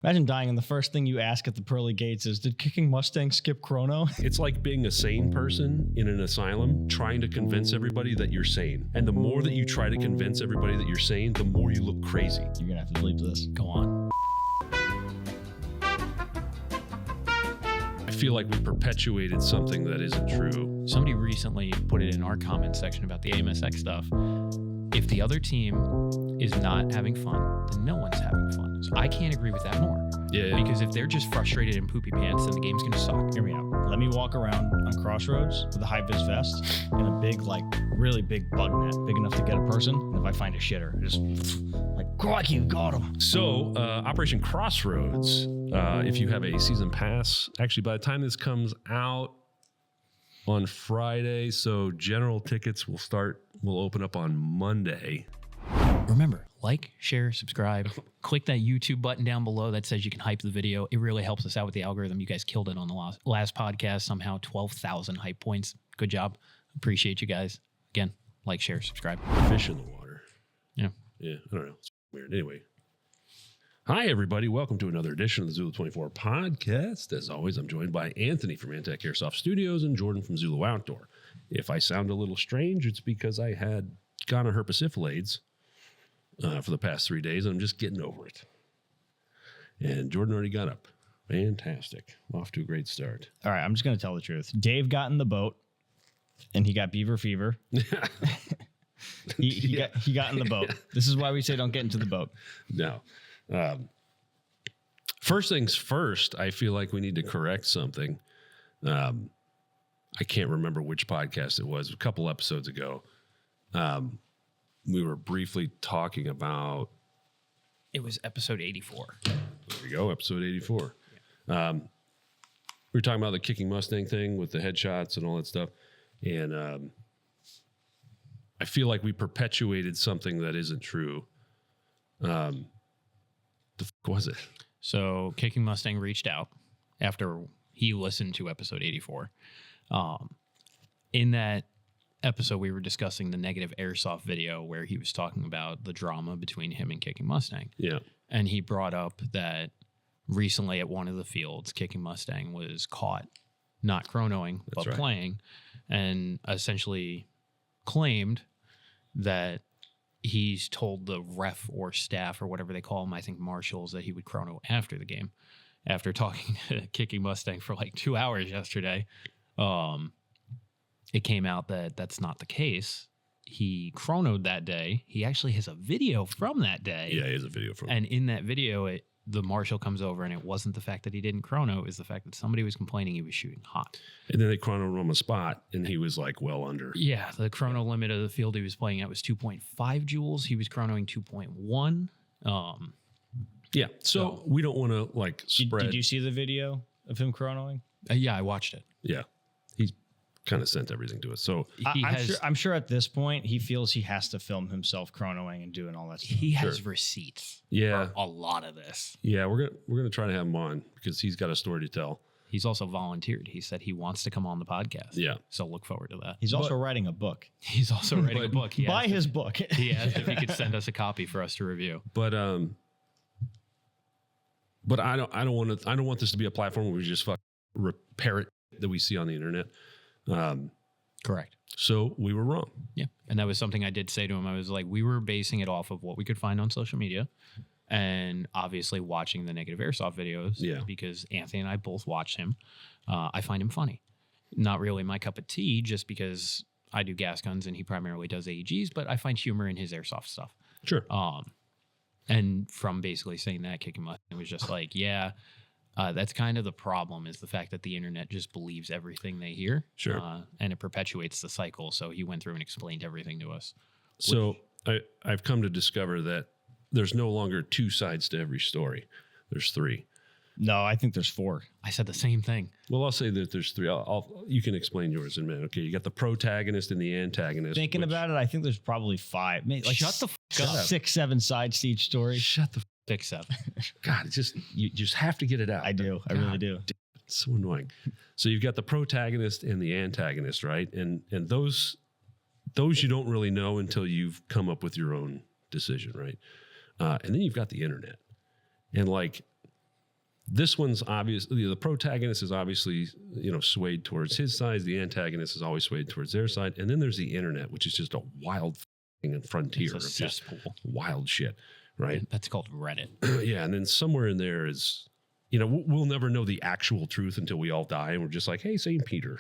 Imagine dying and the first thing you ask at the pearly gates is, did kicking Mustang skip chrono? It's like being a sane person in an asylum trying to convince everybody that you're sane. And the more that you try to convince everybody that you're sane, the more you look crazy. You're going to have to believe this. Go on. I feel like we perpetuated something that isn't true. Somebody recently put it in our comment section about the AMSX stuff. If the other team is not having fun, then no one's having fun. So I can't agree with that more. Yeah. Because if they're just frustrated and poopy pants, then the game's going to suck. Hear me out. Let me walk around on Crossroads with a high-vis vest and a big, really big bug net, big enough to get a person. And if I find a shitter, I just crikey, you got him. So, Operation Crossroads, if you have a season pass, actually, by the time this comes out on Friday, so general tickets will open up on Monday. Remember, like, share, subscribe. Click that YouTube button down below that says you can hype the video. It really helps us out with the algorithm. You guys killed it on the last podcast. Somehow 12,000 hype points. Good job. Appreciate you guys. Again, like, share, subscribe. Fish in the water. Yeah. Yeah, I don't know. It's weird. Anyway. Hi, everybody. Welcome to another edition of the Zulu 24 podcast. As always, I'm joined by Anthony from Antec Airsoft Studios and Jordan from Zulu Outdoor. If I sound a little strange, it's because I had gonorrhea herpesiphyllades for the past 3 days. I'm just getting over it. And Jordan already got up. Fantastic. Off to a great start. All right, I'm just going to tell the truth. Dave got in the boat, and he got beaver fever. he got in the boat. This is why we say don't get into the boat. No. First things first, I feel like we need to correct something. I can't remember which podcast it was. A couple episodes ago, we were briefly talking about... It was episode 84. There we go, episode 84. Yeah. We were talking about the kicking Mustang thing with the headshots and all that stuff. And I feel like we perpetuated something that isn't true. The fuck was it? So Kicking Mustang reached out after he listened to episode 84. In that episode, we were discussing the negative Airsoft video where he was talking about the drama between him and Kicking Mustang. Yeah. And he brought up that recently at one of the fields, Kicking Mustang was caught not chronoing, but right. playing, and essentially claimed that he's told the ref or staff or whatever they call them, I think marshals, that he would chrono after the game. After talking to Kicking Mustang for like 2 hours yesterday, it came out that that's not the case. He chronoed that day. He actually has a video from that day. Yeah, he has a video from And in that video, the marshal comes over, and it wasn't the fact that he didn't chrono. It was the fact that somebody was complaining he was shooting hot. And then they chronoed him on the spot, and he was like well under. Yeah, the chrono limit of the field he was playing at was 2.5 joules. He was chronoing 2.1. Yeah, so we don't want to like spread. Did you see the video of him chronoing? Yeah, I watched it. Yeah, he kind of sent everything to us. So I'm sure at this point he feels he has to film himself chronoing and doing all that stuff. He has receipts. Yeah, for a lot of this. Yeah, we're gonna try to have him on because he's got a story to tell. He's also volunteered. He said he wants to come on the podcast. Yeah, so look forward to that. He's also writing a book. He's also writing a book. Buy his book. He asked if he could send us a copy for us to review. But I don't want this to be a platform where we just parrot that we see on the internet. Correct. So we were wrong. Yeah. And that was something I did say to him. I was like, we were basing it off of what we could find on social media and obviously watching the negative Airsoft videos. Yeah. Because Anthony and I both watched him. I find him funny. Not really my cup of tea, just because I do gas guns and he primarily does AEGs, but I find humor in his Airsoft stuff. Sure. And from basically saying that, Kicking Mustang, it was just like, yeah, that's kind of the problem, is the fact that the internet just believes everything they hear. Sure. And it perpetuates the cycle. So he went through and explained everything to us. So I've come to discover that there's no longer two sides to every story. There's three. No, I think there's four. I said the same thing. Well, I'll say that there's three. You can explain yours in a minute. Okay, you got the protagonist and the antagonist. Thinking about it, I think there's probably five. Maybe like shut the fuck up. 6, 7 sides to each story. Shut the 6, 7. God, it's just you just have to get it out. I do. I really do. It's so annoying. So you've got the protagonist and the antagonist, right? And those you don't really know until you've come up with your own decision, right? And then you've got the internet, and like This one's obviously, the protagonist is obviously, swayed towards his side. The antagonist is always swayed towards their side. And then there's the internet, which is just a wild frontier of just wild shit, right? That's called Reddit. Yeah. And then somewhere in there is, we'll never know the actual truth until we all die. And we're just like, hey, St. Peter,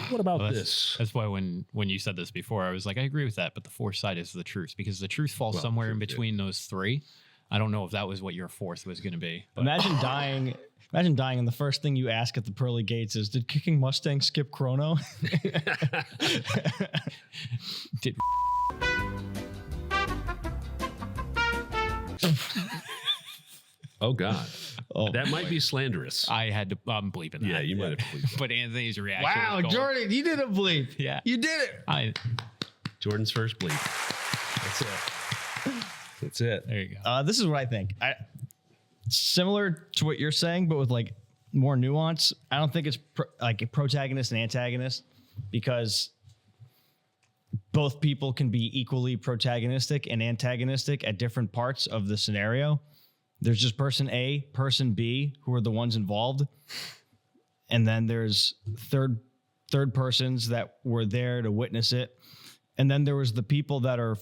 what about this? That's why when you said this before, I was like, I agree with that. But the fourth side is the truth, because the truth falls somewhere in between those three. I don't know if that was what your fourth was going to be. But. Imagine dying, and the first thing you ask at the pearly gates is, did Kicking Mustang skip chrono? Did Oh, God. That might be slanderous. I had to bleep in that. Yeah, you might have to bleep. But Anthony's reaction. Wow, Jordan, you did a bleep. Yeah. You did it. Jordan's first bleep. That's it. That's it. There you go. This is what I think. Similar to what you're saying, but with like more nuance. I don't think it's like a protagonist and antagonist, because both people can be equally protagonistic and antagonistic at different parts of the scenario. There's just person A, person B, who are the ones involved. And then there's third persons that were there to witness it. And then there was the people that are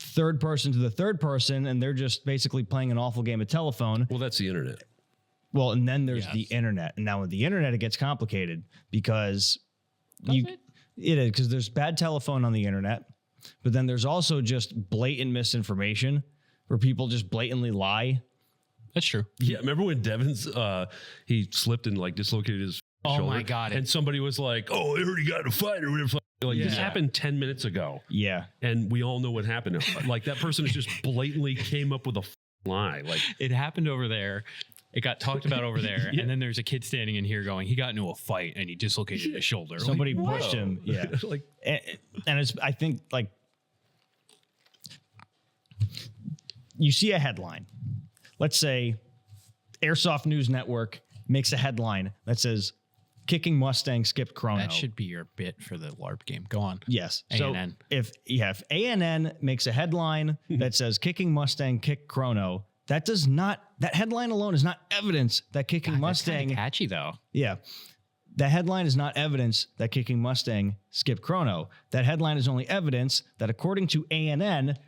third person to the third person, and they're just basically playing an awful game of telephone. Well, that's the internet. Well, and then there's the internet. And now with the internet, it gets complicated because it is, because there's bad telephone on the internet, but then there's also just blatant misinformation where people just blatantly lie. That's true. Yeah, remember when Devon's he slipped and like dislocated his shoulder? Oh my God. And somebody was like, "Oh, I heard he got in a fight or whatever." Like this happened 10 minutes ago. Yeah. And we all know what happened. Like that person is just blatantly came up with a lie. Like it happened over there. It got talked about over there. And then there's a kid standing in here going, he got into a fight and he dislocated his shoulder. Somebody like, pushed him. Yeah. like, and it's, I think, like, you see a headline. Let's say Airsoft News Network makes a headline that says, Kicking Mustang skipped chrono. That should be your bit for the LARP game. Go on. Yes. ANN. So if ANN makes a headline that says Kicking Mustang kicked chrono, that headline alone is not evidence that Kicking Mustang. That's catchy though. Yeah. That headline is not evidence that Kicking Mustang skipped chrono. That headline is only evidence that according to ANN,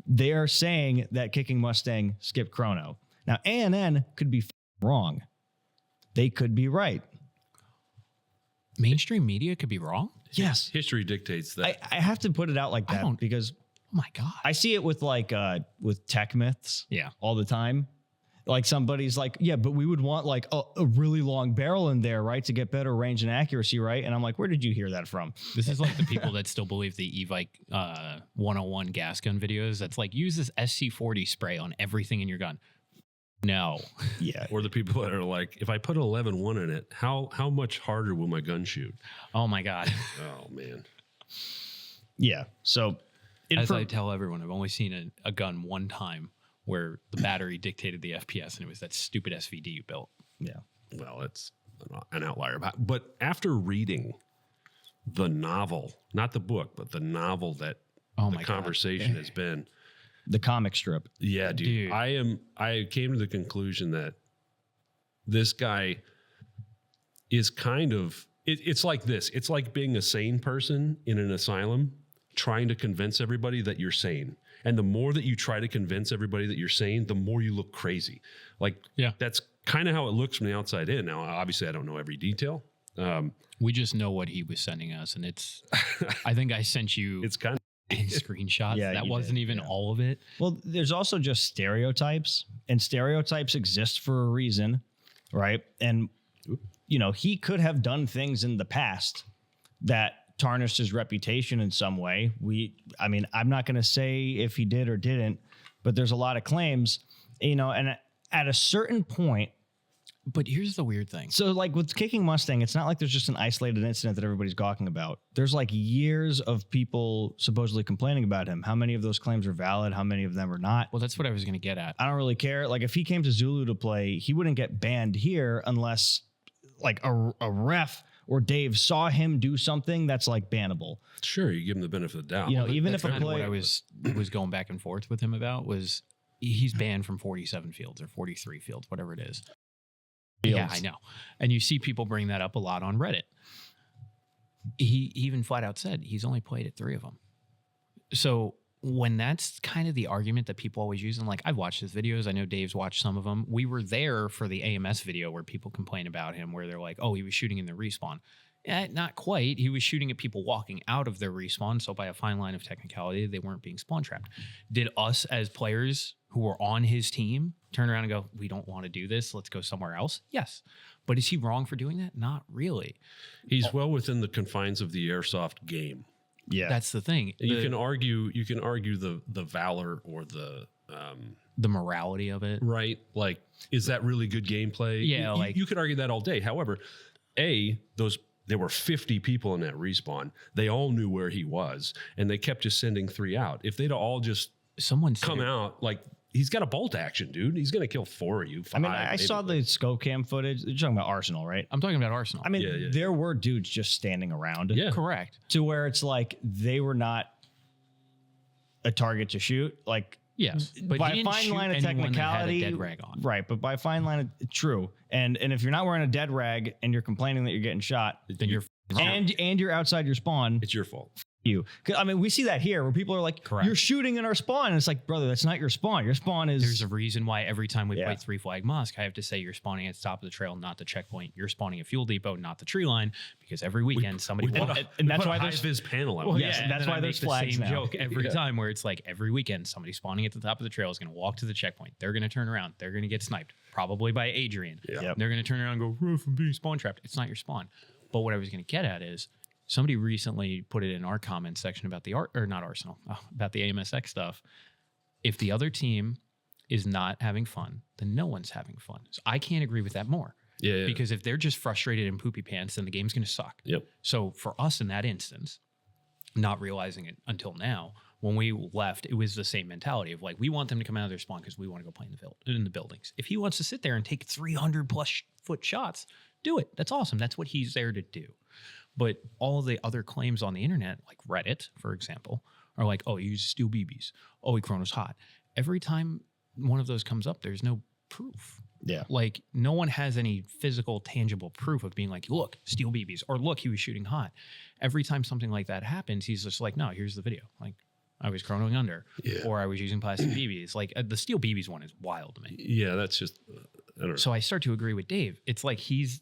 they are saying that Kicking Mustang skipped chrono. Now, ANN could be wrong. They could be right. Mainstream media could be wrong? Yes. history dictates that. I have to put it out like that because oh my God. I see it with with tech myths all the time. Like somebody's like, yeah, but we would want like a really long barrel in there, right? To get better range and accuracy, right? And I'm like, where did you hear that from? This is like the people that still believe the Evike 101 gas gun videos. That's like, use this SC40 spray on everything in your gun. No. Yeah. Or the people that are like, if I put an 11-1 in it, how much harder will my gun shoot? Oh my God. Oh man. Yeah. So as I tell everyone, I've only seen a gun one time where the battery dictated the FPS, and it was that stupid SVD you built. Yeah. Well, it's an outlier. But after reading the novel, not the book, but the novel that the conversation has been. The comic strip. Yeah, dude. I came to the conclusion that this guy is kind of, it's like this. It's like being a sane person in an asylum trying to convince everybody that you're sane. And the more that you try to convince everybody that you're sane, the more you look crazy. Like, that's kind of how it looks from the outside in. Now, obviously, I don't know every detail. We just know what he was sending us. And it's, I think I sent you. It's kind of screenshots. Yeah, that wasn't even all of it. Well, there's also just stereotypes, and stereotypes exist for a reason, right? And he could have done things in the past that tarnished his reputation in some way. I'm not going to say if he did or didn't, but there's a lot of claims, and at a certain point. But here's the weird thing. So like with Kicking Mustang, it's not like there's just an isolated incident that everybody's gawking about. There's like years of people supposedly complaining about him. How many of those claims are valid? How many of them are not? Well, that's what I was going to get at. I don't really care. Like if he came to Zulu to play, he wouldn't get banned here unless like a ref or Dave saw him do something that's like bannable. Sure, you give him the benefit of the doubt. Even if a what player I was going back and forth with him about was he's banned from 47 fields or 43 fields, whatever it is. Fields. Yeah, I know. And you see people bring that up a lot on Reddit. He even flat out said he's only played at 3 of them. So when that's kind of the argument that people always use, and like I've watched his videos, I know Dave's watched some of them. We were there for the AMS video where people complain about him, where they're like, oh, he was shooting in the respawn. Not quite. He was shooting at people walking out of their respawn. So by a fine line of technicality, they weren't being spawn trapped. Did us as players who were on his team turn around and go, we don't want to do this, let's go somewhere else? Yes. But is he wrong for doing that? Not really. He's well within the confines of the airsoft game. Yeah. That's the thing. You can argue the valor or the morality of it. right. Like, is that really good gameplay? Yeah, You could argue that all day. However, there were 50 people in that respawn. They all knew where he was, and they kept just sending 3 out. If they'd all just come out, like, he's got a bolt action, dude. He's going to kill 4 of you. 5, I mean, I saw the scope cam footage. You're talking about Arsenal, right? I'm talking about Arsenal. I mean, there were dudes just standing around. Yeah. Correct. To where it's like they were not a target to shoot. Like, Yes. But by he a didn't fine shoot line of anyone that had a technicality, dead rag on. right? But by fine line, true. And if you're not wearing a dead rag and you're complaining that you're getting shot, Then you're wrong. and you're outside your spawn, It's your fault. you. 'Cause, I mean, we see that here where people are like, Correct. "You're shooting in our spawn," and it's like, brother, that's not your spawn. Your spawn is. There's a reason why every time we Yeah. play 3 Flag Mosque, I have to say you're spawning at the top of the trail, not the checkpoint. You're spawning at fuel depot, not the tree line, because every weekend somebody We will. put a, and that's we put why a there's- high-vis panel out. Well, there. yes, and that's then why I there's make flags the same now. joke every Yeah. time, where it's like every weekend somebody spawning at the top of the trail is going to walk to the checkpoint. They're going to turn around. They're going to get sniped, probably by Adrian. Yeah. Yep. They're going to turn around and go, "Roof, I'm being spawn trapped." It's not your spawn. But what I was going to get at is somebody recently put it in our comment section about the about the AMSX stuff. If the other team is not having fun, then no one's having fun. So I can't agree with that more. Yeah. Because if they're just frustrated and poopy pants, then the game's going to suck. Yep. So for us in that instance, not realizing it until now, when we left, it was the same mentality of like, we want them to come out of their spawn because we want to go play in the buildings. If he wants to sit there and take 300 plus foot shots, do it. That's awesome. That's what he's there to do. But all the other claims on the internet, like Reddit, for example, are like, oh, he uses steel BBs. Oh, he chronos hot. Every time one of those comes up, there's no proof. Yeah. Like, no one has any physical, tangible proof of being like, look, steel BBs, or look, he was shooting hot. Every time something like that happens, he's just like, no, here's the video. Like, I was chronoing under, or I was using plastic BBs. Like, the steel BBs one is wild to me. Yeah, that's just, I don't know. So I start to agree with Dave. It's like he's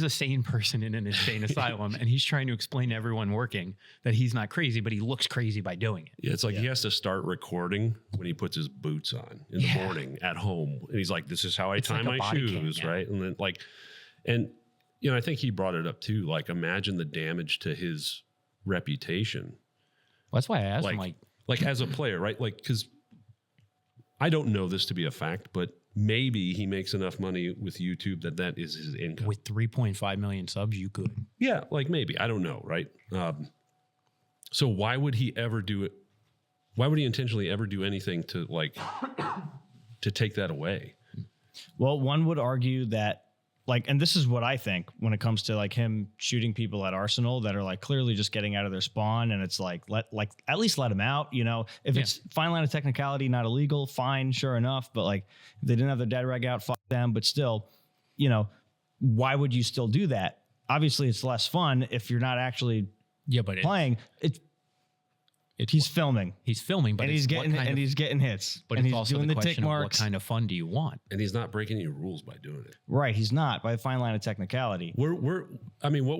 a sane person in an insane asylum, and he's trying to explain to everyone working that he's not crazy, but he looks crazy by doing it. Yeah, it's like he has to start recording when he puts his boots on in the morning at home. And he's like, this is how I tie like a my body shoes, cam, right? And then I think he brought it up too. Like, imagine the damage to his reputation. Well, that's why I asked him, Like as a player, right? Like, because I don't know this to be a fact, but maybe he makes enough money with YouTube that is his income. with 3.5 million subs, you could. Yeah, like maybe. I don't know, right? So why would he ever do it? Why would he intentionally ever do anything to to take that away? Well, one would argue that, like, and this is what I think when it comes to like him shooting people at Arsenal that are like clearly just getting out of their spawn, and it's like at least let him out. You know, if it's fine line of technicality, not illegal, fine, sure enough. But like, if they didn't have their dead rag out, fuck them. But still, you know, why would you still do that? Obviously, it's less fun if you're not actually But playing. He's filming. He's filming, but And he's getting hits. But and it's he's also doing the the tick question of what marks. kind of fun do you want? And he's not breaking any rules by doing it. Right, he's not by a fine line of technicality. What we're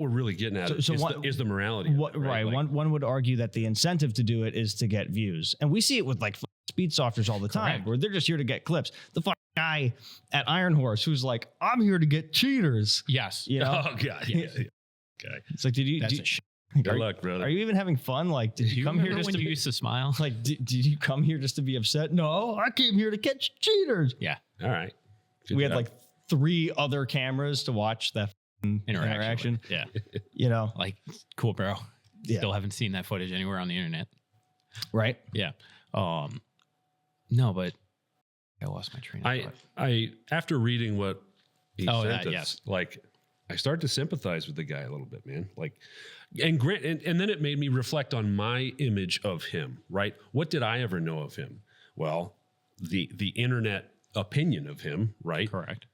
really getting at is the morality. Of it, right. Like, One would argue that the incentive to do it is to get views, and we see it with like speed softers all the time, Correct. where they're just here to get clips. The fucking guy at Iron Horse who's like, I'm here to get cheaters. Yes. You know, Oh god. Yeah. Okay. it's like, That's a shit. Good luck, brother. Are you even having fun? Like, did you come here just when to you be, used to smile? like, did you come here just to be upset? No, I came here to catch cheaters. Yeah. All right. Good We had job. like 3 other cameras to watch that interaction. Yeah. You know, Like, cool, bro. Yeah. Still haven't seen that footage anywhere on the internet. right? Yeah. No, but I lost my train of thought. I after reading what he Oh, sent that, us, yes. like I start to sympathize with the guy a little bit, man. Like, and then it made me reflect on my image of him. Right? What did I ever know of him? Well, the internet opinion of him, right? Correct.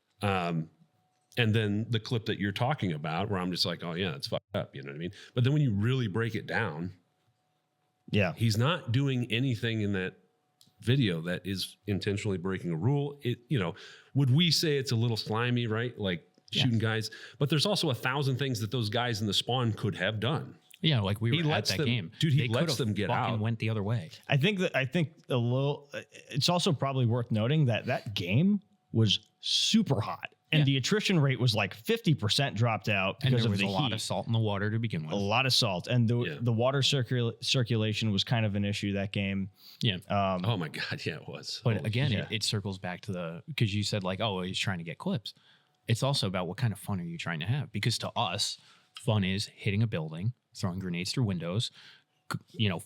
And then the clip that you're talking about, where I'm just like, oh yeah, it's fucked up. You know what I mean? But then when you really break it down, Yeah. he's not doing anything in that video that is intentionally breaking a rule. It, would we say it's a little slimy, right? Like shooting guys, but there's also 1,000 things that those guys in the spawn could have done. Yeah, like we were at that game. Dude, he They lets could've them get fucking out. went the other way. I think a little, it's also probably worth noting that game was super hot. And Yeah. the attrition rate was like 50% dropped out And because there of was the a lot heat. of salt in the water to begin with. A lot of salt. And Yeah. the water circulation was kind of an issue that game. Yeah. Oh my God, yeah, it was. But Holy again, shit. it circles back to because you said like, oh, he's trying to get clips. It's also about what kind of fun are you trying to have? Because to us, fun is hitting a building, throwing grenades through windows,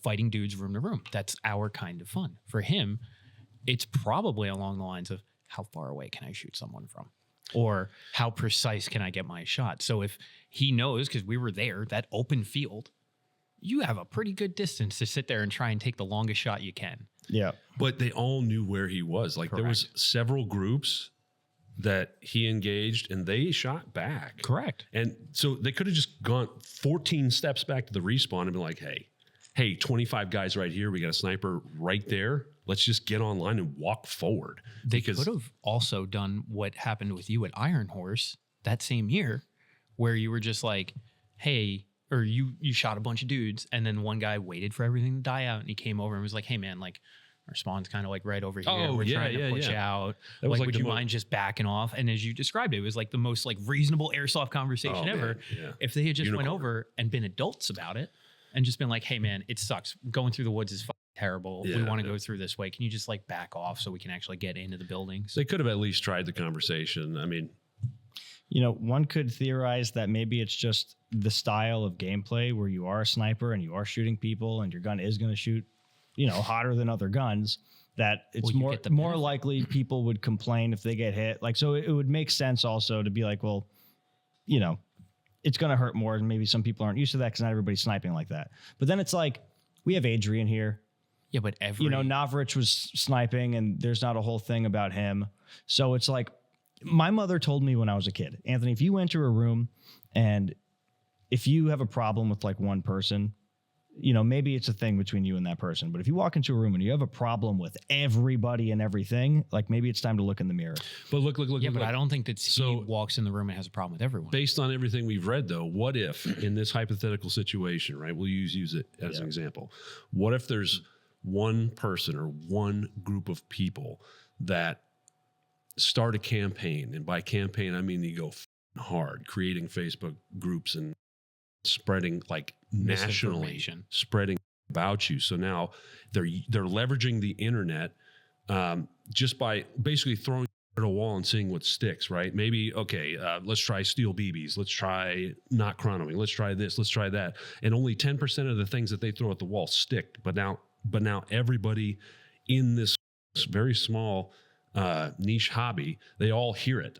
fighting dudes room to room. That's our kind of fun. For him, it's probably along the lines of how far away can I shoot someone from? Or how precise can I get my shot? So if he knows, because we were there, that open field, you have a pretty good distance to sit there and try and take the longest shot you can. Yeah. But they all knew where he was. Like there was several groups that he engaged and they shot back. Correct. And so they could have just gone 14 steps back to the respawn and been like, hey, 25 guys right here. We got a sniper right there. Let's just get online and walk forward. They could have also done what happened with you at Iron Horse that same year, where you were just like, hey, or you shot a bunch of dudes, and then one guy waited for everything to die out, and he came over and was like, hey, man, like, our spawn's kind of like right over here. Oh, We're yeah, trying to push out. That was Like, like would the you mind just backing off? And as you described it, it was like the most like reasonable airsoft conversation ever. Man, yeah. If they had just went Unicorn. over and been adults about it and just been like, hey, man, it sucks. Going through the woods is fucking terrible. We Yeah, want to yeah. go through this way. Can you just like back off so we can actually get into the buildings? They could have at least tried the conversation. I mean, One could theorize that maybe it's just the style of gameplay where you are a sniper and you are shooting people and your gun is going to shoot, hotter than other guns, that it's Well, you get the more benefit. likely people would complain if they get hit. Like, so it would make sense also to be like, well, it's going to hurt more. And maybe some people aren't used to that because not everybody's sniping like that. But then it's like, we have Adrian here. Yeah, but every Navrich was sniping and there's not a whole thing about him. So it's like, my mother told me when I was a kid, Anthony, if you enter a room and if you have a problem with like one person, maybe it's a thing between you and that person. But if you walk into a room and you have a problem with everybody and everything, like maybe it's time to look in the mirror. but look. Yeah, but look. I don't think that he walks in the room and has a problem with everyone. Based on everything we've read, though, what if in this hypothetical situation, right? We'll use it as an example. What if there's one person or one group of people that start a campaign, and by campaign I mean you go hard, creating Facebook groups and spreading like nationally, Misinformation. spreading about you. So now they're leveraging the internet just by basically throwing at a wall and seeing what sticks, right? Maybe, let's try steel BBs. Let's try not chronoing. Let's try this. Let's try that. And only 10% of the things that they throw at the wall stick. But now everybody in this very small niche hobby, they all hear it.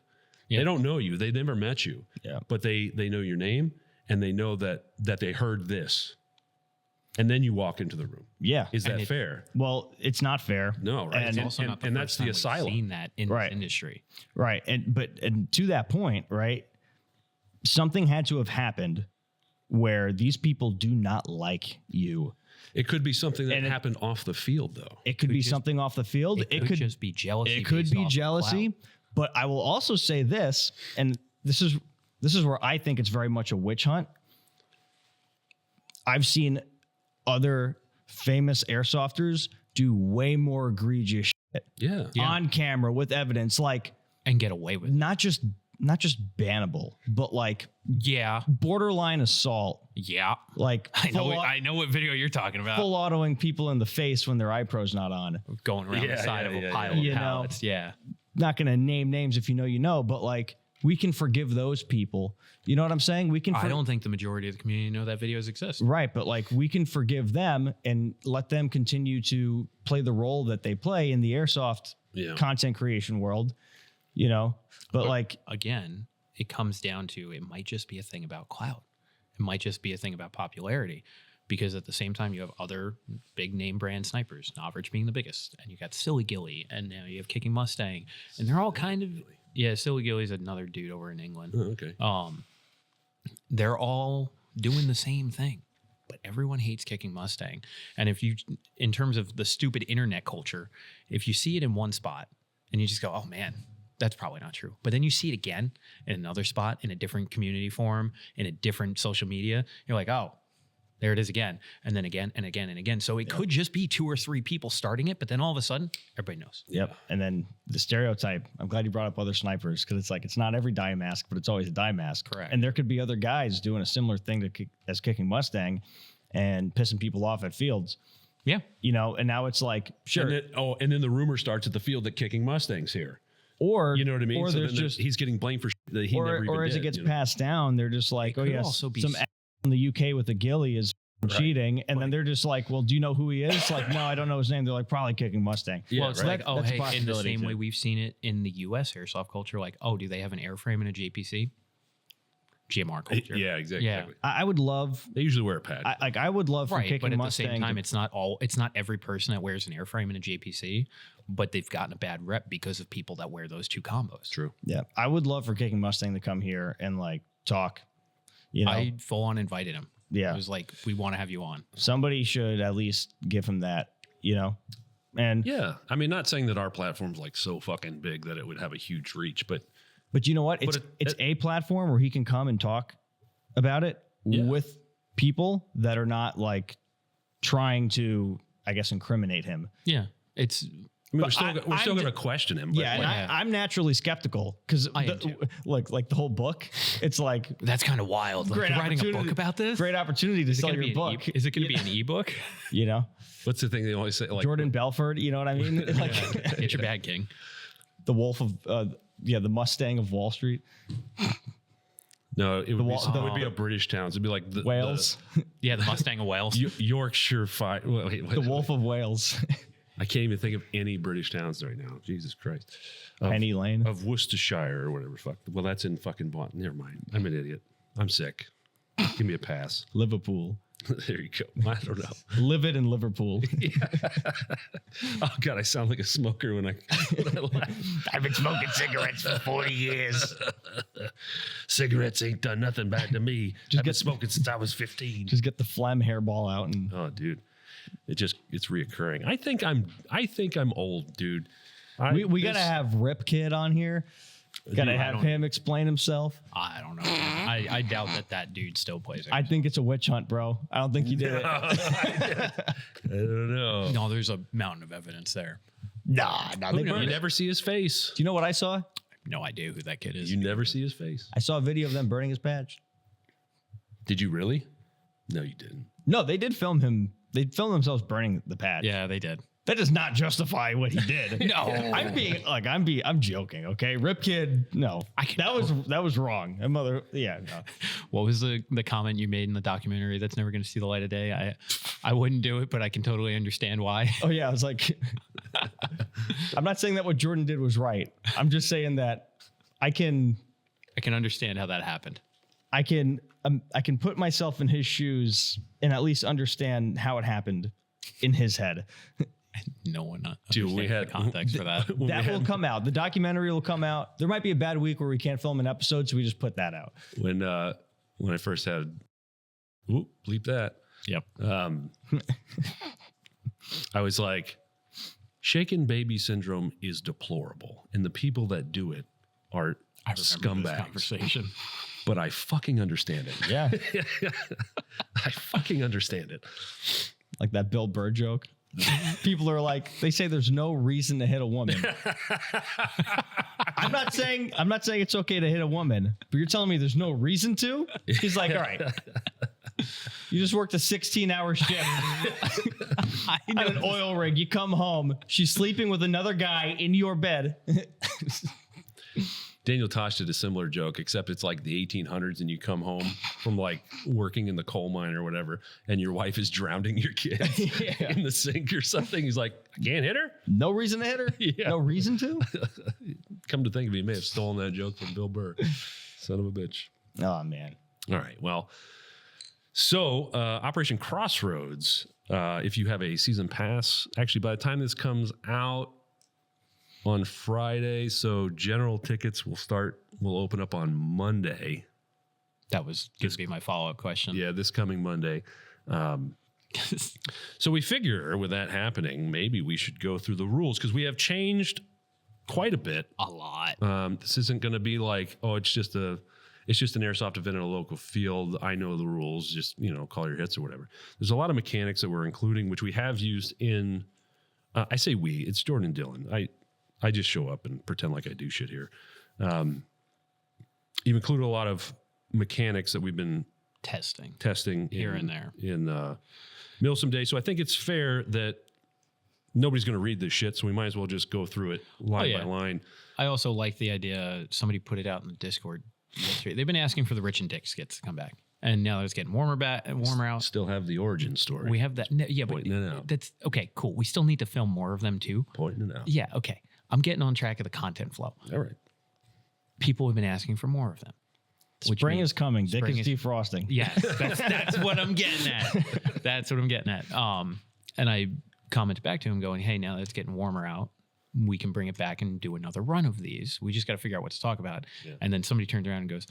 Yeah. They don't know you. They never met you. Yeah. But they know your name and they know that they heard this. And then you walk into the room. Yeah. Is that fair? Well, it's not fair. No, right? And It's also not the and first that's time the we've asylum. seen that in Right. this industry. Right. And to that point, right, something had to have happened where these people do not like you. It could be something that And happened off the field, though. It could be just- something off the field. It could just be jealousy. It could based be off of jealousy, clout. but I will also say this, and this is where I think it's very much a witch hunt. I've seen other famous airsofters do way more egregious shit Yeah. on camera with evidence, like and get away with it. not just bannable, but like Yeah. borderline assault, Yeah. like I know what video you're talking about. full autoing people in the face when their iPro's not on. Going around Yeah, the side yeah, of a yeah, pile yeah. of You know. pallets. Yeah. Not going to name names if you know, but like we can forgive those people. You know what I'm saying? We can. I don't think the majority of the community know that videos exist. Right, but like we can forgive them and let them continue to play the role that they play in the airsoft Yeah. content creation world. But like Again, it comes down to it might just be a thing about clout. It might just be a thing about popularity. because at the same time you have other big name brand snipers, Novrich being the biggest, and you got Silly Gilly, and now you have Kicking Mustang, and they're all kind of Silly Gilly's another dude over in England. Oh, okay. They're all doing the same thing, but everyone hates Kicking Mustang. And if you, in terms of the stupid internet culture, if you see it in one spot and you just go, oh man, that's probably not true. But then you see it again in another spot, in a different community forum, in a different social media, you're like, oh, there it is again. And then again and again and again. So it could just be 2 or 3 people starting it, but then all of a sudden, everybody knows. Yep. And then the stereotype, I'm glad you brought up other snipers, because it's like, it's not every die mask, but it's always a die mask. Correct. And there could be other guys doing a similar thing as Kicking Mustang and pissing people off at fields. Yeah. You know, and now it's like, sure. And then the rumor starts at the field that Kicking Mustang's here. Or, you know what I mean? Or so there's just, he's getting blamed for that he never even or as did, it gets passed down, they're just like, oh could yes, also be some ass in the UK with a ghillie is cheating, and then they're just like, well, do you know who he is? Like, no, I don't know his name. They're like, probably Kicking Mustang. Yeah, well, it's right. like, oh, That's a hey, in the possibility, same too. way we've seen it in the U.S. airsoft culture, like, oh, do they have an airframe and a JPC? GMR culture. Yeah, exactly. Yeah. I would love, They usually wear a pad. I would love for Right, Kicking but at Mustang. the same time, it's not every person that wears an airframe and a JPC, but they've gotten a bad rep because of people that wear those two combos. True. yeah, I would love for Kicking Mustang to come here and like talk. You know, I full on invited him. Yeah. I was like, we want to have you on. somebody should at least give him that. You know, and Yeah. I mean, not saying that our platform's like so fucking big that it would have a huge reach, but but you know what? It's a platform where he can come and talk about it with people that are not like trying to, I guess, incriminate him. Yeah. It's I mean, we're still I'm going to question him. But Yeah, and yeah. I'm naturally skeptical because I am too. like the whole book, it's like that's kind of wild. Like, Great you're writing a opportunity- book about this? great opportunity to Is it sell gonna your be an book. Is it going to be an ebook? You know, what's the thing they always say? Like Jordan Belfort. You know what I mean? Like Get your bag, King. the wolf of the Mustang of Wall Street, No, it would, the- it would be a British town. It'd be like the Wales, Yeah, the Mustang of Wales. Yorkshire Fire. Wait, the Wolf of Wales, I can't even think of any British towns right now. Jesus Christ. Penny Lane. Of Worcestershire or whatever. Fuck. Well, that's in fucking Bont. Never mind. I'm an idiot. I'm sick. Give me a pass. Liverpool. There you go. I don't know. Live it in Liverpool. Oh God, I sound like a smoker when I laugh. I've been smoking cigarettes for 40 years. Cigarettes ain't done nothing bad to me. Just I've been get- smoking since I was 15. Just get the phlegm hairball out and Oh, dude, it's reoccurring. I think I'm old, dude. we gotta have Rip Kid on here. Gotta Dude, I have don't- him explain himself. I don't know. I doubt that dude still plays it. I think it's a witch hunt, bro. I don't think you did it. I don't know. No, there's a mountain of evidence there. Nah, they You burned it. never see his face. Do you know what I saw? No idea who that kid is. You never see his face. I saw a video of them burning his badge. Did you really? No, you didn't. No, they did film him. They filmed themselves burning the badge. Yeah, they did. That does not justify what he did. No. I'm joking. Okay, Rip Kid. No, that was wrong. And no. What was the comment you made in the documentary that's never going to see the light of day? I wouldn't do it, but I can totally understand why. Oh yeah, I was like, I'm not saying that what Jordan did was right. I'm just saying that I can understand how that happened. I can put myself in his shoes and at least understand how it happened in his head. No one Dude, understands we had the context for that. That will come out. The documentary will come out. There might be a bad week where we can't film an episode, so we just put that out. When I first had, bleep that. Yep. I was like, shaken baby syndrome is deplorable, and the people that do it are scumbags. Conversation. But I fucking understand it. Yeah, I fucking understand it. like that Bill Burr joke. People are like, they say there's no reason to hit a woman. I'm not saying it's okay to hit a woman, but you're telling me there's no reason to? He's like, all right. You just worked a 16-hour shift on an oil rig. You come home, she's sleeping with another guy in your bed. Daniel Tosh did a similar joke, except it's like the 1800s, and you come home from like working in the coal mine or whatever, and your wife is drowning your kids in the sink or something. He's like, I can't hit her. No reason to hit her? Yeah. No reason to? Come to think of it, he may have stolen that joke from Bill Burr. Son of a bitch. Oh, man. All right. Well, So Operation Crossroads, if you have a season pass, actually by the time this comes out on Friday, so general tickets will open up on Monday. That was going to be my follow-up question. Yeah, this coming Monday. So we figure with that happening, maybe we should go through the rules because we have changed quite a bit. A lot. This isn't going to be like, oh, it's just an airsoft event in a local field. I know the rules. Just call your hits or whatever. There's a lot of mechanics that we're including, which we have used in. I say we. It's Jordan and Dylan. I just show up and pretend like I do shit here. You've included a lot of mechanics that we've been testing here and there in Milsom Day. So I think it's fair that nobody's going to read this shit, so we might as well just go through it line by line. I also like the idea. Somebody put it out in the Discord yesterday. They've been asking for the Rich and Dick skits to come back, and now it's getting warmer out. Still have the origin story. We have that. Yeah, Pointing it out. That's okay. Cool. We still need to film more of them too. Pointing it out. Yeah. Okay. I'm getting on track of the content flow. All right. People have been asking for more of them. Spring is coming. Dick is defrosting. Yes, that's what I'm getting at. That's what I'm getting at. And I commented back to him going, hey, now that it's getting warmer out, we can bring it back and do another run of these. We just got to figure out what to talk about. Yeah. And then somebody turned around and goes,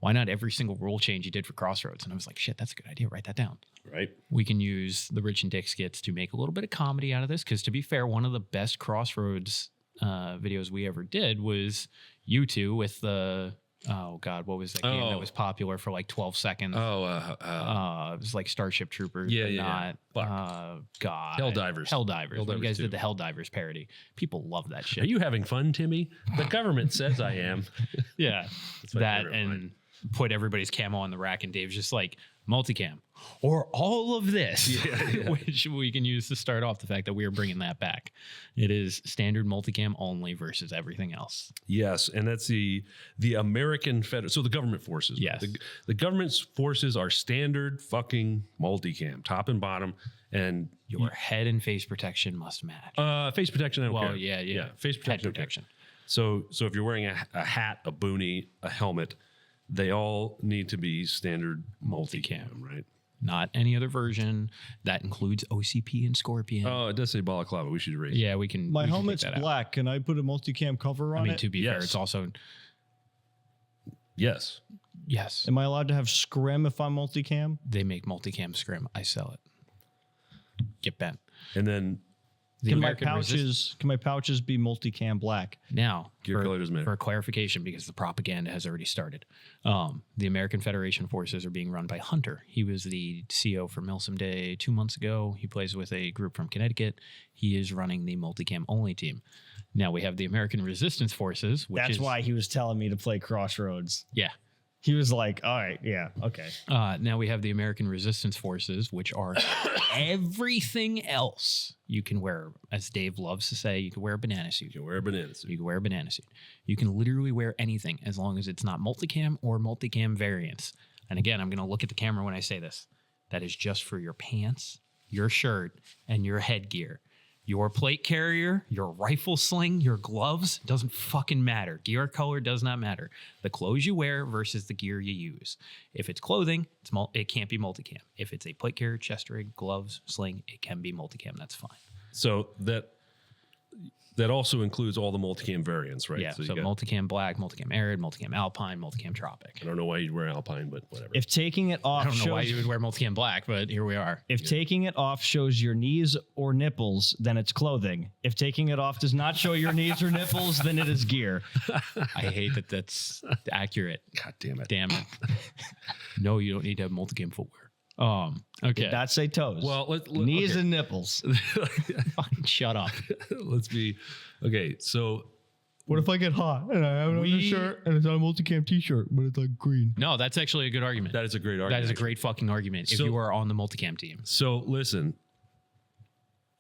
why not every single rule change you did for Crossroads? And I was like, shit, that's a good idea. Write that down. Right. We can use the Rich and Dick skits to make a little bit of comedy out of this. Because to be fair, one of the best Crossroads videos we ever did was you two with the... Oh God, what was that game that was popular for like 12 seconds? It was like Starship Troopers. God, Helldivers. When you guys did the Helldivers parody, people love that shit. Are you having fun, Timmy? The government says I am. Yeah, that and put everybody's camo on the rack, and Dave's just like multicam or all of this, which we can use to start off the fact that we are bringing that back. It is standard multicam only versus everything else. Yes, and that's the American Federal. So the government forces. Yes, the government's forces are standard fucking multicam, top and bottom, and your head and face protection must match. Face protection, I don't care. Yeah. Face protection. Head protection. So if you're wearing a hat, a boonie, a helmet, they all need to be standard multicam, right? Not any other version. That includes OCP and Scorpion. Oh, it does say balaclava. We should erase. Yeah, we can. My helmet's black. Can I put a multicam cover on it? To be fair, it's also... Yes. Am I allowed to have scrim if I'm multicam? They make multicam scrim. I sell it. Get bent. And then... Can my pouches be multicam black? Now, Gear color doesn't matter. For clarification, because the propaganda has already started, the American Federation forces are being run by Hunter. He was the CO for Milsom Day 2 months ago. He plays with a group from Connecticut. He is running the multicam only team. Now we have the American Resistance Forces. That's why he was telling me to play Crossroads. Yeah. He was like, all right, yeah, okay. Now we have the American Resistance Forces, which are everything else. You can wear, as Dave loves to say, you can wear a banana suit. You can wear a banana suit. You can wear a banana suit. You can literally wear anything as long as it's not multicam or multicam variants. And again, I'm going to look at the camera when I say this. That is just for your pants, your shirt, and your headgear. Your plate carrier, your rifle sling, your gloves, doesn't fucking matter. Gear color does not matter. The clothes you wear versus the gear you use. If it's clothing, it can't be multicam. If it's a plate carrier, chest rig, gloves, sling, it can be multicam. That's fine. So that also includes all the multicam variants, right? Yeah, so multicam black, multicam arid, multicam alpine, multicam tropic. I don't know why you'd wear alpine, but whatever. If taking it off I don't know why you would wear multicam black, but here we are. If taking it off shows your knees or nipples, then it's clothing. If taking it off does not show your knees or nipples, then it is gear. I hate that that's accurate. God damn it. Damn it. No, you don't need to have multicam footwear. Okay. Did not say toes. Well, knees and nipples. Fucking shut up. Let's be okay. So, what if I get hot and I have an undershirt and it's on a multicam t-shirt, but it's like green? No, that's actually a good argument. That is a great argument. That is a great fucking argument. If you are on the multicam team. So listen,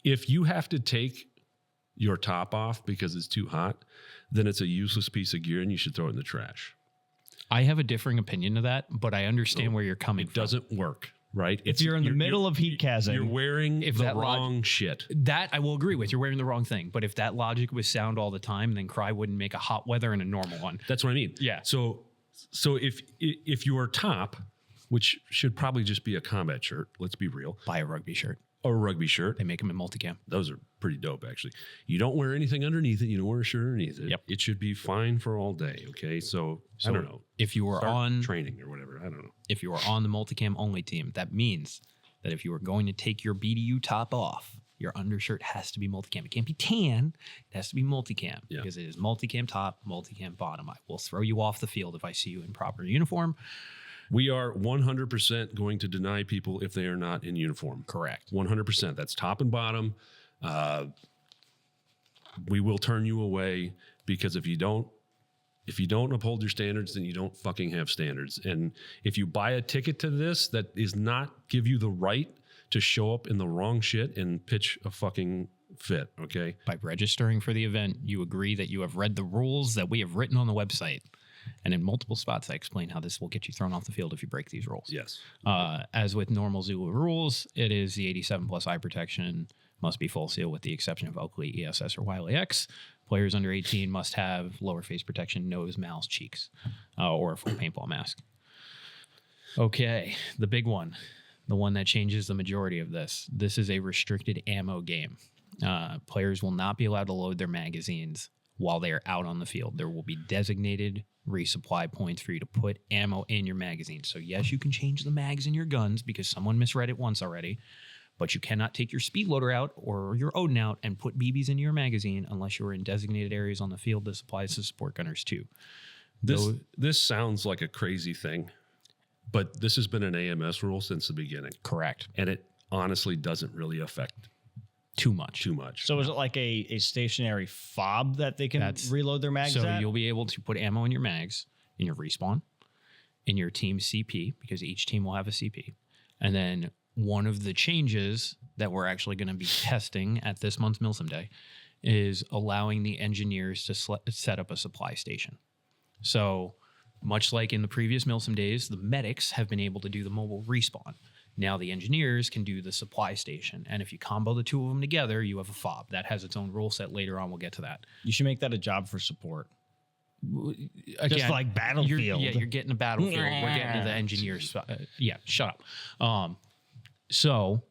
if you have to take your top off because it's too hot, then it's a useless piece of gear and you should throw it in the trash. I have a differing opinion of that, but I understand where you're coming from. It doesn't work. Right? If you're in the middle of heat chasm, you're wearing the wrong shit. That I will agree with. You're wearing the wrong thing. But if that logic was sound all the time, then Cry wouldn't make a hot weather and a normal one. That's what I mean. Yeah. So if you are top which should probably just be a combat shirt. Let's be real. Buy a rugby shirt. Or a rugby shirt. They make them in multicam. Those are pretty dope, actually. You don't wear anything underneath it. You don't wear a shirt underneath it. Yep. It should be fine for all day. Okay. So I don't know. If you were Start on training or whatever, I don't know. if you are on the multicam only team, that means that if you are going to take your BDU top off, your undershirt has to be multicam. It can't be tan. It has to be multicam because it is multicam top, multicam bottom. I will throw you off the field if I see you in proper uniform. We are 100% going to deny people if they are not in uniform. Correct. 100%. That's top and bottom. We will turn you away because if you don't uphold your standards, then you don't fucking have standards. And if you buy a ticket to this, that is not give you the right to show up in the wrong shit and pitch a fucking fit. Okay. By registering for the event, you agree that you have read the rules that we have written on the website. And in multiple spots, I explain how this will get you thrown off the field if you break these rules. Yes. As with normal Zulu rules, it is the 87 plus eye protection must be full seal with the exception of Oakley, ESS, or Wiley X. Players under 18 must have lower face protection, nose, mouth, cheeks, or a full paintball mask. Okay, the big one, the one that changes the majority of this. This is a restricted ammo game. Players will not be allowed to load their magazines while they are out on the field. There will be designated resupply points for you to put ammo in your magazine. So yes, you can change the mags in your guns because someone misread it once already, but you cannot take your speed loader out or your Odin out and put BBs into your magazine unless you're in designated areas on the field. This applies to support gunners too. This sounds like a crazy thing, but this has been an AMS rule since the beginning. Correct. And it honestly doesn't really affect Too much. So is it like a stationary fob that they can reload their mags So at? you'll be able to put ammo in your mags, in your respawn, in your team CP, because each team will have a CP. And then one of the changes that we're actually going to be testing at this month's Milsim Day is allowing the engineers to set up a supply station. So much like in the previous Milsim days, the medics have been able to do the mobile respawn. Now the engineers can do the supply station. And if you combo the two of them together, you have a fob. That has its own rule set. Later on, we'll get to that. You should make that a job for support. Again, just like Battlefield. You're getting a Battlefield. We're getting to the engineers. Shut up. So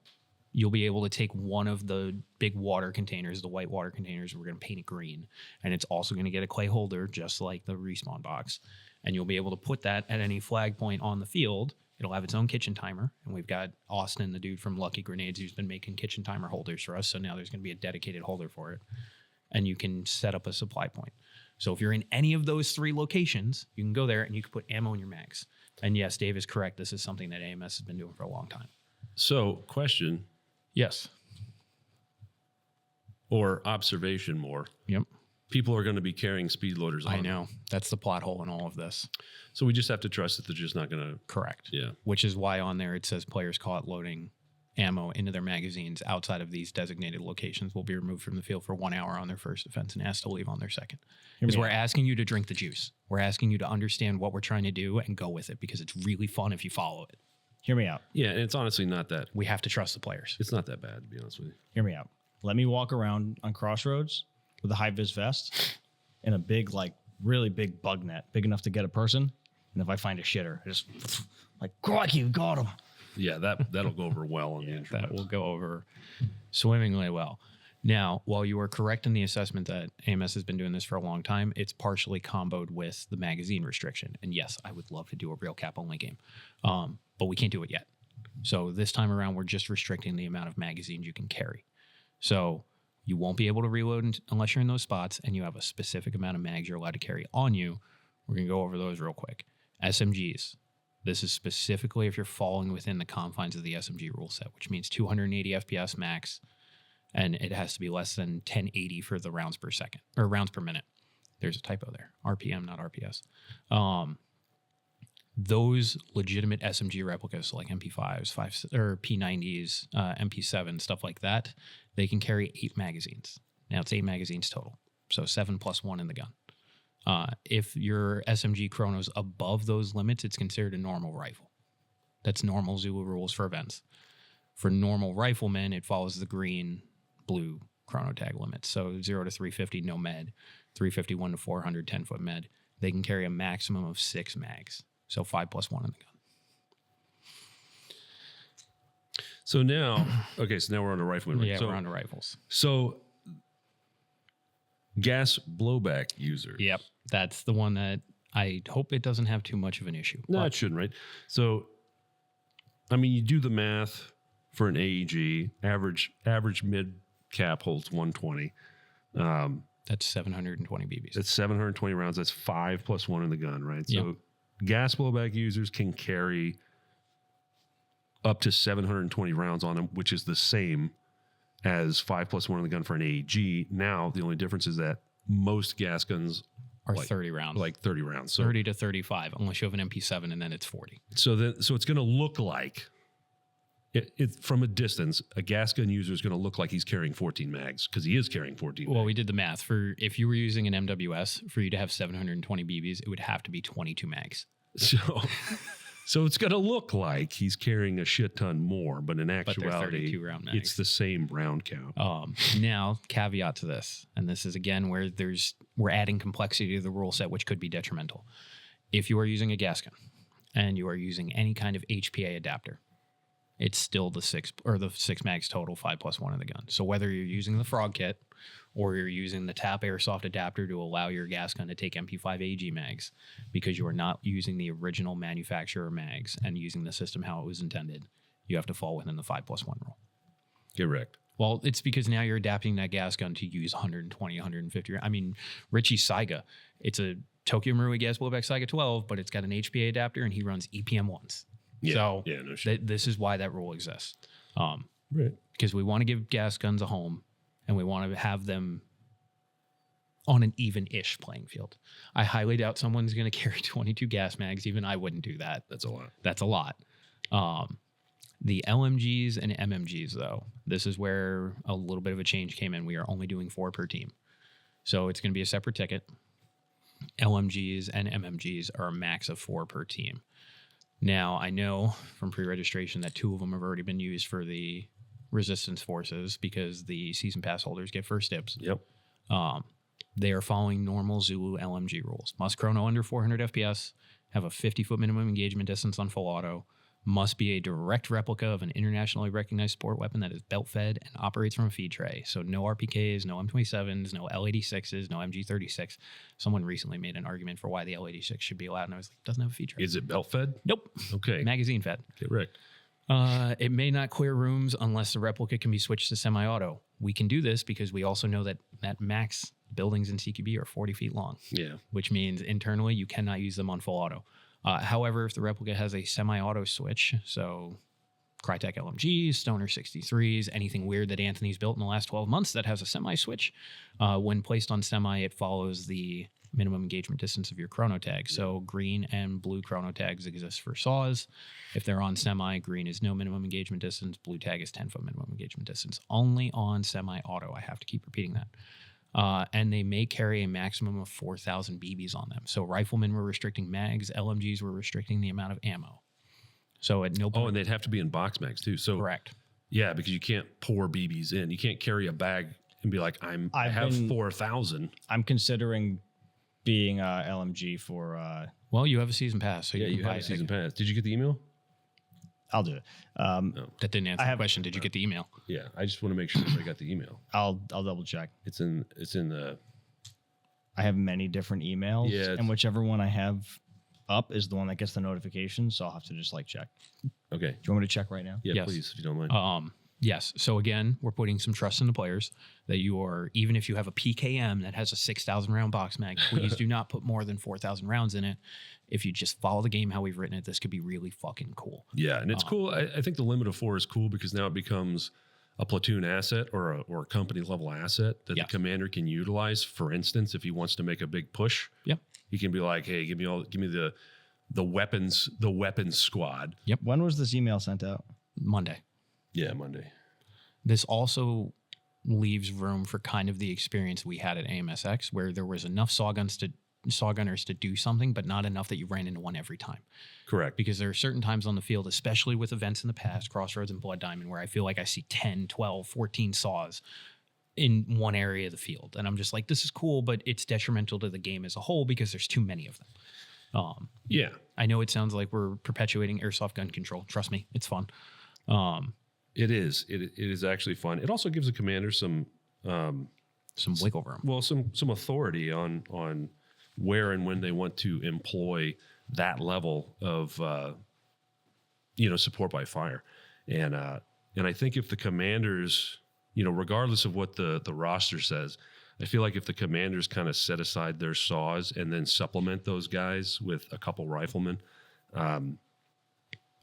you'll be able to take one of the big water containers, the white water containers. We're going to paint it green. And it's also going to get a clay holder, just like the respawn box. And you'll be able to put that at any flag point on the field. It'll have its own kitchen timer. And we've got Austin, the dude from Lucky Grenades, who's been making kitchen timer holders for us. So now there's going to be a dedicated holder for it. And you can set up a supply point. So if you're in any of those three locations, you can go there and you can put ammo in your mags. And yes, Dave is correct. This is something that AMS has been doing for a long time. So, question. Yes. Or observation more. Yep. People are going to be carrying speed loaders on. I know. That's the plot hole in all of this. So we just have to trust that they're just not going to. Correct. Yeah. Which is why on there it says players caught loading ammo into their magazines outside of these designated locations will be removed from the field for 1 hour on their first offense and asked to leave on their second. Because we're asking you to drink the juice. We're asking you to understand what we're trying to do and go with it because it's really fun if you follow it. Hear me out. Yeah, and it's honestly not that. We have to trust the players. It's not that bad, to be honest with you. Hear me out. Let me walk around on Crossroads with a high-vis vest and a big, like, really big bug net, big enough to get a person. And if I find a shitter, I just, like, crikey, you got him. Yeah, that'll go over well on the intro. That will go over swimmingly well. Now, while you are correct in the assessment that AMS has been doing this for a long time, it's partially comboed with the magazine restriction. And yes, I would love to do a real cap only game, but we can't do it yet. So this time around, we're just restricting the amount of magazines you can carry. So you won't be able to reload unless you're in those spots and you have a specific amount of mags you're allowed to carry on you. We're going to go over those real quick. SMGs. This is specifically if you're falling within the confines of the SMG rule set, which means 280 FPS max, and it has to be less than 1080 for the rounds per second, or rounds per minute. There's a typo there. RPM, not RPS. Those legitimate SMG replicas, so like MP5s, or P90s, MP7, stuff like that, they can carry 8 magazines. Now it's 8 magazines total, so 7 plus 1 in the gun. If your SMG chrono's above those limits, it's considered a normal rifle. That's normal Zulu rules for events. For normal riflemen, it follows the green, blue chrono tag limits. So 0 to 350, no med. 351 to 400, 10-foot med. They can carry a maximum of 6 mags. So 5 plus 1 in the gun. So now, so now we're on the rifleman. Right? Yeah, So, we're on to rifles. So gas blowback users. Yep, that's the one that I hope it doesn't have too much of an issue. No, But it shouldn't, right? So, I mean, you do the math for an AEG, average mid cap holds 120. that's 720 BBs. That's 720 rounds. That's 5 plus 1 in the gun, right? So gas blowback users can carry up to 720 rounds on them, which is the same as 5 plus 1 in the gun for an AEG. Now, the only difference is that most gas guns Are 30 rounds. like 30 rounds. So 30 to 35, unless you have an MP7 and then it's 40. so it's going to look like it from a distance, a gas gun user is going to look like he's carrying 14 mags because he is carrying 14 Well, mags. we did the math. For if you were using an MWS, for you to have 720 BBs, it would have to be 22 mags. So it's going to look like he's carrying a shit ton more, but in they're actuality, 32 round mags. it's the same round count. Now, caveat to this, and this is again where we're adding complexity to the rule set, which could be detrimental. If you are using a gas gun and you are using any kind of HPA adapter, it's still the six mags total, 5 plus 1 in the gun. So whether you're using the frog kit or you're using the tap airsoft adapter to allow your gas gun to take MP5 AG mags, because you are not using the original manufacturer mags and using the system how it was intended, you have to fall within the 5 plus 1 rule. Correct. Well, it's because now you're adapting that gas gun to use 120, 150. I mean, Richie's Saiga, it's a Tokyo Marui gas blowback Saiga 12, but it's got an HPA adapter and he runs EPM ones. Yeah. So Yeah, no shit. this is why that rule exists. Right. Because we want to give gas guns a home and we want to have them on an even-ish playing field. I highly doubt someone's going to carry 22 gas mags. Even I wouldn't do that. That's a lot. That's a lot. The LMGs and MMGs, though, this is where a little bit of a change came in. We are only doing 4 per team. So it's going to be a separate ticket. LMGs and MMGs are a max of 4 per team. Now, I know from pre-registration that 2 of them have already been used for the resistance forces because the season pass holders get first dibs. Yep. They are following normal Zulu LMG rules. Must chrono under 400 FPS, have a 50-foot minimum engagement distance on full auto, must be a direct replica of an internationally recognized sport weapon that is belt-fed and operates from a feed tray. So no RPKs, no M27s, no L86s, no MG36. Someone recently made an argument for why the L86 should be allowed, and I was like, doesn't have a feed tray. Is it belt fed? Nope. Okay. Magazine fed. Correct. It may not clear rooms unless the replica can be switched to semi-auto. We can do this because we also know that max buildings in CQB are 40 feet long. Yeah. Which means internally you cannot use them on full auto. However, if the replica has a semi-auto switch, so Crytek LMGs, Stoner 63s, anything weird that Anthony's built in the last 12 months that has a semi-switch, when placed on semi, it follows the minimum engagement distance of your chrono tag. So green and blue chrono tags exist for saws. If they're on semi, green is no minimum engagement distance, blue tag is 10-foot minimum engagement distance. Only on semi-auto. I have to keep repeating that. And they may carry a maximum of 4,000 BBs on them. So riflemen were restricting mags, LMGs were restricting the amount of ammo. So at no point. Oh, and they'd have to be in box mags too. So correct. Yeah, because you can't pour BBs in. You can't carry a bag and be like, I have 4,000. I'm considering being LMG for. Well, you have a season pass, so Yeah, you can you buy have a a season ticket. pass. Did you get the email? I'll do it. That didn't answer the question. Did you get the email? Yeah, I just want to make sure that I got the email. I'll double check. It's in the. I have many different emails, Yeah, and whichever one I have up is the one that gets the notification. So I'll have to just check. Okay. Do you want me to check right now? Yeah, Yes. please, if you don't mind. Yes. So again, we're putting some trust in the players that you are, even if you have a PKM that has a 6,000 round box mag, please do not put more than 4,000 rounds in it. If you just follow the game how we've written it, this could be really fucking cool. Yeah, and it's cool. I think the limit of 4 is cool because now it becomes a platoon asset or a company level asset that Yes. the commander can utilize. For instance, if he wants to make a big push, Yep. he can be like, "Hey, give me the weapons squad." Yep. When was this email sent out? Monday. Yeah, Monday. This also leaves room for kind of the experience we had at AMSX, where there was enough saw gunners to do something, but not enough that you ran into one every time. Correct. Because there are certain times on the field, especially with events in the past, Crossroads and Blood Diamond, where I feel like I see 10, 12, 14 saws in one area of the field. And I'm just like, this is cool, but it's detrimental to the game as a whole because there's too many of them. Yeah. I know it sounds like we're perpetuating airsoft gun control. Trust me, it's fun. It is. It is actually fun. It also gives the commander some wiggle room. Well, some authority on where and when they want to employ that level of support by fire, and I think if the commanders, regardless of what the roster says, I feel like if the commanders kind of set aside their saws and then supplement those guys with a couple riflemen,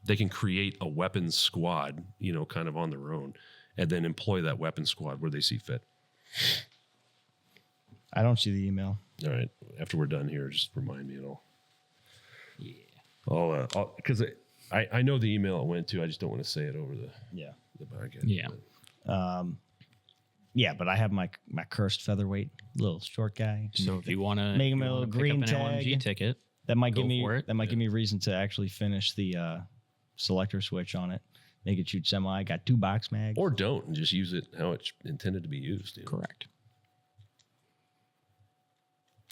they can create a weapons squad, kind of on their own, and then employ that weapons squad where they see fit. I don't see the email. All right. After we're done here, just remind me and I'll. Yeah. I'll because I know the email it went to. I just don't want to say it over the podcast. Yeah. Yeah, but I have my cursed featherweight little short guy. So if you want to make him a little green an tag LMG ticket, that might go give me for it. give me reason to actually finish the selector switch on it. Make it shoot semi. Got 2 box mags. Or don't, and just use it how it's intended to be used. Correct.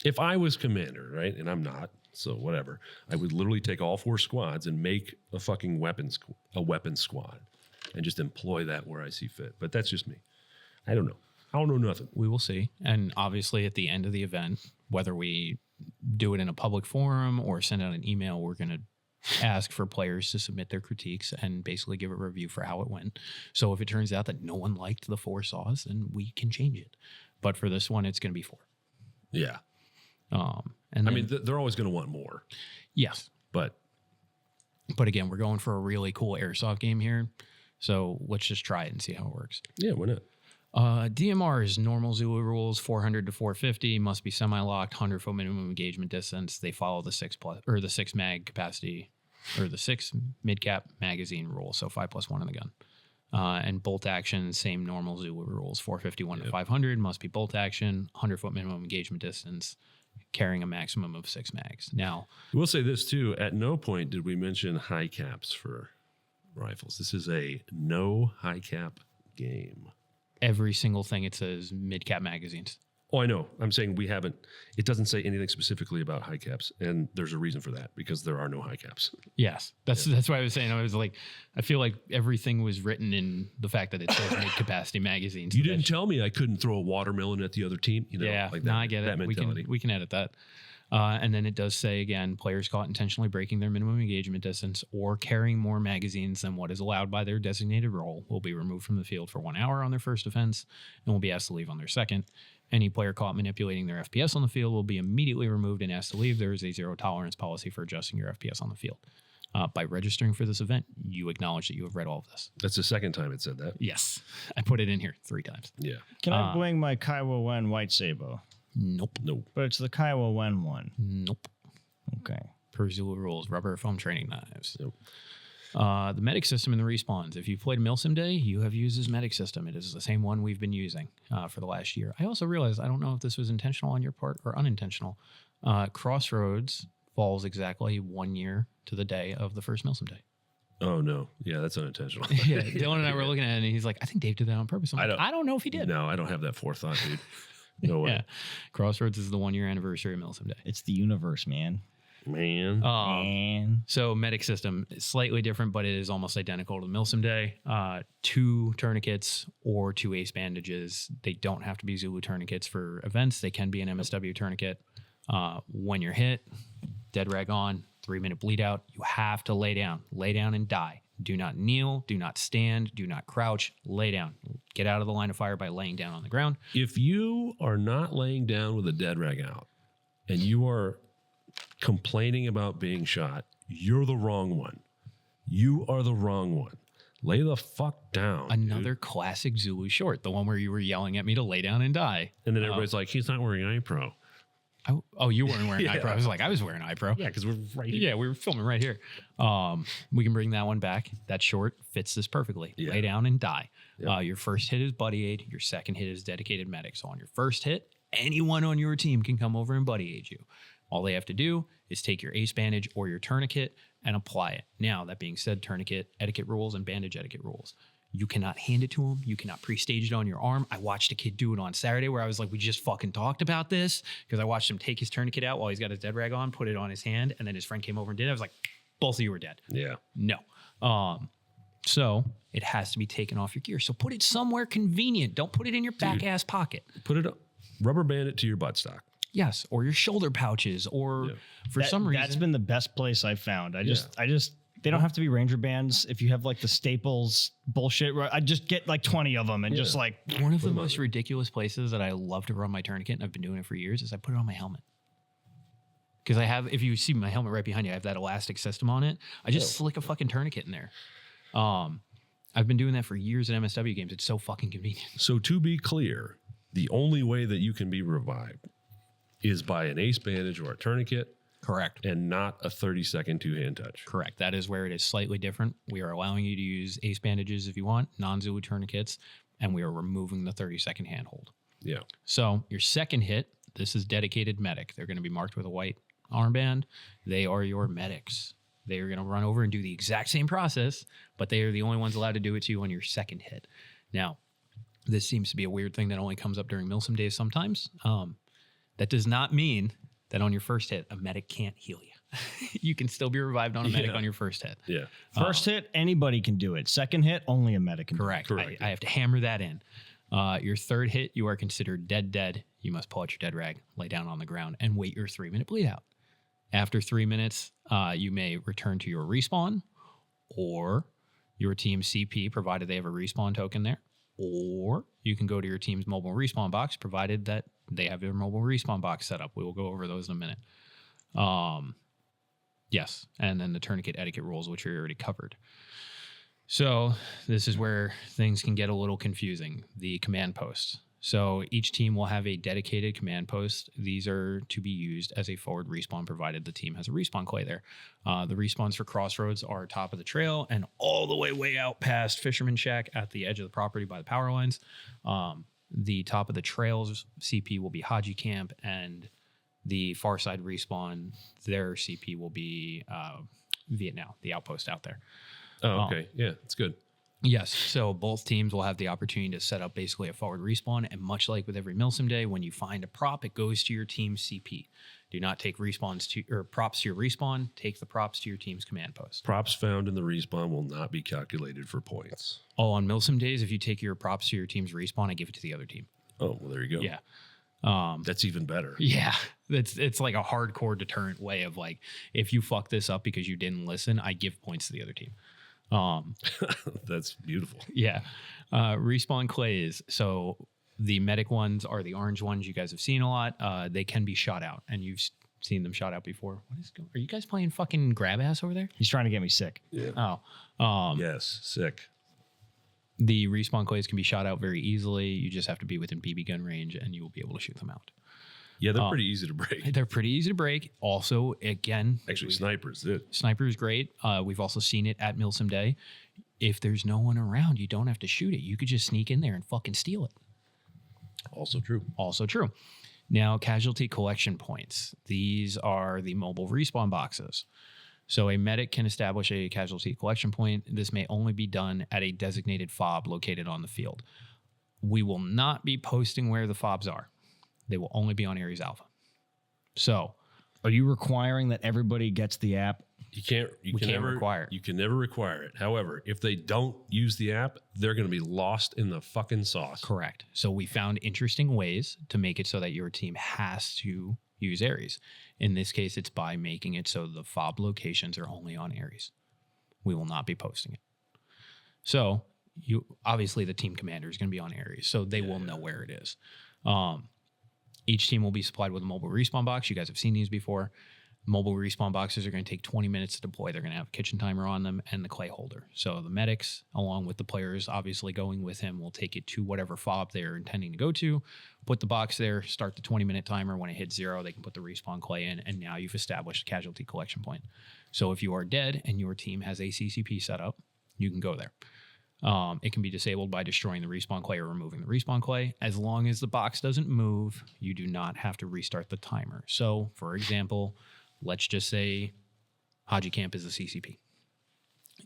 If I was commander, right, and I'm not, so whatever, I would literally take all 4 squads and make a fucking weapons squad and just employ that where I see fit. But that's just me. I don't know. I don't know nothing. We will see. And obviously at the end of the event, whether we do it in a public forum or send out an email, we're going to ask for players to submit their critiques and basically give a review for how it went. So if it turns out that no one liked the 4 saws, then we can change it. But for this one, it's going to be 4. Yeah. And I mean, they're always going to want more. Yes. But again, we're going for a really cool airsoft game here. So let's just try it and see how it works. Yeah, why not? DMRs, normal Zulu rules, 400 to 450, must be semi-locked, 100-foot minimum engagement distance. They follow the 6 mag capacity, or the 6 mid-cap magazine rule, so 5+1 in the gun. And bolt action, same normal Zulu rules, 451 to 500, must be bolt action, 100-foot minimum engagement distance, carrying a maximum of 6 mags. Now, we'll say this too, at no point did we mention high caps for rifles. This is a no high cap game. every single thing it says mid-cap magazines. Oh, I know. I'm saying we haven't. It doesn't say anything specifically about high caps, and there's a reason for that because there are no high caps. Yes, that's why I was saying. I was like, I feel like everything was written in the fact that it says mid-capacity magazines. You didn't tell me I couldn't throw a watermelon at the other team. You know, yeah, like that, no, I get that it. mentality. We can edit that. And then it does say again, players caught intentionally breaking their minimum engagement distance or carrying more magazines than what is allowed by their designated role will be removed from the field for 1 hour on their first offense and will be asked to leave on their second. Any player caught manipulating their FPS on the field will be immediately removed and asked to leave. There is a zero tolerance policy for adjusting your FPS on the field. By registering for this event, you acknowledge that you have read all of this. That's the second time it said that. Yes. I put it in here 3 times. Yeah. Can I bring my Kaiwa Wen White Sabo? Nope. Nope. But it's the Kaiwa Wen one. Nope. Okay. Per Zulu rules, rubber foam training knives. Nope. The medic system and the respawns. If you've played Milsim Day, you have used this medic system. It is the same one we've been using for the last year. I also realized, I don't know if this was intentional on your part or unintentional. Crossroads falls exactly 1 year to the day of the first Milsim Day. Oh, no. Yeah, that's unintentional. Yeah, Dylan and I were looking at it, and he's like, I think Dave did that on purpose. I'm like, I don't know if he did. No, I don't have that forethought, dude. No way. Yeah. Crossroads is the 1 year anniversary of Milsim Day. It's the universe, man. Man. Man. So medic system is slightly different, but it is almost identical to Milsim Day. 2 tourniquets or 2 ace bandages. They don't have to be Zulu tourniquets for events. They can be an MSW tourniquet. When you're hit, dead rag on, 3-minute bleed out. You have to lay down and die. Do not kneel, do not stand, do not crouch, lay down. Get out of the line of fire by laying down on the ground. If you are not laying down with a dead rag out and you are complaining about being shot, you're the wrong one. You are the wrong one. Lay the fuck down. Another classic Zulu short, the one where you were yelling at me to lay down and die. And then everybody's like, he's not wearing iPro. Oh, you weren't wearing iPro. I was like, I was wearing iPro. Yeah, because we're right here. Yeah, we were filming right here. We can bring that one back. That short fits this perfectly. Yeah. Lay down and die. Yep. Your first hit is buddy aid. Your second hit is dedicated medic. So on your first hit, anyone on your team can come over and buddy aid you. All they have to do is take your ace bandage or your tourniquet and apply it. Now, that being said, tourniquet etiquette rules and bandage etiquette rules. You cannot hand it to him. You cannot pre-stage it on your arm. I watched a kid do it on Saturday where I was like, we just fucking talked about this, because I watched him take his tourniquet out while he's got his dead rag on, put it on his hand, and then his friend came over and did it. I was like, both of you are dead. Yeah. No. So it has to be taken off your gear. So put it somewhere convenient. Don't put it in your back ass pocket. Put it up, rubber band it to your buttstock. Yes, or your shoulder pouches, or for some reason. That's been the best place I've found. I just they don't have to be Ranger bands. If you have like the Staples bullshit, I just get like 20 of them and just like. One of the most ridiculous places that I love to run my tourniquet, and I've been doing it for years, is I put it on my helmet. Because I have, if you see my helmet right behind you, I have that elastic system on it. I just slick a fucking tourniquet in there. I've been doing that for years at MSW games. It's so fucking convenient. So to be clear, the only way that you can be revived is by an ace bandage or a tourniquet. Correct. And not a 30-second two-hand touch. Correct. That is where it is slightly different. We are allowing you to use ace bandages if you want, non-Zulu tourniquets, and we are removing the 30-second handhold. Yeah. So your second hit, this is dedicated medic. They're going to be marked with a white armband. They are your medics. They are going to run over and do the exact same process, but they are the only ones allowed to do it to you on your second hit. Now, this seems to be a weird thing that only comes up during Milsim days sometimes. That does not mean that on your first hit, a medic can't heal you. You can still be revived on a medic on your first hit. Yeah. First hit, anybody can do it. Second hit, only a medic can Correct. do it. I have to hammer that in. Your third hit, you are considered dead. You must pull out your dead rag, lay down on the ground, and wait your 3-minute bleed out. After 3 minutes, you may return to your respawn or your team's CP, provided they have a respawn token there. Or you can go to your team's mobile respawn box, provided that they have their mobile respawn box set up. We will go over those in a minute. Yes, and then the tourniquet etiquette rules, which we already covered. So this is where things can get a little confusing. The command posts. So each team will have a dedicated command post. These are to be used as a forward respawn, provided the team has a respawn clay there. The respawns for Crossroads are top of the trail and all the way out past Fisherman Shack at the edge of the property by the power lines. The top of the trails CP will be Haji Camp, and the far side respawn, their CP will be Vietnam, the outpost out there. Oh, okay. Yeah, it's good. Yes. So both teams will have the opportunity to set up basically a forward respawn. And much like with every Milsim day, when you find a prop, it goes to your team's CP. Do not take props to your respawn. Take the props to your team's command post. Props found in the respawn will not be calculated for points. Oh, on Milsim days, if you take your props to your team's respawn, I give it to the other team. Oh, well, there you go. Yeah. That's even better. Yeah. It's like a hardcore deterrent way of like, if you fuck this up because you didn't listen, I give points to the other team. That's beautiful. Yeah. Respawn clays. So the medic ones are the orange ones you guys have seen a lot. They can be shot out, and you've seen them shot out before. Are you guys playing fucking grab ass over there? He's trying to get me sick. Yeah. Oh. Yes. Sick. The respawn clays can be shot out very easily. You just have to be within BB gun range, and you will be able to shoot them out. Yeah, they're pretty easy to break. They're pretty easy to break. Also, again, Actually, snipers did. Sniper is great. We've also seen it at Milsim Day. If there's no one around, you don't have to shoot it. You could just sneak in there and fucking steal it. Also true. Also true. Now, casualty collection points. These are the mobile respawn boxes. So a medic can establish a casualty collection point. This may only be done at a designated fob located on the field. We will not be posting where the fobs are. They will only be on Aries Alpha. So, are you requiring that everybody gets the app? You can't require it. You can never require it. However, if they don't use the app, they're going to be lost in the fucking sauce. Correct. So we found interesting ways to make it so that your team has to use Aries. In this case, it's by making it so the fob locations are only on Aries. We will not be posting it. So you obviously the team commander is going to be on Aries, so they will know where it is. Each team will be supplied with a mobile respawn box. You guys have seen these before. Mobile respawn boxes are going to take 20 minutes to deploy. They're going to have a kitchen timer on them and the clay holder. So the medics, along with the players obviously going with him, will take it to whatever fob they're intending to go to, put the box there, start the 20-minute timer. When it hits 0, they can put the respawn clay in, and now you've established a casualty collection point. So if you are dead and your team has a CCP set up, you can go there. It can be disabled by destroying the respawn clay or removing the respawn clay. As long as the box doesn't move, you do not have to restart the timer. So, for example, let's just say Haji Camp is a CCP.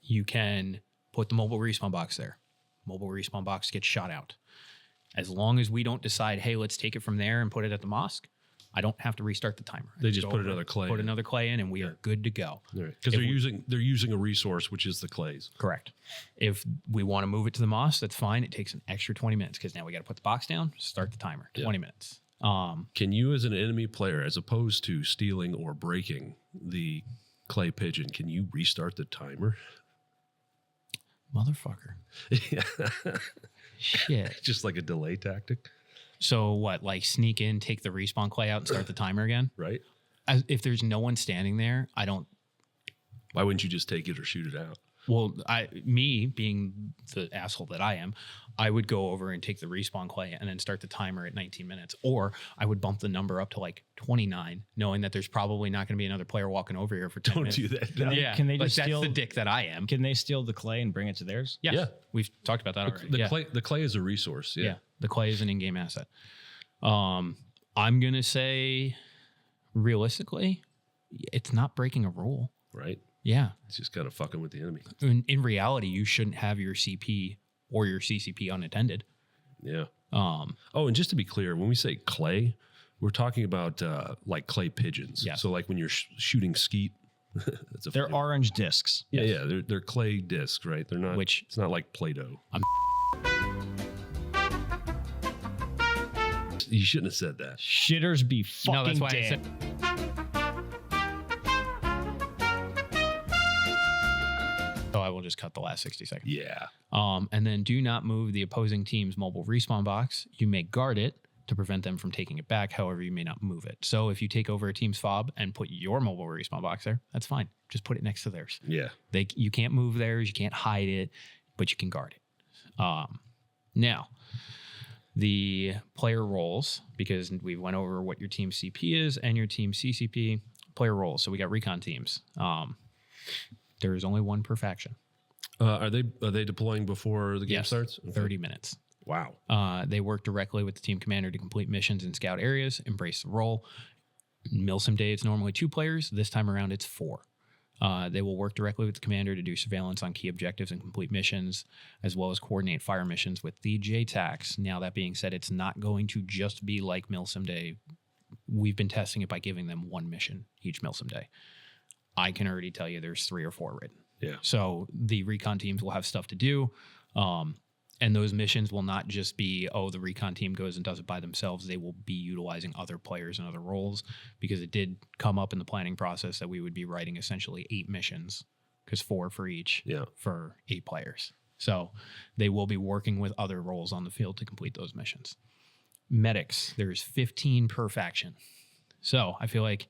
You can put the mobile respawn box there. Mobile respawn box gets shot out. As long as we don't decide, hey, let's take it from there and put it at the mosque, I don't have to restart the timer. They just put another clay Put in. another clay in, and we are good to go. Right. Because they're using a resource, which is the clays. Correct. If we want to move it to the moss, that's fine. It takes an extra 20 minutes because now we got to put the box down, start the timer. 20 minutes. Can you, as an enemy player, as opposed to stealing or breaking the clay pigeon, can you restart the timer? Motherfucker. Shit. Just like a delay tactic, So what? Like sneak in, take the respawn clay out, and start the timer again? right? If there's no one standing there, I don't. Why wouldn't you just take it or shoot it out? Well, me being the asshole that I am, I would go over and take the respawn clay and then start the timer at 19 minutes. Or I would bump the number up to like 29, knowing that there's probably not going to be another player walking over here for 10 Don't minutes. do that. Can they, Yeah, can they like just that's steal the dick that I am. Can they steal the clay and bring it to theirs? Yes. Yeah. We've talked about that already. The clay is a resource. Yeah, the clay is an in-game asset. I'm gonna say, realistically, it's not breaking a rule. Right. Yeah, It's just kind of fucking with the enemy. in reality, you shouldn't have your CP or your CCP unattended. Yeah. Oh, and just to be clear, when we say clay, we're talking about like clay pigeons. Yeah. So like when you're shooting skeet, that's a They're funny- orange discs. Yeah, they're clay discs, right? They're not. Which- it's not like Play-Doh. You shouldn't have said that. Shitters be fucking no, that's why I damned. said. So I will just cut the last 60 seconds. Yeah. And then do not move the opposing team's mobile respawn box. You may guard it to prevent them from taking it back. However, you may not move it. So if you take over a team's fob and put your mobile respawn box there, that's fine. Just put it next to theirs. Yeah. You can't move theirs. You can't hide it, but you can guard it. Now, the player roles, because we went over what your team CP is and your team CCP, player roles. So we got recon teams. There is only one per faction. Are they deploying before the game Yes, starts? Okay. 30 minutes. Wow. They work directly with the team commander to complete missions in scout areas, embrace the role. Milsim Day, it's normally 2 players. This time around, it's 4. They will work directly with the commander to do surveillance on key objectives and complete missions, as well as coordinate fire missions with the JTACs. Now, that being said, it's not going to just be like Milsim Day. We've been testing it by giving them 1 mission each Milsim Day. I can already tell you there's 3 or 4 written. Yeah. So the recon teams will have stuff to do. And those missions will not just be, the recon team goes and does it by themselves. They will be utilizing other players and other roles, because it did come up in the planning process that we would be writing essentially 8 missions, because 4 for each for 8 players. So they will be working with other roles on the field to complete those missions. Medics, there's 15 per faction. So I feel like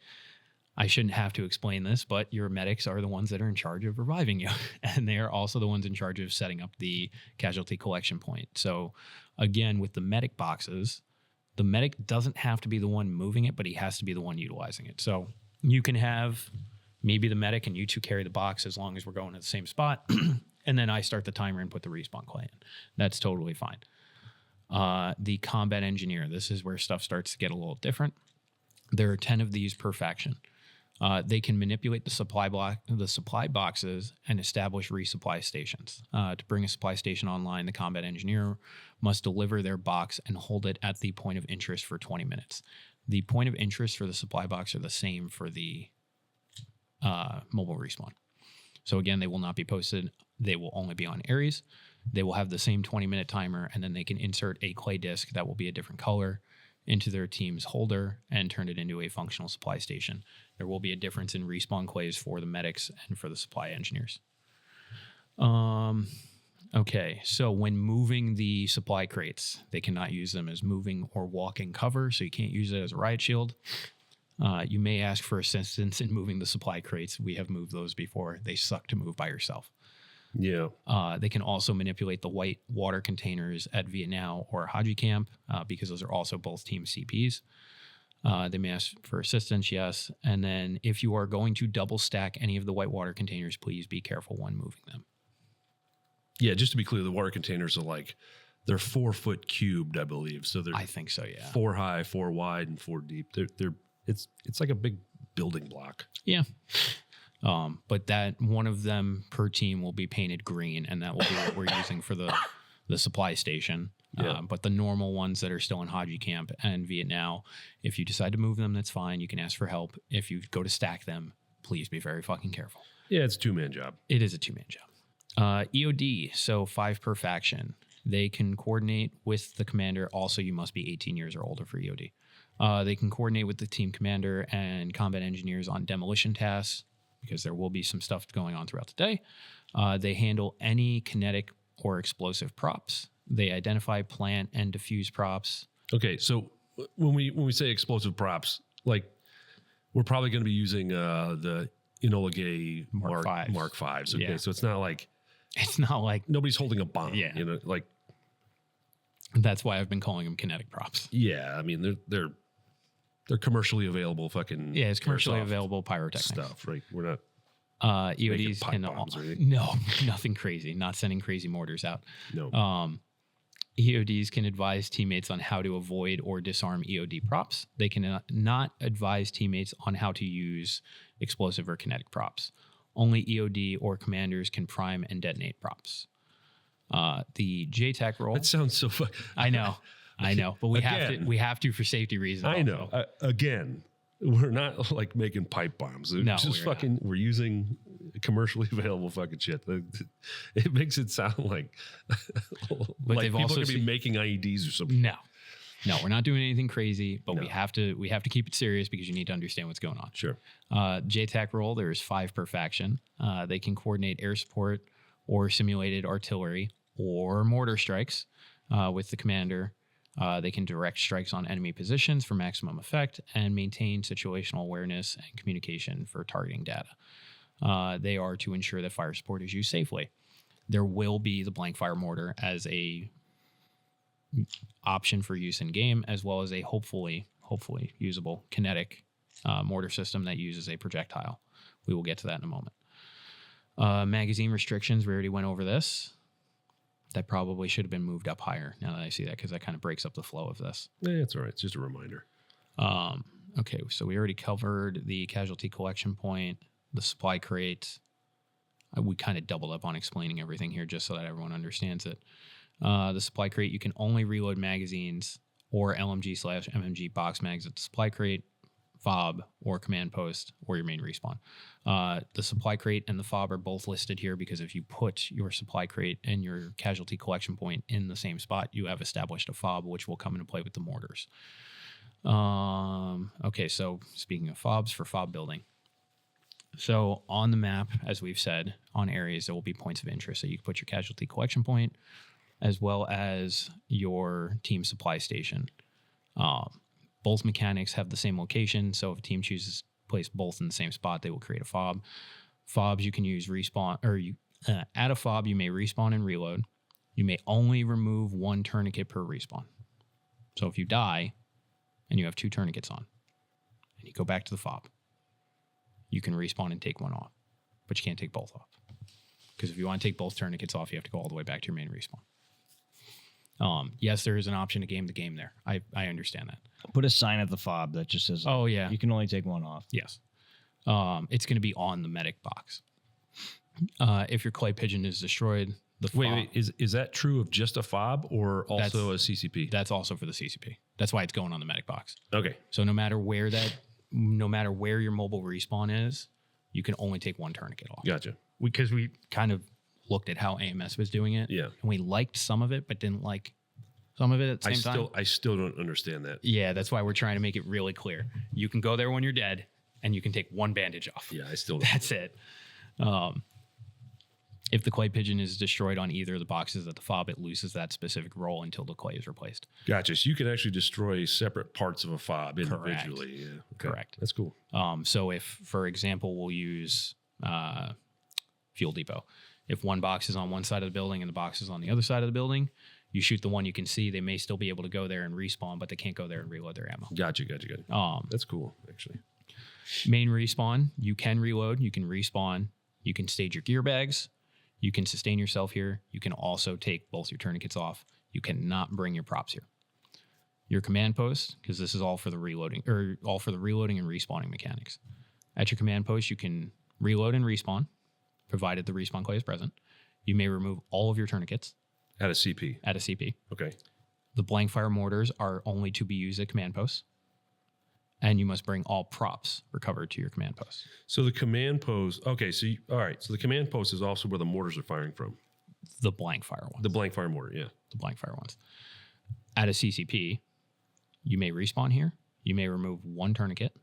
I shouldn't have to explain this, but your medics are the ones that are in charge of reviving you. And they are also the ones in charge of setting up the casualty collection point. So again, with the medic boxes, the medic doesn't have to be the one moving it, but he has to be the one utilizing it. So you can have me be the medic and you 2 carry the box as long as we're going to the same spot. And then I start the timer and put the respawn clay in. That's totally fine. The combat engineer, this is where stuff starts to get a little different. There are 10 of these per faction. They can manipulate the supply boxes and establish resupply stations. To bring a supply station online, the combat engineer must deliver their box and hold it at the point of interest for 20 minutes. The point of interest for the supply box are the same for the mobile respawn. So again, they will not be posted. They will only be on Aries. They will have the same 20-minute timer, and then they can insert a clay disc that will be a different color into their team's holder and turn it into a functional supply station. There will be a difference in respawn clays for the medics and for the supply engineers. Okay, so when moving the supply crates, they cannot use them as moving or walking cover, so you can't use it as a riot shield. You may ask for assistance in moving the supply crates. We have moved those before. They suck to move by yourself. Yeah. They can also manipulate the white water containers at Vietnam or Haji Camp, because those are also both team CPs. They may ask for assistance, yes. And then if you are going to double stack any of the white water containers, please be careful when moving them. Yeah, just to be clear, the water containers are they're 4 foot cubed, I believe. So they're I think so, yeah. 4 high, 4 wide, and 4 deep. It's like a big building block. Yeah. But that one of them per team will be painted green, and that will be what we're using for the the supply station. Yeah. But the normal ones that are still in Haji Camp and Vietnam, if you decide to move them, that's fine. You can ask for help. If you go to stack them, please be very fucking careful. Yeah, it's a 2-man job. It is a 2-man job. EOD, so 5 per faction. They can coordinate with the commander. Also, you must be 18 years or older for EOD. They can coordinate with the team commander and combat engineers on demolition tasks, because there will be some stuff going on throughout the day. They handle any kinetic or explosive props. They identify, plant, and defuse props. Okay, so when we say explosive props, like we're probably going to be using the Enola Gay Mark 5s. Okay, Yeah. so it's not like nobody's holding a bomb. Yeah. You know, like that's why I've been calling them kinetic props. yeah. I mean, they're commercially available. Fucking Yeah, it's commercially airsoft available pyrotechnics stuff, right? We're not. EODs pipe can bombs or anything? no, nothing crazy. Not sending crazy mortars out. No. EODs can advise teammates on how to avoid or disarm EOD props. They can not advise teammates on how to use explosive or kinetic props. Only EOD or commanders can prime and detonate props. The JTAC role. That sounds so fun. I know, but we Again. have to for safety reasons. I know. also. Again, we're not like making pipe bombs. No, just we're fucking. We're using commercially available fucking shit. It makes it sound like like they've people also are gonna be seen- making IEDs or something. No, we're not doing anything crazy, but No. we have to keep it serious because you need to understand what's going on. Sure. JTAC role, there's 5 per faction. They can coordinate air support or simulated artillery or mortar strikes with the commander. They can direct strikes on enemy positions for maximum effect and maintain situational awareness and communication for targeting data. They are to ensure that fire support is used safely. There will be the blank fire mortar as a option for use in game, as well as a hopefully usable kinetic mortar system that uses a projectile. We will get to that in a moment. Magazine restrictions, we already went over this. That probably should have been moved up higher now that I see that, because that kind of breaks up the flow of this. Yeah, it's all right. It's just a reminder. Okay, so we already covered the casualty collection point, the supply crate. We kind of doubled up on explaining everything here just so that everyone understands it. The supply crate, you can only reload magazines or LMG/MMG box mags at the supply crate, fob, or command post, or your main respawn. The supply crate and the fob are both listed here because if you put your supply crate and your casualty collection point in the same spot, you have established a fob, which will come into play with the mortars. Okay, so speaking of fobs, for fob building. So on the map, as we've said, on Aries, there will be points of interest. So you can put your casualty collection point as well as your team supply station. Both mechanics have the same location, so if a team chooses to place both in the same spot, they will create a fob. Fobs, you can use respawn, or you add a fob, you may respawn and reload. You may only remove 1 tourniquet per respawn. So if you die and you have 2 tourniquets on, and you go back to the fob, you can respawn and take 1 off, but you can't take both off. Because if you want to take both tourniquets off, you have to go all the way back to your main respawn. Yes, there is an option to game the game there. I understand that. Put a sign at the fob that just says, Oh, yeah. you can only take 1 off. Yes. It's going to be on the medic box. If your clay pigeon is destroyed, the fob, Wait, is that true of just a fob or also a CCP? that's also for the CCP. That's why it's going on the medic box. Okay. So no matter where your mobile respawn is, you can only take 1 tourniquet off. Gotcha. Because we kind of looked at how AMS was doing it. Yeah. And we liked some of it, but didn't like some of it at the same time. I still don't understand that. Yeah, that's why we're trying to make it really clear. You can go there when you're dead, and you can take 1 bandage off. Yeah, I still don't. That's it. If the clay pigeon is destroyed on either of the boxes at the fob, it loses that specific role until the clay is replaced. Gotcha. So you can actually destroy separate parts of a fob Correct. individually. Yeah. Okay. Correct. That's cool. So if, for example, we'll use fuel depot. If one box is on one side of the building and the box is on the other side of the building, you shoot the one you can see. They may still be able to go there and respawn, but they can't go there and reload their ammo. Gotcha. That's cool, actually. Main respawn, you can reload, you can respawn, you can stage your gear bags, you can sustain yourself here. You can also take both your tourniquets off. You cannot bring your props here. Your command post, because this is all for the reloading and respawning mechanics. At your command post, you can reload and respawn, provided the respawn clay is present. You may remove all of your tourniquets. At a CP. At a CP. Okay. The blank fire mortars are only to be used at command posts. And you must bring all props recovered to your command post. So the command post, okay, so all right. So the command post is also where the mortars are firing from. The blank fire ones. The blank fire mortar, yeah. The blank fire ones. At a CCP, you may respawn here. You may remove one tourniquet.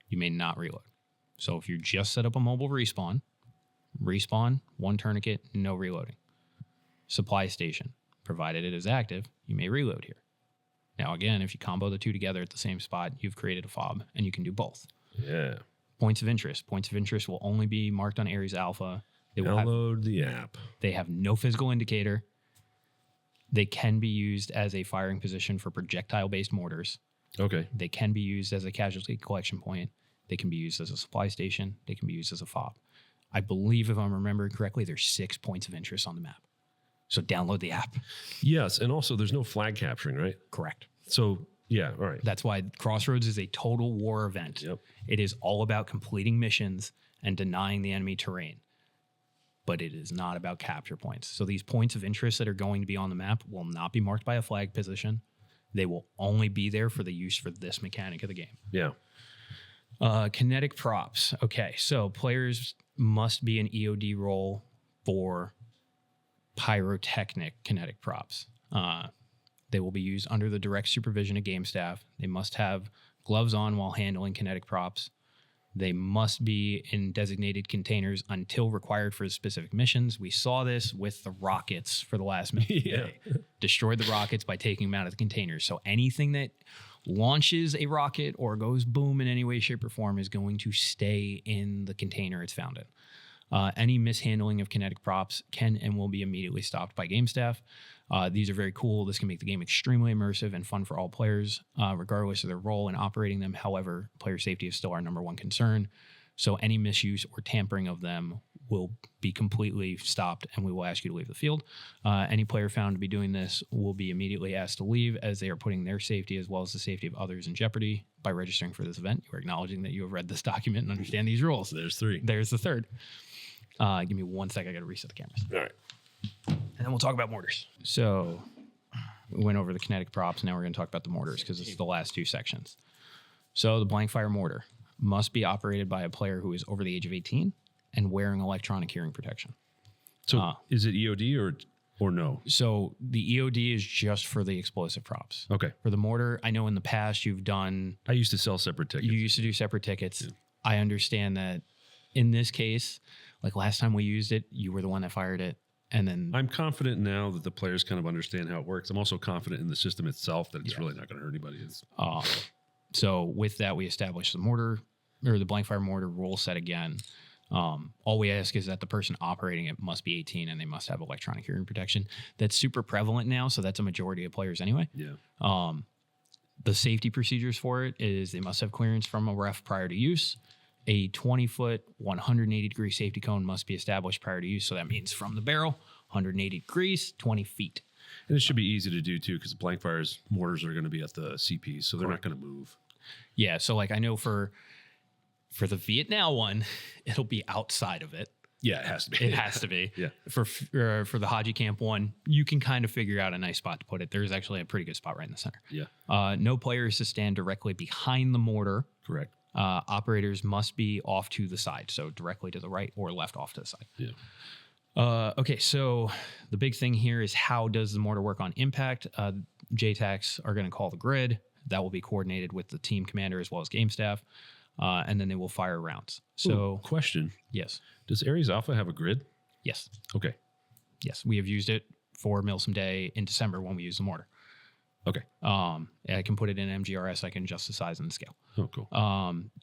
You may not reload. So if you just set up a mobile respawn, one tourniquet, no reloading. Supply station, provided it is active, you may reload here. Now, again, if you combo the two together at the same spot, you've created a fob, and you can do both. Yeah. Points of interest. Points of interest will only be marked on Aries Alpha. They will Download the app. They have no physical indicator. They can be used as a firing position for projectile-based mortars. Okay. They can be used as a casualty collection point. They can be used as a supply station. They can be used as a fob. I believe, if I'm remembering correctly, there's 6 points of interest on the map. So download the app. Yes, and also there's no flag capturing, right? Correct. So, yeah, all right. That's why Crossroads is a total war event. Yep. It is all about completing missions and denying the enemy terrain. But it is not about capture points. So these points of interest that are going to be on the map will not be marked by a flag position. They will only be there for the use for this mechanic of the game. Yeah. Kinetic props. Okay, so players must be an EOD role for pyrotechnic kinetic props. They will be used under the direct supervision of game staff. They must have gloves on while handling kinetic props. They must be in designated containers until required for specific missions. We saw this with the rockets for the last minute. Yeah. Destroyed the rockets by taking them out of the containers. So anything that launches a rocket or goes boom in any way, shape, or form is going to stay in the container it's found in. Any mishandling of kinetic props can and will be immediately stopped by game staff. These are very cool. This can make the game extremely immersive and fun for all players, regardless of their role in operating them. However, player safety is still our number one concern. So any misuse or tampering of them will be completely stopped, and we will ask you to leave the field. Any player found to be doing this will be immediately asked to leave, as they are putting their safety as well as the safety of others in jeopardy. By registering for this event, you are acknowledging that you have read this document and understand these rules. There's 3. There's the third. Give me 1 second. I got to reset the cameras. All right. And then we'll talk about mortars. So we went over the kinetic props. Now we're going to talk about the mortars because it's the last 2 sections. So the blank fire mortar must be operated by a player who is over the age of 18 and wearing electronic hearing protection. So is it EOD or no? So the EOD is just for the explosive props. Okay. For the mortar, I know in the past you've done... I used to sell separate tickets. You used to do separate tickets. Yeah. I understand that in this case, like last time we used it, you were the one that fired it. And then I'm confident now that the players kind of understand how it works. I'm also confident in the system itself that it's really not going to hurt anybody. So with that, we established the mortar or the blank fire mortar rule set again. All we ask is that the person operating it must be 18 and they must have electronic hearing protection. That's super prevalent now, so that's a majority of players anyway. Yeah. The safety procedures for it is they must have clearance from a ref prior to use. A 20-foot, 180-degree safety cone must be established prior to use. So that means from the barrel, 180 degrees, 20 feet. And it should be easy to do, too, because blank fires mortars are going to be at the CPs, so they're not going to move. Yeah, so like I know for the Vietnam one, it'll be outside of it. Yeah, it has to be. It has to be. Yeah. For the Haji Camp one, you can kind of figure out a nice spot to put it. There's actually a pretty good spot right in the center. Yeah. No player is to stand directly behind the mortar. Correct. Operators must be off to the side, so directly to the right or left off to the side. Yeah. Okay, so the big thing here is how does the mortar work on impact? JTACs are going to call the grid. That will be coordinated with the team commander as well as game staff, and then they will fire rounds. So, question. Yes. Does Aries Alpha have a grid? Yes. Okay. Yes, we have used it for Milsom Day in December when we used the mortar. Okay. I can put it in MGRS. I can adjust the size and the scale. Oh, cool.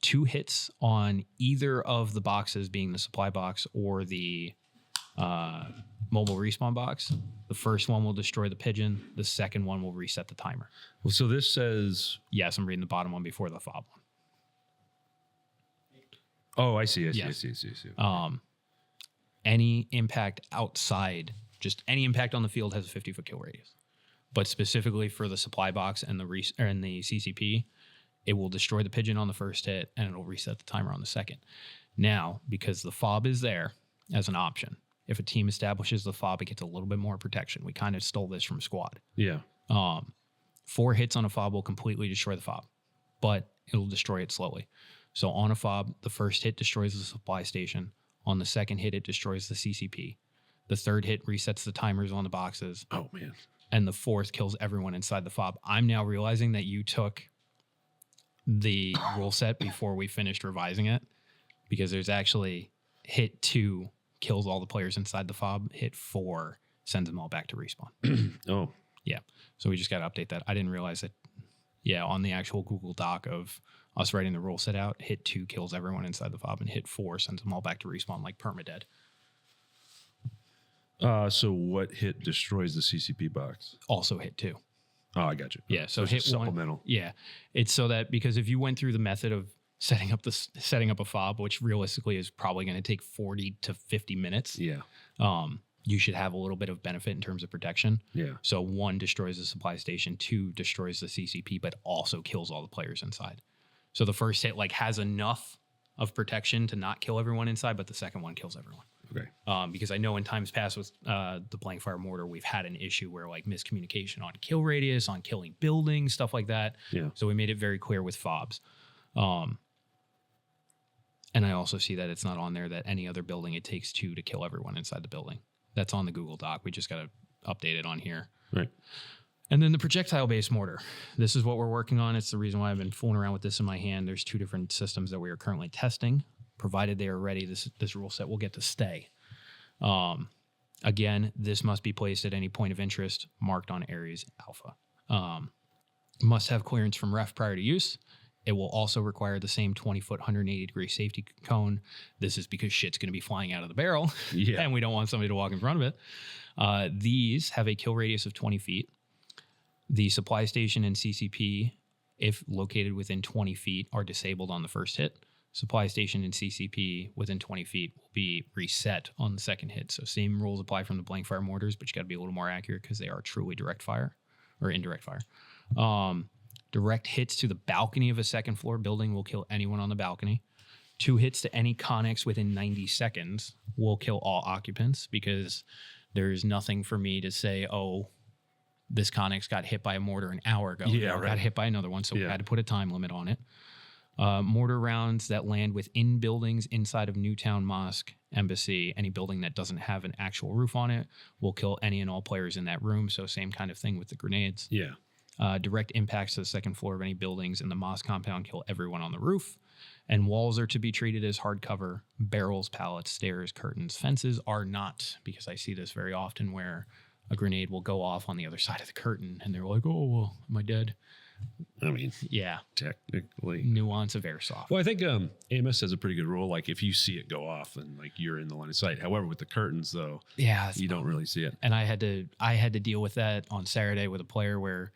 2 hits on either of the boxes, being the supply box or the mobile respawn box. The first one will destroy the pigeon. The second one will reset the timer. Well, so this says... Yes, I'm reading the bottom one before the fob one. Oh, I see. Yes. I see. Any impact outside, just any impact on the field has a 50-foot kill radius. But specifically for the supply box and the CCP, it will destroy the pigeon on the first hit and it'll reset the timer on the second. Now, because the fob is there as an option, if a team establishes the fob, it gets a little bit more protection. We kind of stole this from squad. Yeah. 4 hits on a fob will completely destroy the fob, but it'll destroy it slowly. So on a fob, the first hit destroys the supply station. On the second hit, it destroys the CCP. The third hit resets the timers on the boxes. Oh, man. And the fourth kills everyone inside the fob. I'm now realizing that you took the rule set before we finished revising it, because there's actually hit 2 kills all the players inside the fob. Hit 4 sends them all back to respawn. Oh. Yeah. So we just got to update that. I didn't realize that. Yeah, on the actual Google Doc of us writing the rule set out, hit 2 kills everyone inside the fob, and hit 4 sends them all back to respawn like permadead. So what hit destroys the CCP box? Also hit 2. Oh, I got you. Yeah, so it's hit supplemental. 1. Yeah, it's so that because if you went through the method of setting up a fob, which realistically is probably going to take 40 to 50 minutes, Yeah. You should have a little bit of benefit in terms of protection. Yeah. So 1 destroys the supply station, 2 destroys the CCP, but also kills all the players inside. So the first hit like has enough of protection to not kill everyone inside, but the second one kills everyone. Okay. Because I know in times past with the blank fire mortar, we've had an issue where like miscommunication on kill radius, on killing buildings, stuff like that. Yeah. So we made it very clear with fobs. And I also see that it's not on there that any other building, it takes 2 to kill everyone inside the building. That's on the Google Doc. We just got to update it on here. Right. And then the projectile-based mortar. This is what we're working on. It's the reason why I've been fooling around with this in my hand. There's 2 different systems that we are currently testing. Provided they are ready, this rule set will get to stay. Again, this must be placed at any point of interest marked on Aries Alpha. Must have clearance from ref prior to use. It will also require the same 20-foot, 180-degree safety cone. This is because shit's going to be flying out of the barrel, Yeah. and we don't want somebody to walk in front of it. These have a kill radius of 20 feet. The supply station and CCP, if located within 20 feet, are disabled on the first hit. Supply station and CCP within 20 feet will be reset on the second hit. So same rules apply from the blank fire mortars, but you got to be a little more accurate because they are truly direct fire or indirect fire. Direct hits to the balcony of a second floor building will kill anyone on the balcony. 2 hits to any connex within 90 seconds will kill all occupants, because there's nothing for me to say, oh, this connex got hit by a mortar an hour ago. Yeah, or right. got hit by another one, so we Yeah. had to put a time limit on it. Mortar rounds that land within buildings inside of Newtown Mosque Embassy, any building that doesn't have an actual roof on it, will kill any and all players in that room. So same kind of thing with the grenades. Yeah. Direct impacts to the second floor of any buildings in the mosque compound kill everyone on the roof. And walls are to be treated as hard cover. Barrels, pallets, stairs, curtains, fences are not, because I see this very often where a grenade will go off on the other side of the curtain and they're like, oh, well, am I dead? I mean, Yeah. technically. Nuance of airsoft. Well, I think AMS has a pretty good rule. Like if you see it go off, then like you're in the line of sight. However, with the curtains, though, Yeah. you don't really see it. And I had to deal with that on Saturday with a player where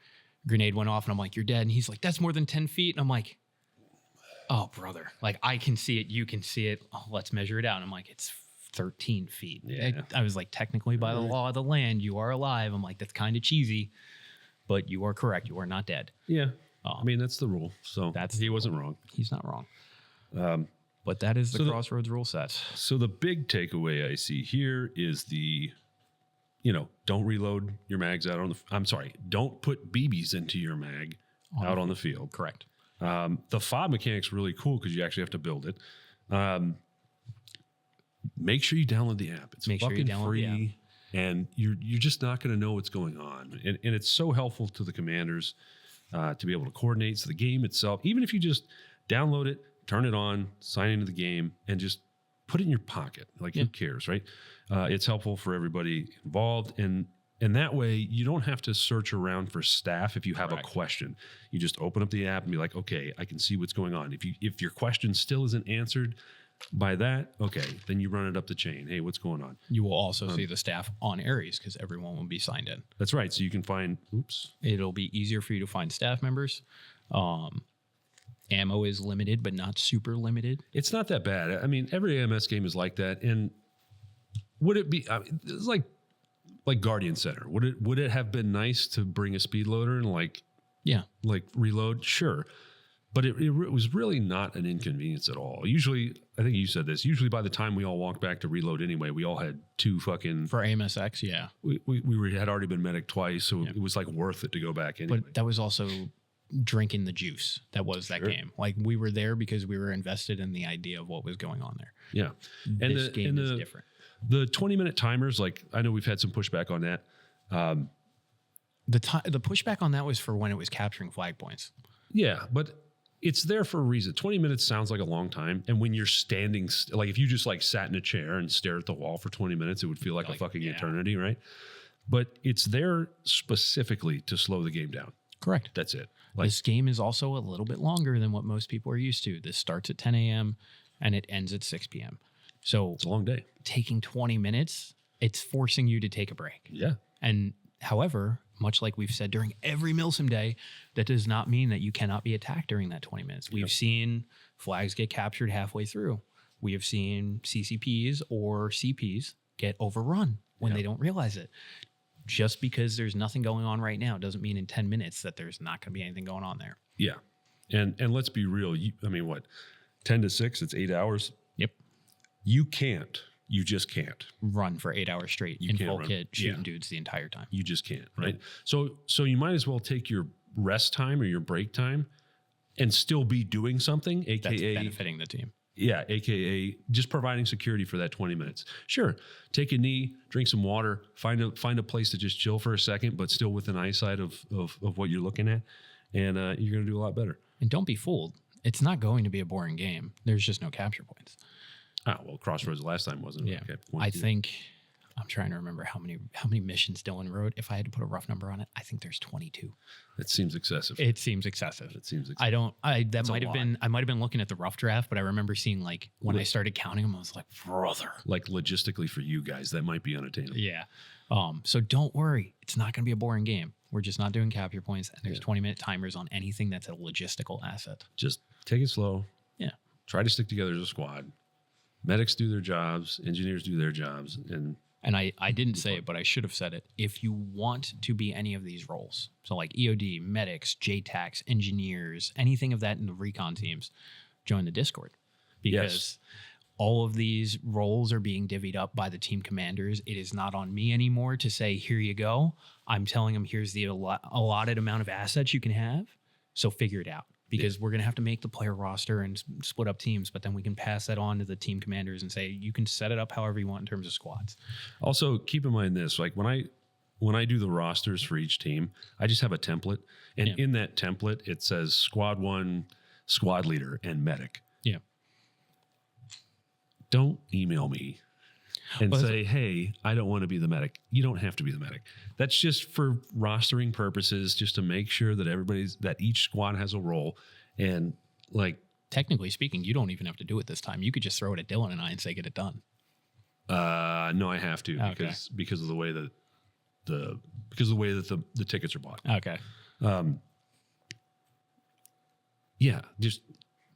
grenade went off and I'm like, you're dead. And he's like, that's more than 10 feet. And I'm like, oh, brother, like I can see it. You can see it. Oh, let's measure it out. And I'm like, it's 13 feet. Yeah. I was like, technically by the law of the land, you are alive. I'm like, that's kind of cheesy, but you are correct. You are not dead. Yeah. I mean, that's the rule. So he wasn't wrong. He's not wrong. But that is the so the- Crossroads rule set. So the big takeaway I see here is don't reload your mags out on don't put BBs into your mag out on the field. Correct. The fob mechanic's really cool because you actually have to build it. Make sure you download the app. It's Make sure you fucking download the free, and you're just not going to know what's going on. And it's so helpful to the commanders to be able to coordinate. So the game itself, even if you just download it, turn it on, sign into the game, and just put it in your pocket. Like who cares, right? It's helpful for everybody involved, and that way you don't have to search around for staff if you have a question. You just open up the app and be like, okay, I can see what's going on. If your question still isn't answered by that, okay, then you run it up the chain. Hey, what's going on? You will also see the staff on Aries because everyone will be signed in. That's right. So you can find, It'll be easier for you to find staff members. Ammo is limited, but not super limited. It's not that bad. I mean, every AMS game is like that. And would it be, it's like Guardian Center. Would it have been nice to bring a speed loader and like Yeah. reload? Sure. But it was really not an inconvenience at all. Usually, I think you said this, usually by the time we all walked back to reload anyway, we all had 2 fucking... For AMSX, yeah. We had already been medic twice, so it was like worth it to go back anyway. But that was also drinking the juice. That was that game. Like, we were there because we were invested in the idea of what was going on there. Yeah. And this game is different. The 20-minute timers, like, I know we've had some pushback on that. The pushback on that was for when it was capturing flag points. Yeah, but it's there for a reason. 20 minutes sounds like a long time. And when you're standing, like if you just like sat in a chair and stared at the wall for 20 minutes, it would feel like a fucking eternity, right? But it's there specifically to slow the game down. Correct. That's it. Like, this game is also a little bit longer than what most people are used to. This starts at 10 a.m. and it ends at 6 p.m. So it's a long day. Taking 20 minutes, it's forcing you to take a break. Yeah. And however, much like we've said during every Milsim day, that does not mean that you cannot be attacked during that 20 minutes. We've seen flags get captured halfway through. We have seen CCPs or CPs get overrun when they don't realize it. Just because there's nothing going on right now doesn't mean in 10 minutes that there's not going to be anything going on there. Yeah. And let's be real. I mean, what? 10 to 6, it's 8 hours. Yep. You just can't run for 8 hours straight in full kit shooting dudes the entire time. You just can't, right? So you might as well take your rest time or your break time and still be doing something, aka that's benefiting the team. Yeah, aka just providing security for that 20 minutes. Sure, take a knee, drink some water, find a place to just chill for a second, but still within eyesight of what you're looking at, and you're going to do a lot better. And don't be fooled. It's not going to be a boring game. There's just no capture points. Oh, well, Crossroads last time wasn't. Yeah, I think I'm trying to remember how many missions Dylan wrote. If I had to put a rough number on it, I think there's 22. It seems excessive. It seems excessive. I might have been looking at the rough draft, but I remember seeing like when I started counting them, I was like, brother. Like logistically for you guys, that might be unattainable. Yeah. So don't worry. It's not going to be a boring game. We're just not doing capture points, and there's 20-minute timers on anything that's a logistical asset. Just take it slow. Yeah. Try to stick together as a squad. Medics do their jobs, engineers do their jobs, and I didn't say it, but I should have said it. If you want to be any of these roles, so like EOD, medics, JTACs, engineers, anything of that in the recon teams, join the Discord, because all of these roles are being divvied up by the team commanders. It is not on me anymore to say, here you go. I'm telling them, here's the allotted amount of assets you can have, so figure it out. Because we're going to have to make the player roster and split up teams, but then we can pass that on to the team commanders and say, you can set it up however you want in terms of squads. Also, keep in mind this, like when I do the rosters for each team, I just have a template. And in that template, it says squad 1, squad leader, and medic. Yeah. Don't email me and say, hey, I don't want to be the medic. You don't have to be the medic. That's just for rostering purposes, just to make sure that each squad has a role. And like, technically speaking, you don't even have to do it this time. You could just throw it at Dylan and I and say, get it done. No, I have to because of the way that the tickets are bought. Okay. Yeah, just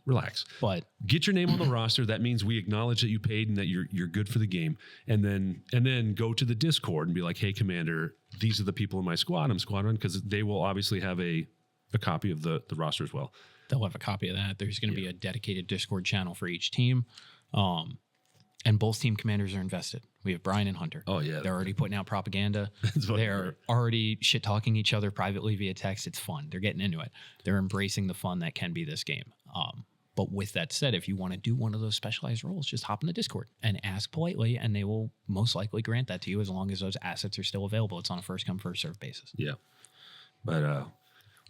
relax. But get your name on the roster. That means we acknowledge that you paid and that you're good for the game. And then go to the Discord and be like, hey, Commander, these are the people in my squad. I'm squad one, because they will obviously have a copy of the roster as well. They'll have a copy of that. There's going to be a dedicated Discord channel for each team. And both team commanders are invested. We have Brian and Hunter. Oh, yeah. They're already putting out propaganda. They're already shit-talking each other privately via text. It's fun. They're getting into it. They're embracing the fun that can be this game. But with that said, if you want to do one of those specialized roles, just hop in the Discord and ask politely, and they will most likely grant that to you as long as those assets are still available. It's on a first-come, first-served basis. Yeah. But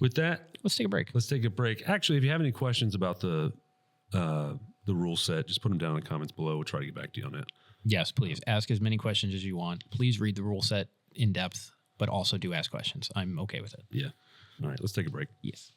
with that... Let's take a break. Actually, if you have any questions about the rule set, just put them down in the comments below. We'll try to get back to you on that. Yes, please. Ask as many questions as you want. Please read the rule set in depth, but also do ask questions. I'm okay with it. Yeah. All right, let's take a break. Yes.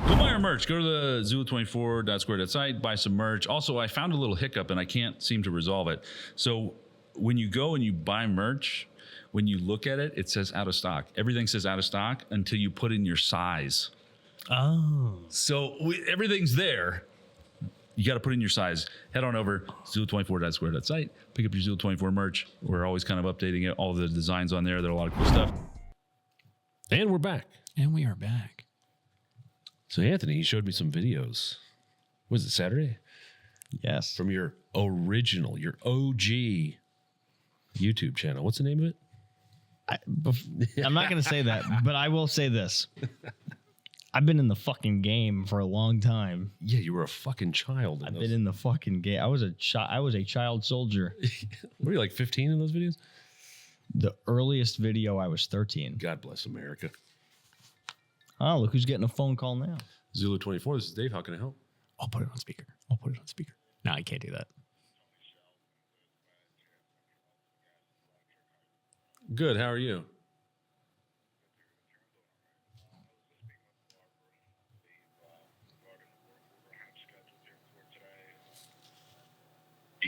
Go buy our merch. Go to the Zulu24.square.site, buy some merch. Also, I found a little hiccup and I can't seem to resolve it. So when you go and you buy merch, when you look at it, it says out of stock. Everything says out of stock until you put in your size. Oh. So everything's there. You got to put in your size. Head on over Zulu24.square.site. Pick up your Zulu24 merch. We're always kind of updating it. All the designs on there. There are a lot of cool stuff. And we're back. And we are back. So Anthony, you showed me some videos. Was it Saturday? Yes. From your original, your OG YouTube channel. What's the name of it? I'm not going to say that, but I will say this. I've been in the fucking game for a long time. Yeah, you were a fucking child. I've been in the fucking game. I was a child soldier. Were you like 15 in those videos? The earliest video, I was 13. God bless America. Oh, look who's getting a phone call now. Zulu 24. This is Dave. How can I help? I'll put it on speaker. No, I can't do that. Good. How are you?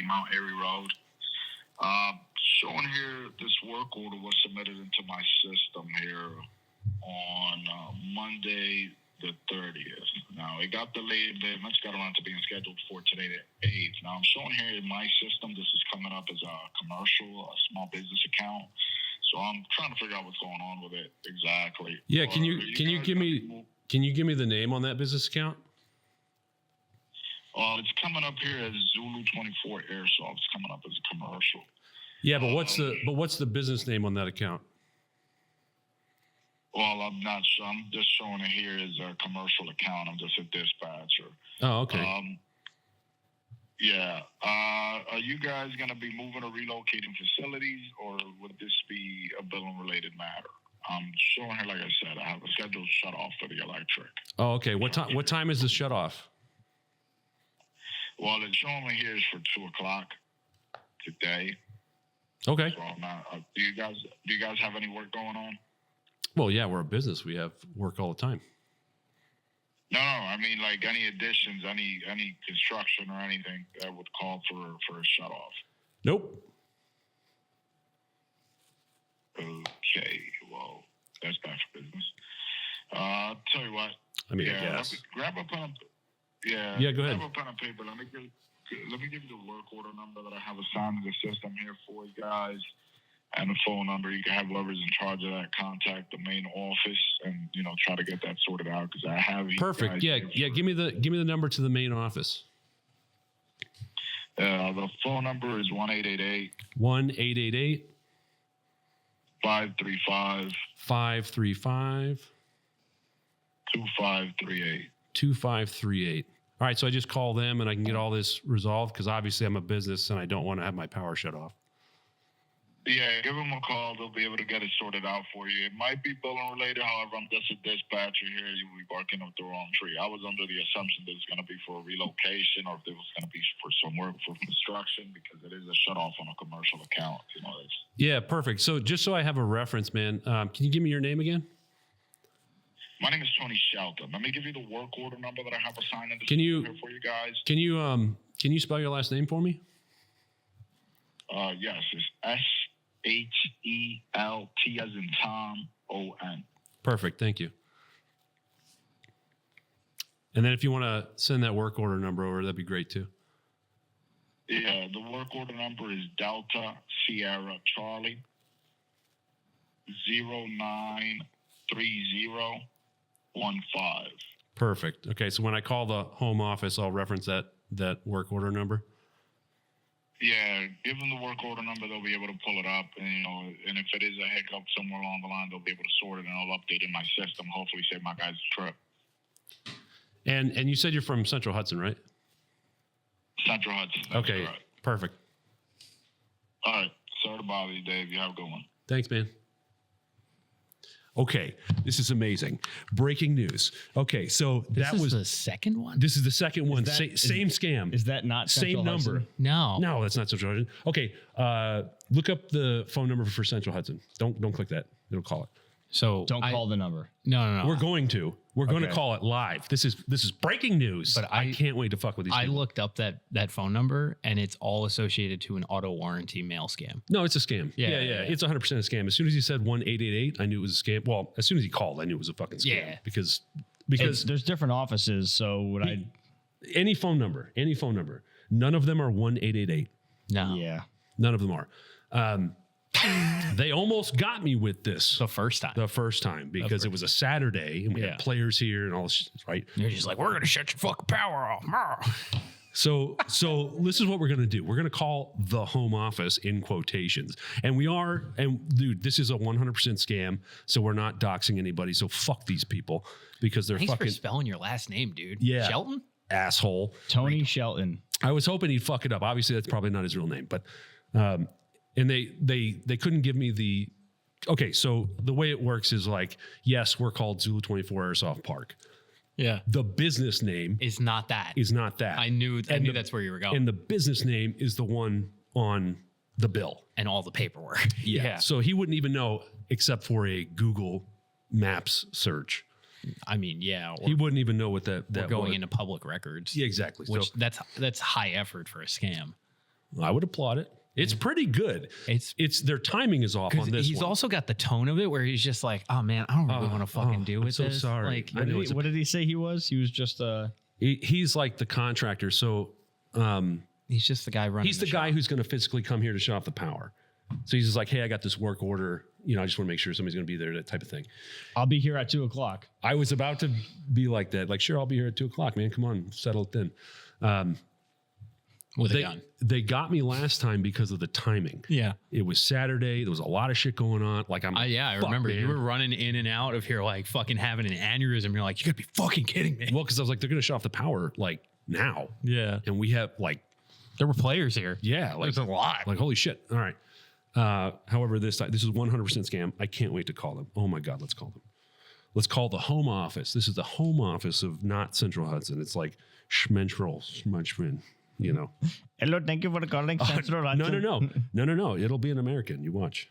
Mount Aries Road. Showing here, this work order was submitted into my system here on Monday the 30th. Now, it got delayed a bit. Much got around to being scheduled for today the 8th. Now, I'm showing here in my system, this is coming up as a commercial, a small business account. So I'm trying to figure out what's going on with it exactly. Yeah, can you give me the name on that business account? It's coming up here as Zulu 24 Airsoft. It's coming up as a commercial. Yeah, but what's the business name on that account? Well, I'm not sure. I'm just showing it here as a commercial account. I'm just a dispatcher. Oh, okay. Yeah. Are you guys going to be moving or relocating facilities, or would this be a billing-related matter? I'm showing here, like I said, I have a scheduled shut-off for the electric. Oh, okay. What time is the shut-off? Well, it's showing me here is for 2 o'clock today. Okay. So I'm not, do you guys have any work going on? Well, yeah, we're a business. We have work all the time. No, I mean like any additions, any construction or anything that would call for a shut off. Nope. Okay, well, that's bad for business. Tell you what. I mean, I guess. Grab a pen. Yeah, go ahead. Grab a pen and paper. Let me give you the work order number that I have assigned to the system here for you guys, and the phone number. You can have whoever's in charge of that contact the main office, and try to get that sorted out because I have. Perfect. Yeah. Give me the number to the main office. The phone number is 1-888. 1-888. 535. 535. 2538. 2538. All right, so I just call them and I can get all this resolved because obviously I'm a business and I don't want to have my power shut off. Yeah, give them a call. They'll be able to get it sorted out for you. It might be billing related. However, I'm just a dispatcher here. You'll be barking up the wrong tree. I was under the assumption that it's going to be for a relocation or if it was going to be for some work for construction because it is a shut off on a commercial account. Yeah, perfect. So just so I have a reference, man, can you give me your name again? My name is Tony Shelton. Let me give you the work order number that I have assigned in the here for you guys. Can you spell your last name for me? Yes, it's SHELT as in Tom ON. Perfect. Thank you. And then if you want to send that work order number over, that'd be great too. Yeah, the work order number is Delta Sierra Charlie 093015. Perfect. Okay, so when I call the home office, I'll reference that work order number. Yeah, give them the work order number. They'll be able to pull it up, and and if it is a hiccup somewhere along the line, they'll be able to sort it, and I'll update in my system. Hopefully, save my guys a trip. And you said you're from Central Hudson, right? Central Hudson. Okay, right. Perfect. All right. Sorry to bother you, Dave. You have a good one. Thanks, man. Okay, this is amazing. Breaking news. Okay, so This is the second one? This is the second one. that- Same scam. Is that not Central same number? Hudson? No. No, that's not Central Hudson. Okay, look up the phone number for Central Hudson. Don't click that. It'll call it. So Don't call the number. No. We're going to Okay. call it live. This is breaking news. But I can't wait to fuck with these I people. looked up that phone number and it's all associated to an auto warranty mail scam. No, it's a scam. Yeah. It's 100% a scam. As soon as he said 1-888, I knew it was a scam. Well, as soon as he called, I knew it was a fucking scam. Yeah. Because There's different offices, so would I? any phone number, none of them are 1-888. No. Yeah. None of them are. They almost got me with this The first time. because it was a Saturday and we Yeah. had players here and all this shit, right? You're just like, we're going to shut your fucking power off. So this is what we're going to do. We're going to call the home office in quotations. And dude, this is a 100% scam. So we're not doxing anybody. So fuck these people because they're Thanks fucking for spelling your last name, dude. Yeah. Shelton? asshole. Tony Shelton. I was hoping he'd fuck it up. Obviously that's probably not his real name, but, and they couldn't give me the, okay. So the way it works is like, yes, we're called Zulu 24 Airsoft Park. Yeah. The business name Is not that. is not that. I knew that's where you were going. And the business name is the one on the bill. And all the paperwork. Yeah. So he wouldn't even know except for a Google Maps search. I mean, yeah. Or He wouldn't even know what that we're going was. into public records. Yeah, exactly. Which So that's high effort for a scam. I would applaud it. It's pretty good. It's Their timing is off on this he's one. also got the tone of it where he's just like, oh man, I don't really want to fucking do I'm with so this. sorry. Like, I know it's What did he say he was? He was just He's like the contractor. So he's just the guy running. he's the guy who's going to physically come here to shut off the power. So he's just like, hey, I got this work order. I just want to make sure somebody's going to be there, that type of thing. I'll be here at 2:00. I was about to be like that. Like, sure, I'll be here at 2:00, man. Come on, settle it then. with a gun. They got me last time because of the timing. Yeah. It was Saturday. There was a lot of shit going on. Like I remember you were running in and out of here like fucking having an aneurysm. You're like, you gotta be fucking kidding me. Well, because I was like, they're going to shut off the power like now. Yeah. And we have like, There were players here. yeah, like There's a lot. Like, holy shit. All right. However, this is 100% scam. I can't wait to call them. Oh my God, let's call them. Let's call the home office. This is the home office of not Central Hudson. It's like Schmenschman, Hello, thank you for calling Central Hudson. No. It'll be an American. You watch.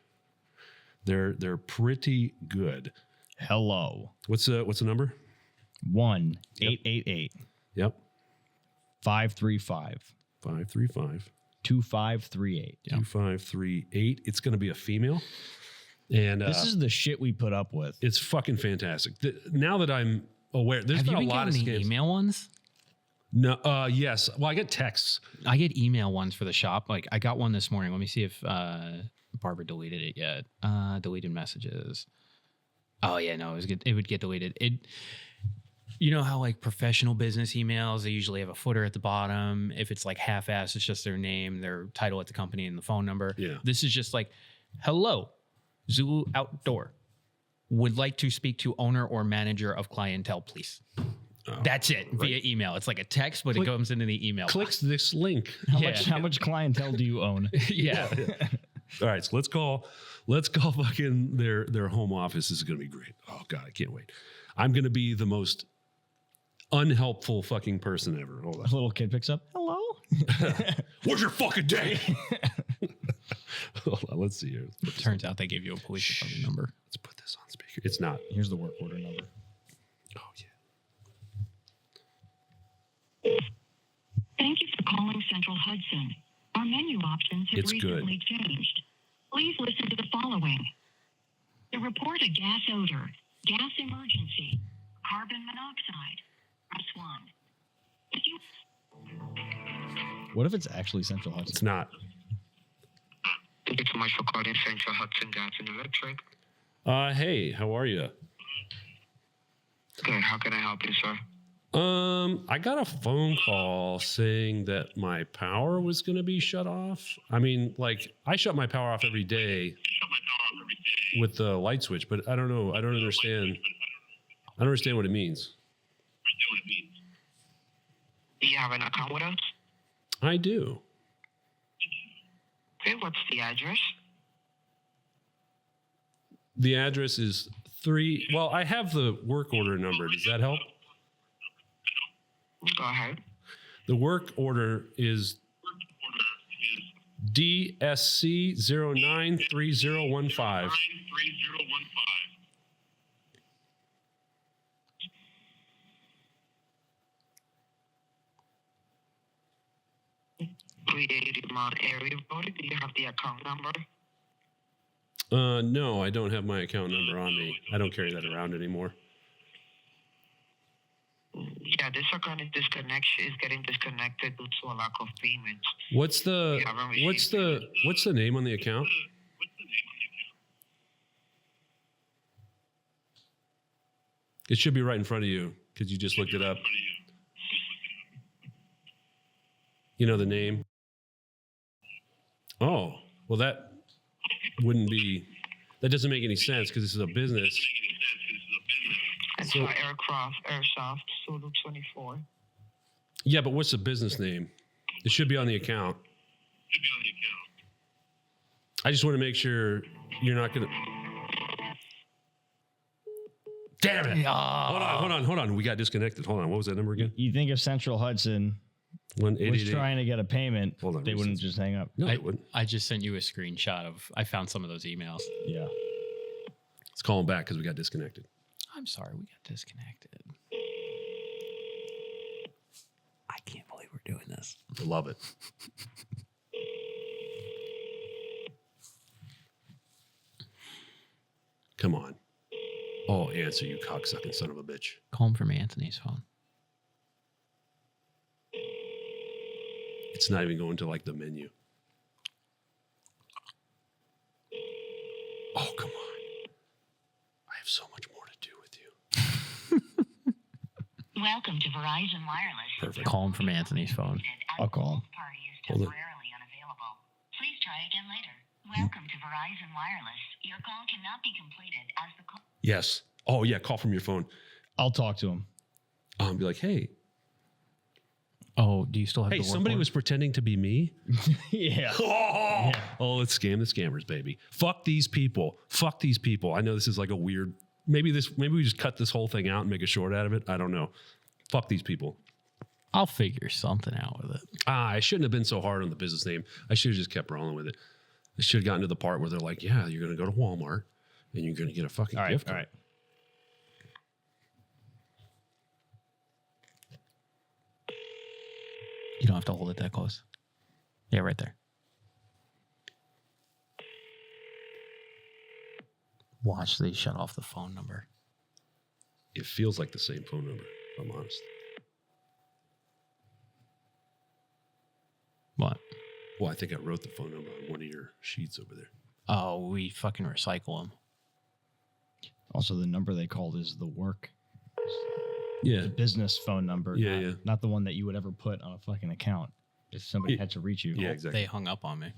They're pretty good. Hello. What's the number? 1-888 Yep. 535 535 2538. 2538. It's going to be a female. And This is the shit we put up with. it's fucking fantastic. Now that I'm aware, there's Have been you a been lot of getting the scams. email ones? No, yes. Well, I get texts. I get email ones for the shop. Like I got one this morning. Let me see if Barbara deleted it yet. Deleted messages. Oh yeah, no, it would get deleted. You know how like professional business emails, they usually have a footer at the bottom. If it's like half-assed, it's just their name, their title at the company, and the phone number. Yeah. This is just like, hello, Zulu Outdoor. Would like to speak to owner or manager of clientele, please. That's it via email. It's like a text, but it comes into the email. Clicks this link. How much clientele do you own? Yeah. All right, so let's call fucking their home office. This is going to be great. Oh God, I can't wait. I'm going to be the most unhelpful fucking person ever. Hold on. A little kid picks up. Hello. What's your fucking day? Hold on, let's see here. Turns out they gave you a police department number. Let's put this on speaker. It's not. Here's the work order number. Oh yeah. Thank you for calling Central Hudson. Our menu options have It's good. recently changed. Please listen to the following. To report a gas odor, gas emergency, carbon monoxide, press 1. If you What if it's actually Central Hudson? It's not. Thank you so much for calling Central Hudson Gas and Electric. Hey, how are you? Good. How can I help you, sir? I got a phone call saying that my power was going to be shut off. I mean, like I shut my power off every day with the light switch, but I don't know. I don't understand. I don't understand what it means. Do you have an account with us? I do. Okay, what's the address? The address is 3. Well, I have the work order number. Does that help? Go ahead. The work order is DSC 093015. Mount Aries Road. Do you have the account number? No, I don't have my account number on me. I don't carry that around anymore. Yeah, this account is getting disconnected due to a lack of payments. What's the name on the account? It should be right in front of you because you just looked it up. You know the name? Oh, well, that wouldn't be, that doesn't make any sense because this is a business. It's for Airsoft, Zulu 24. Yeah, but what's the business name? It should be on the account. I just want to make sure you're not going to. Damn it. Hold on. We got disconnected. Hold on. What was that number again? You think if Central Hudson was trying to get a payment, they wouldn't just hang up. No, they wouldn't. I just sent you a screenshot of, I found some of those emails. Yeah. Let's call them back because we got disconnected. I'm sorry, we got disconnected. I can't believe we're doing this. I love it. Come on. Oh, answer, you cocksucking son of a bitch. Call him from Anthony's phone. It's not even going to like the menu. Oh, come on. I have so much more to do with you. Welcome to Verizon Wireless. Perfect. Call him from Anthony's phone. I'll call him. Party is Hold on. temporarily unavailable. Please try again later. Welcome to Verizon Wireless. Your call cannot be completed as the call. Yes. Oh, yeah. Call from your phone. I'll talk to him. Be like, hey, Oh, do you still have the work somebody order? was pretending to be me. Yeah. Oh, let's scam the scammers, baby. Fuck these people. Fuck these people. I know this is like a weird. Maybe we just cut this whole thing out and make a short out of it. I don't know. Fuck these people. I'll figure something out with it. I shouldn't have been so hard on the business name. I should have just kept rolling with it. I should have gotten to the part where they're like, yeah, you're going to go to Walmart and you're going to get a fucking gift card. All right. You don't have to hold it that close. Yeah, right there. Watch, they shut off the phone number. It feels like the same phone number, if I'm honest. What? Well, I think I wrote the phone number on one of your sheets over there. Oh, we fucking recycle them. Also, the number they called is the work. Yeah. The business phone number. Yeah, not the one that you would ever put on a fucking account if somebody had to reach you. Yeah, exactly. They hung up on me.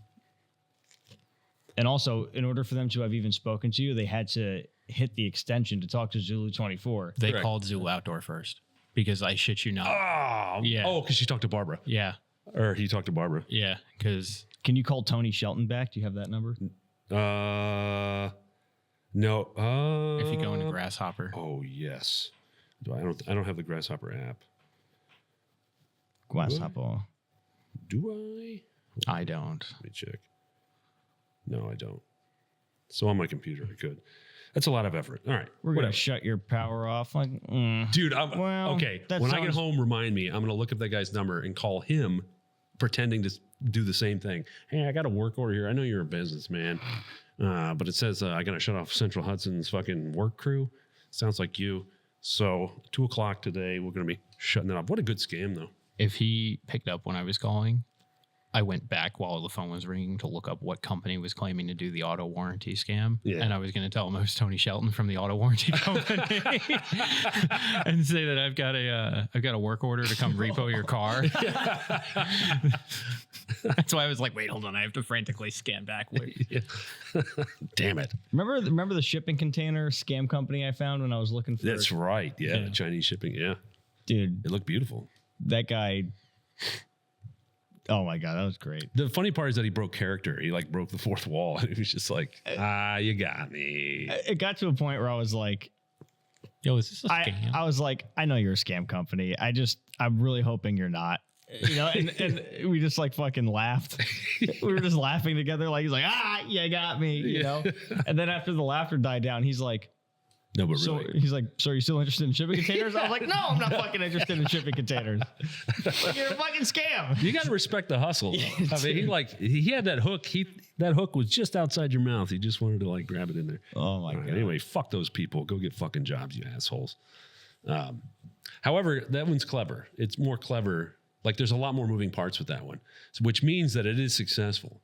And also, in order for them to have even spoken to you, they had to hit the extension to talk to Zulu 24. They Correct. called Zulu Outdoor first because I shit you not. Oh, Yeah. Oh, because she talked to Barbara. Yeah. Or he talked to Barbara. Yeah. Because Can you call Tony Shelton back? Do you have that number? No. if you go into Grasshopper, Oh, yes. I don't have the Grasshopper app. Grasshopper. Do I? I don't. Let me check. No, I don't. So on my computer, I could. That's a lot of effort. All right. We're going to shut your power off. Like, Dude, Well, okay. that When I get sounds- home, remind me. I'm going to look up that guy's number and call him, pretending to do the same thing. Hey, I got a work order here. I know you're a businessman, but it says I got to shut off Central Hudson's fucking work crew. Sounds like you. So 2:00 today, we're going to be shutting it off. What a good scam, though. If he picked up when I was calling, I went back while the phone was ringing to look up what company was claiming to do the auto warranty scam. Yeah. And I was going to tell him I was Tony Shelton from the auto warranty company and say that I've got a work order to come repo your car. That's why I was like, wait, hold on. I have to frantically scan back. Wait. Damn it. Remember the shipping container scam company I found when I was looking for That's right. Yeah. Yeah. Chinese shipping. Yeah. Dude, It looked beautiful. that guy. Oh my God, that was great. The funny part is that he broke character. He like broke the fourth wall. He was just like, you got me. It got to a point where I was like, Yo, is this a scam? I was like, I know you're a scam company. I'm really hoping you're not. You know, and we just like fucking laughed. We were just laughing together. Like he's like, you got me. You know. And then after the laughter died down, he's like, No, but so really. he's like, so are you still interested in shipping containers? I was like, no, I'm not fucking interested in shipping containers. Like, you're a fucking scam. You got to respect the hustle. Though. I mean, he had that hook. That hook was just outside your mouth. He just wanted to like grab it in there. Oh my All right, God. anyway, fuck those people. Go get fucking jobs, you assholes. However, that one's clever. It's more clever. Like there's a lot more moving parts with that one, which means that it is successful.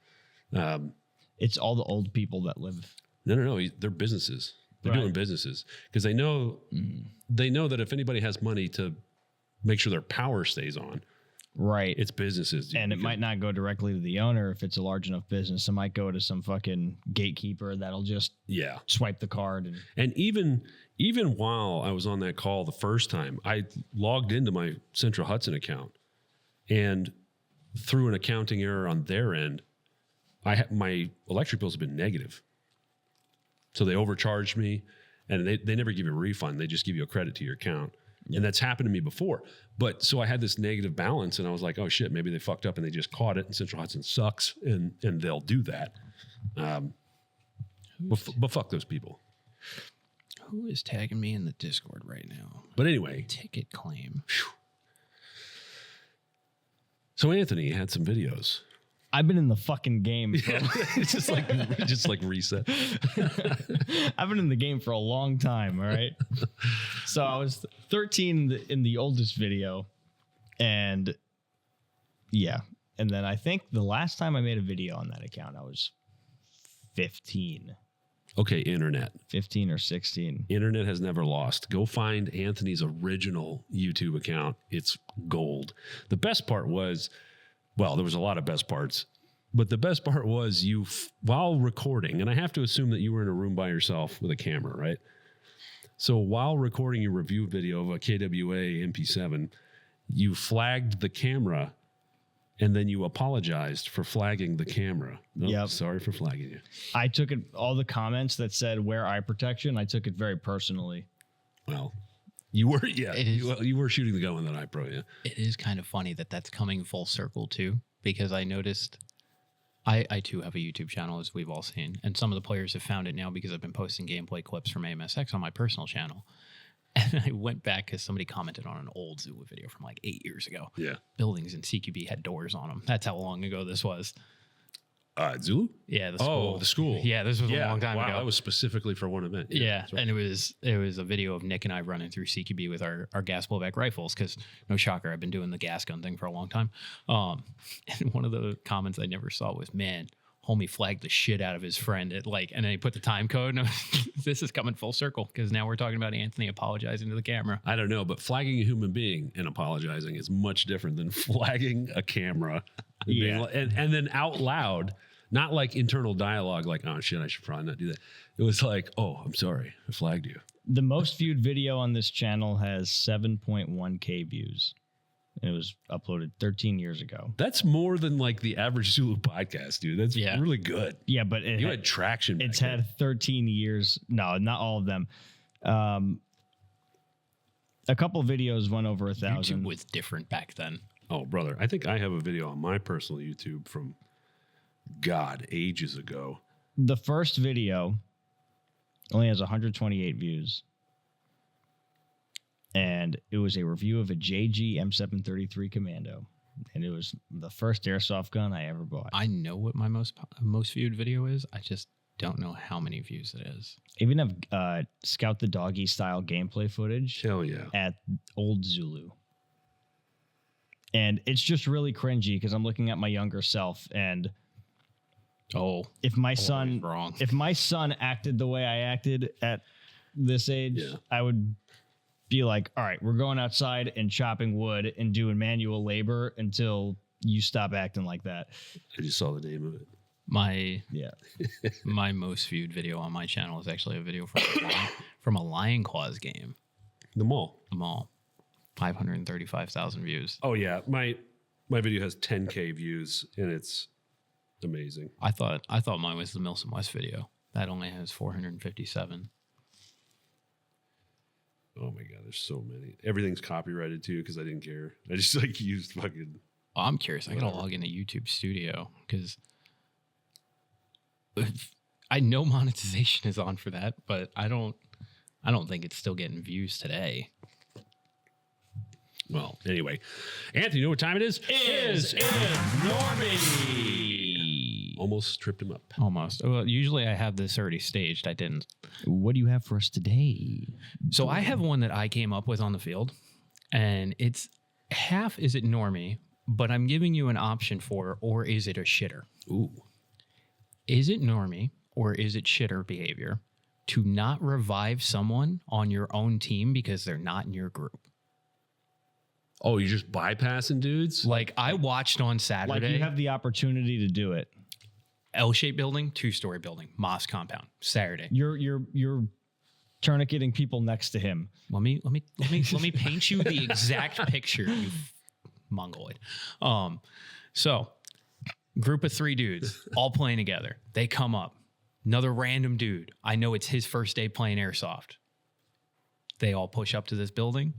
It's all the old people that live. No. They're businesses. They're doing businesses because they know that if anybody has money to make sure their power stays on, right, it's businesses. Dude, and it might not go directly to the owner if it's a large enough business. It might go to some fucking gatekeeper that'll just swipe the card. And even while I was on that call the first time, I logged into my Central Hudson account, and through an accounting error on their end, my electric bills have been negative. So they overcharged me, and they never give you a refund. They just give you a credit to your account. Yeah. And that's happened to me before. But so I had this negative balance, and I was like, oh shit, maybe they fucked up and they just caught it, and Central Hudson sucks, and they'll do that. But fuck those people. Who is tagging me in the Discord right now? But anyway. Ticket claim. Whew. So Anthony had some videos. I've been in the fucking game. Bro. It's just like reset. I've been in the game for a long time. All right. So I was 13 in the oldest video, and and then I think the last time I made a video on that account, I was 15. Okay, internet. 15 or 16. Internet has never lost. Go find Anthony's original YouTube account. It's gold. The best part was, well, there was a lot of best parts, but the best part was while recording, and I have to assume that you were in a room by yourself with a camera, right? So while recording your review video of a KWA MP7, you flagged the camera, and then you apologized for flagging the camera. Yep. Sorry for flagging you. I took it, all the comments that said wear eye protection, I took it very personally. Well, you were, you were shooting the gun with that eye pro, yeah. It is kind of funny that that's coming full circle too, because I noticed I too have a YouTube channel, as we've all seen, and some of the players have found it now because I've been posting gameplay clips from AMSX on my personal channel. And I went back because somebody commented on an old Zulu video from like 8 years ago. Yeah. Buildings in CQB had doors on them. That's how long ago this was. Zulu? Yeah, the school. Oh, the school. Yeah, this was a long time ago. That was specifically for one event. Yeah, right. And it was a video of Nick and I running through CQB with our gas blowback rifles because, no shocker, I've been doing the gas gun thing for a long time. And one of the comments I never saw was, man, homie flagged the shit out of his friend and then he put the time code. And this is coming full circle because now we're talking about Anthony apologizing to the camera. I don't know, but flagging a human being and apologizing is much different than flagging a camera. Yeah. And then out loud, not like internal dialogue, like, oh shit, I should probably not do that. It was like, oh, I'm sorry, I flagged you. The most viewed video on this channel has 7.1K views. And it was uploaded 13 years ago. That's more than like the average Zulu podcast, dude. That's really good. Yeah, but you had traction. It's had 13 years. No, not all of them. A couple videos went over 1,000. YouTube was different back then. Oh, brother. I think I have a video on my personal YouTube from, God, ages ago. The first video only has 128 views. And it was a review of a JG M733 Commando. And it was the first airsoft gun I ever bought. I know what my most viewed video is. I just don't know how many views it is. I even have Scout the Doggy style gameplay footage. Hell yeah. At Old Zulu. And it's just really cringy because I'm looking at my younger self and if my son acted the way I acted at this age, I would be like, all right, we're going outside and chopping wood and doing manual labor until you stop acting like that. I just saw the name of it. My most viewed video on my channel is actually a video from a Lion Claws game. The Mall. 535,000 views. Oh yeah, my video has 10K views and it's amazing. I thought mine was the Milsom West video. That only has 457. Oh my God, there's so many. Everything's copyrighted too because I didn't care. I just like used fucking. Oh, I'm curious. I gotta log into YouTube Studio because I know monetization is on for that, but I don't think it's still getting views today. Well, anyway, Anthony, you know what time it is? Is normie. Almost tripped him up. Almost. Well, usually I have this already staged. I didn't. What do you have for us today? So I have one that I came up with on the field, and it's half is it normie, but I'm giving you an option for, or is it a shitter? Ooh. Is it normie or is it shitter behavior to not revive someone on your own team because they're not in your group. Oh, you're just bypassing dudes? Like I watched on Saturday. Like you have the opportunity to do it. L-shaped building, 2-story building, Moss compound. Saturday. You're tourniqueting people next to him. Let me paint you the exact picture, you mongoloid. So group of 3 dudes all playing together. They come up. Another random dude. I know it's his first day playing Airsoft. They all push up to this building.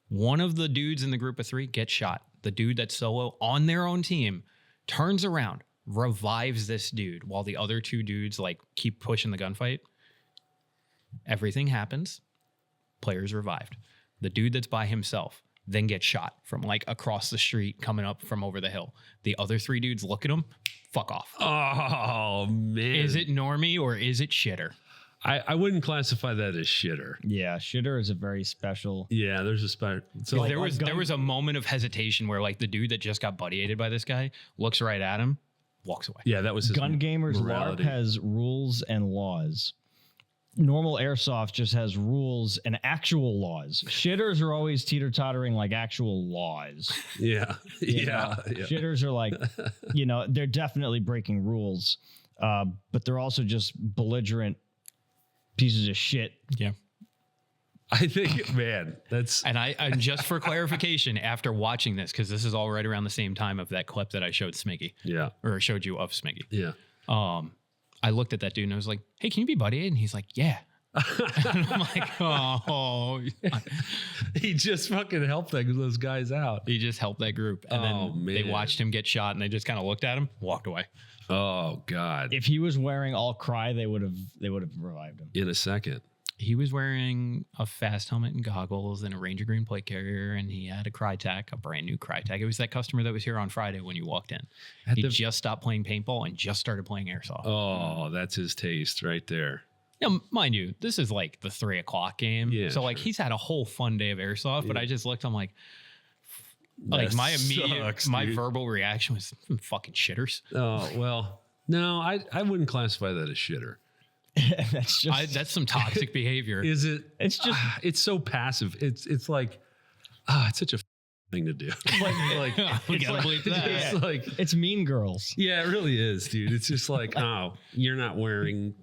One of the dudes in the group of 3 gets shot. The dude that's solo on their own team turns around, revives this dude while the other 2 dudes like keep pushing the gunfight. Everything happens. Player's revived. The dude that's by himself then gets shot from like across the street coming up from over the hill. The other 3 dudes look at him, fuck off. Oh, man. Is it normie or is it shitter? I wouldn't classify that as shitter. Yeah, shitter is a very special. Yeah, there's a special. So There was a moment of hesitation where like the dude that just got buddy-ated by this guy looks right at him, walks away. yeah, that was his Gun Gamers morality. LARP has rules and laws. Normal Airsoft just has rules and actual laws. Shitters are always teeter-tottering like actual laws. Yeah, You yeah, know? yeah. Shitters are like, they're definitely breaking rules, but they're also just belligerent pieces of shit. Yeah. I think, man, that's And I just for clarification, after watching this, because this is all right around the same time of that clip that I showed Smiggy, yeah, or showed you of Smiggy. yeah. I looked at that dude and I was like, hey, can you be buddy? And he's like, yeah. And I'm like, oh. He just fucking helped those guys out. He just helped that group. And then they man. watched him get shot and they just kind of looked at him, walked away. Oh God! If he was wearing all cry, they would have revived him. In a second. He was wearing a fast helmet and goggles and a Ranger Green plate carrier, and he had a CryTac, a brand new CryTac. It was that customer that was here on Friday when you walked in. He just stopped playing paintball and just started playing Airsoft. Oh, that's his taste right there. Now, mind you, this is like the 3 o'clock game. Yeah, so like sure. he's had a whole fun day of Airsoft, but I just looked, I'm like That my immediate, sucks, my dude. verbal reaction was fucking shitters. Oh well, no, I wouldn't classify that as shitter. That's just. That's some toxic behavior. Is it? It's just. It's so passive. It's like, it's such a thing to do. like We gotta believe that. it's like, It's Mean Girls. yeah, it really is, dude. It's just like, oh, you're not wearing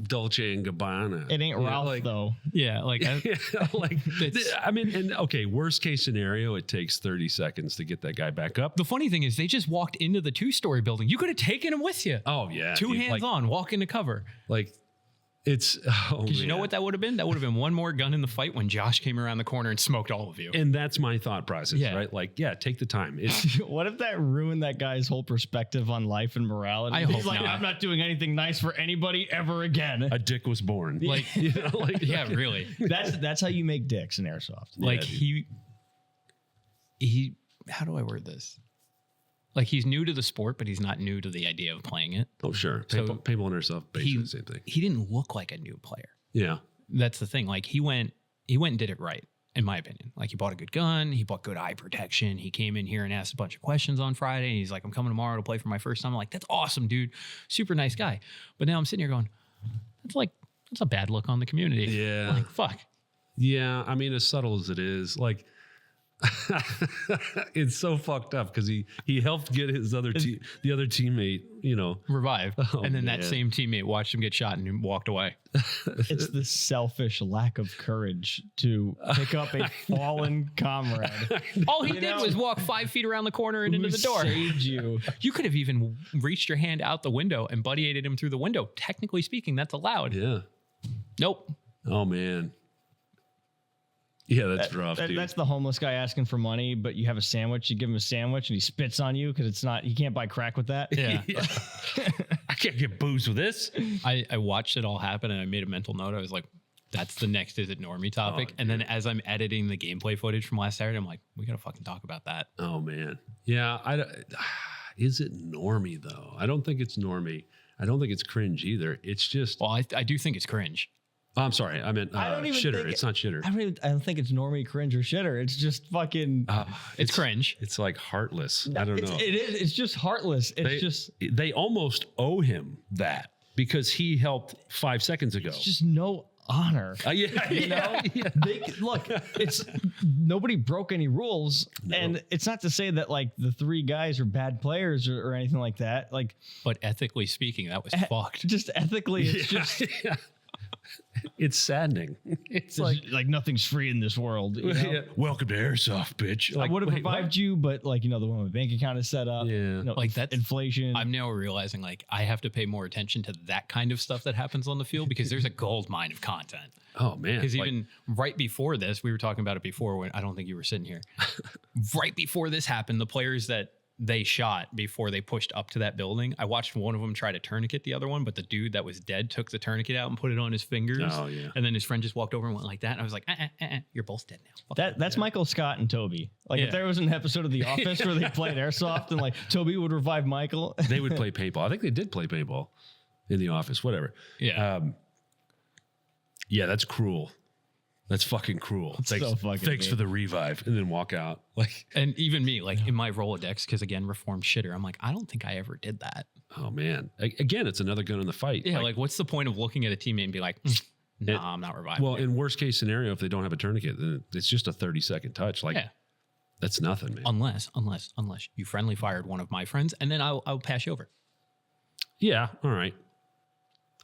Dolce and Gabbana. It ain't Yeah, Ralph like, though. Yeah, like like I mean, and okay, worst case scenario, it takes 30 seconds to get that guy back up. the funny thing is they just walked into the 2-story building. You could have taken him with you. Oh yeah, Two dude, hands like, on, walk into cover. Like it's Because you know what that would have been? That would have been one more gun in the fight when Josh came around the corner and smoked all of you. And that's my thought process, Yeah. right? Like, yeah, take the time. It's What if that ruined that guy's whole perspective on life and morality? I He's hope like, not. I'm not doing anything nice for anybody ever again. a dick was born. Like, You know, like yeah, really. That's how you make dicks in Airsoft. Like dude. he how do I word this? Like he's new to the sport, but he's not new to the idea of playing it. Oh sure, So people and herself basically the same thing. He didn't look like a new player. Yeah, That's the thing. Like he went and did it right, in my opinion. Like he bought a good gun, he bought good eye protection. He came in here and asked a bunch of questions on Friday. And he's like, I'm coming tomorrow to play for my first time. I'm like, that's awesome, dude. Super nice guy. But now I'm sitting here going, that's a bad look on the community. Yeah. Like, fuck. yeah. I mean, as subtle as it is, like it's so fucked up because he helped get his the other teammate, you know, Revived. Oh, and then that man. same teammate watched him get shot and walked away. It's the selfish lack of courage to pick up a fallen comrade. All he did was walk 5 feet around the corner and into who the door. saved you. You could have even reached your hand out the window and buddy-aided him through the window. Technically speaking, that's allowed. yeah. Nope. Oh man. Yeah, that's rough, dude. That's the homeless guy asking for money, but you have a sandwich. You give him a sandwich, and he spits on you because he can't buy crack with that. Yeah. I can't get booze with this. I watched it all happen and I made a mental note. I was like, that's the next Is It Normie topic. And then as I'm editing the gameplay footage from last Saturday, I'm like, we got to fucking talk about that. Oh man. Yeah. Is it normie though? I don't think it's normie. I don't think it's cringe either. It's just. Well, I do think it's cringe. Oh, I'm sorry. I meant I don't even shitter. think It's not shitter. I don't think it's normie, cringe, or shitter. It's just fucking. It's cringe. It's like heartless. I don't know. It is. It's just heartless. It's They, just. they almost owe him that. because he helped 5 seconds ago. It's just no honor. Yeah, You know, look, it's nobody broke any rules, and it's not to say that like the 3 guys are bad players or anything like that. Like, But ethically speaking, that was fucked. just ethically, it's just It's saddening. It's like nothing's free in this world. You know? welcome to Airsoft, bitch. I Like, would have wait, revived you, but like the way my bank account is set up, Yeah. Like, that's- inflation. I'm now realizing like I have to pay more attention to that kind of stuff that happens on the field because there's a gold mine of content. Oh man. Because Like, even right before this, we were talking about it before when I don't think you were sitting here. Right before this happened, the players that they shot before they pushed up to that building, I watched one of them try to tourniquet the other one, but the dude that was dead took the tourniquet out and put it on his fingers. Oh, yeah. And then his friend just walked over and went like that. And I was like, you're both dead now. Fuck That's Michael Scott and Toby. Like Yeah. if there was an episode of The Office where they played Airsoft and like Toby would revive Michael. they would play paintball. I think they did play paintball in the office, whatever. Yeah. Yeah, that's cruel. That's fucking cruel. so fucking thanks mean. for the revive and then walk out. Like, And even me, like in my Rolodex, because again, reformed shitter, I'm like, I don't think I ever did that. oh man. Again, it's another gun in the fight. Yeah, like what's the point of looking at a teammate and be like, nah, I'm not reviving. well, you." in worst case scenario, if they don't have a tourniquet, then it's just a 30-second touch. Like, yeah. that's nothing, man. Unless you friendly fired one of my friends, and then I'll pass you over. Yeah, all right.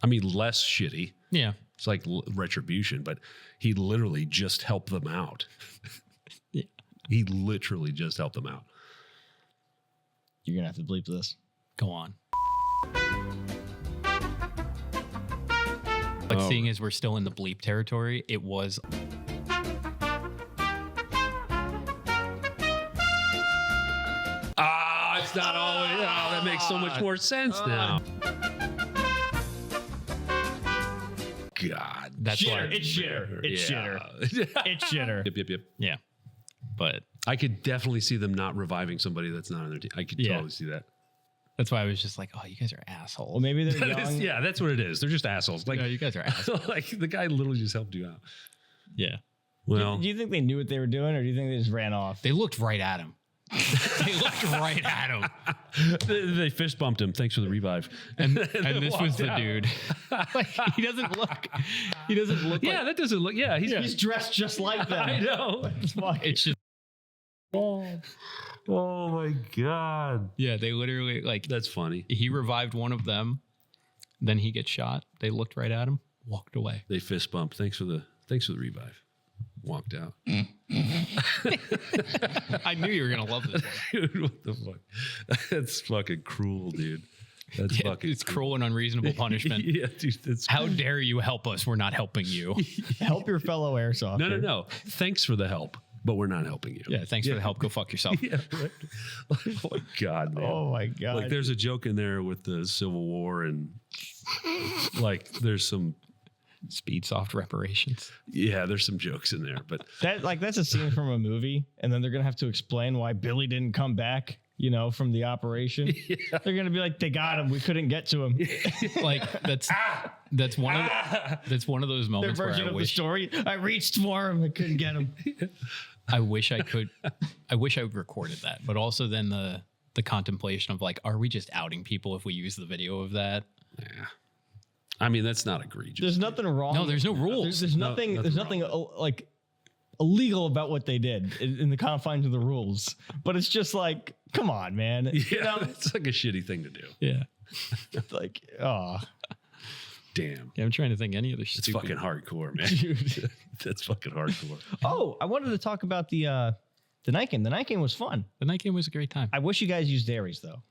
I mean, less shitty. Yeah. It's like retribution, but he literally just helped them out. Yeah. He literally just helped them out. You're gonna have to bleep this. Go on. But seeing as we're still in the bleep territory, it was It's not always. Oh, that makes so much more sense now. God. that's why. It's shitter. It's shitter. Yeah. It's shitter. Yep. Yeah. But I could definitely see them not reviving somebody that's not on their team. I could Yeah. totally see that. that's why I was just like, oh, you guys are assholes. Well, maybe they're That is- young. yeah, that's what it is. They're just assholes. Like, No, you guys are assholes. like the guy literally just helped you out. Yeah. Well, Do you think they knew what they were doing, or do you think they just ran off? They looked right at him. They looked right at him. they fist bumped him. Thanks for the revive. And then this was walked the out. dude. Like, he doesn't look Yeah, like, that doesn't look. Yeah, He's dressed just like them. I know. Fuck. it's just, Oh my god, yeah, they literally, like, that's funny. he revived one of them. Then he gets shot. They looked right at him, walked away. They fist bumped. Thanks for the revive. Walked out. I knew you were going to love this one. Dude, what the fuck? That's fucking cruel, dude. That's Yeah, fucking it's cruel and unreasonable punishment. Yeah, dude. That's How dare you help us? We're not helping you. Help your fellow airsoft. no. Thanks for the help, but we're not helping you. Yeah, thanks for the help. Go fuck yourself. Yeah, right. Oh my god, man. Oh my god. Like there's a joke in there with the Civil War and like there's some Speed soft reparations. there's some jokes in there, but that's a scene from a movie, and then they're gonna have to explain why Billy didn't come back. From the operation. They're gonna be like, they got him. We couldn't get to him. Like that's one of those Their moments where version I of the wish story. I reached for him. I couldn't get him. I wish I recorded that, but also then the contemplation of like, are we just outing people if we use the video of that? yeah. I mean, that's not egregious. There's nothing wrong. No, there's no rules. There's nothing. There's nothing like illegal about what they did in the confines of the rules. But it's just like, come on, man. Yeah, it's like a shitty thing to do. Yeah. Like, oh, Damn. Yeah, I'm trying to think any other It's stupid. fucking hardcore, man. dude. That's fucking hardcore. Oh, I wanted to talk about the night game. The night game was fun. The night game was a great time. I wish you guys used Aries though.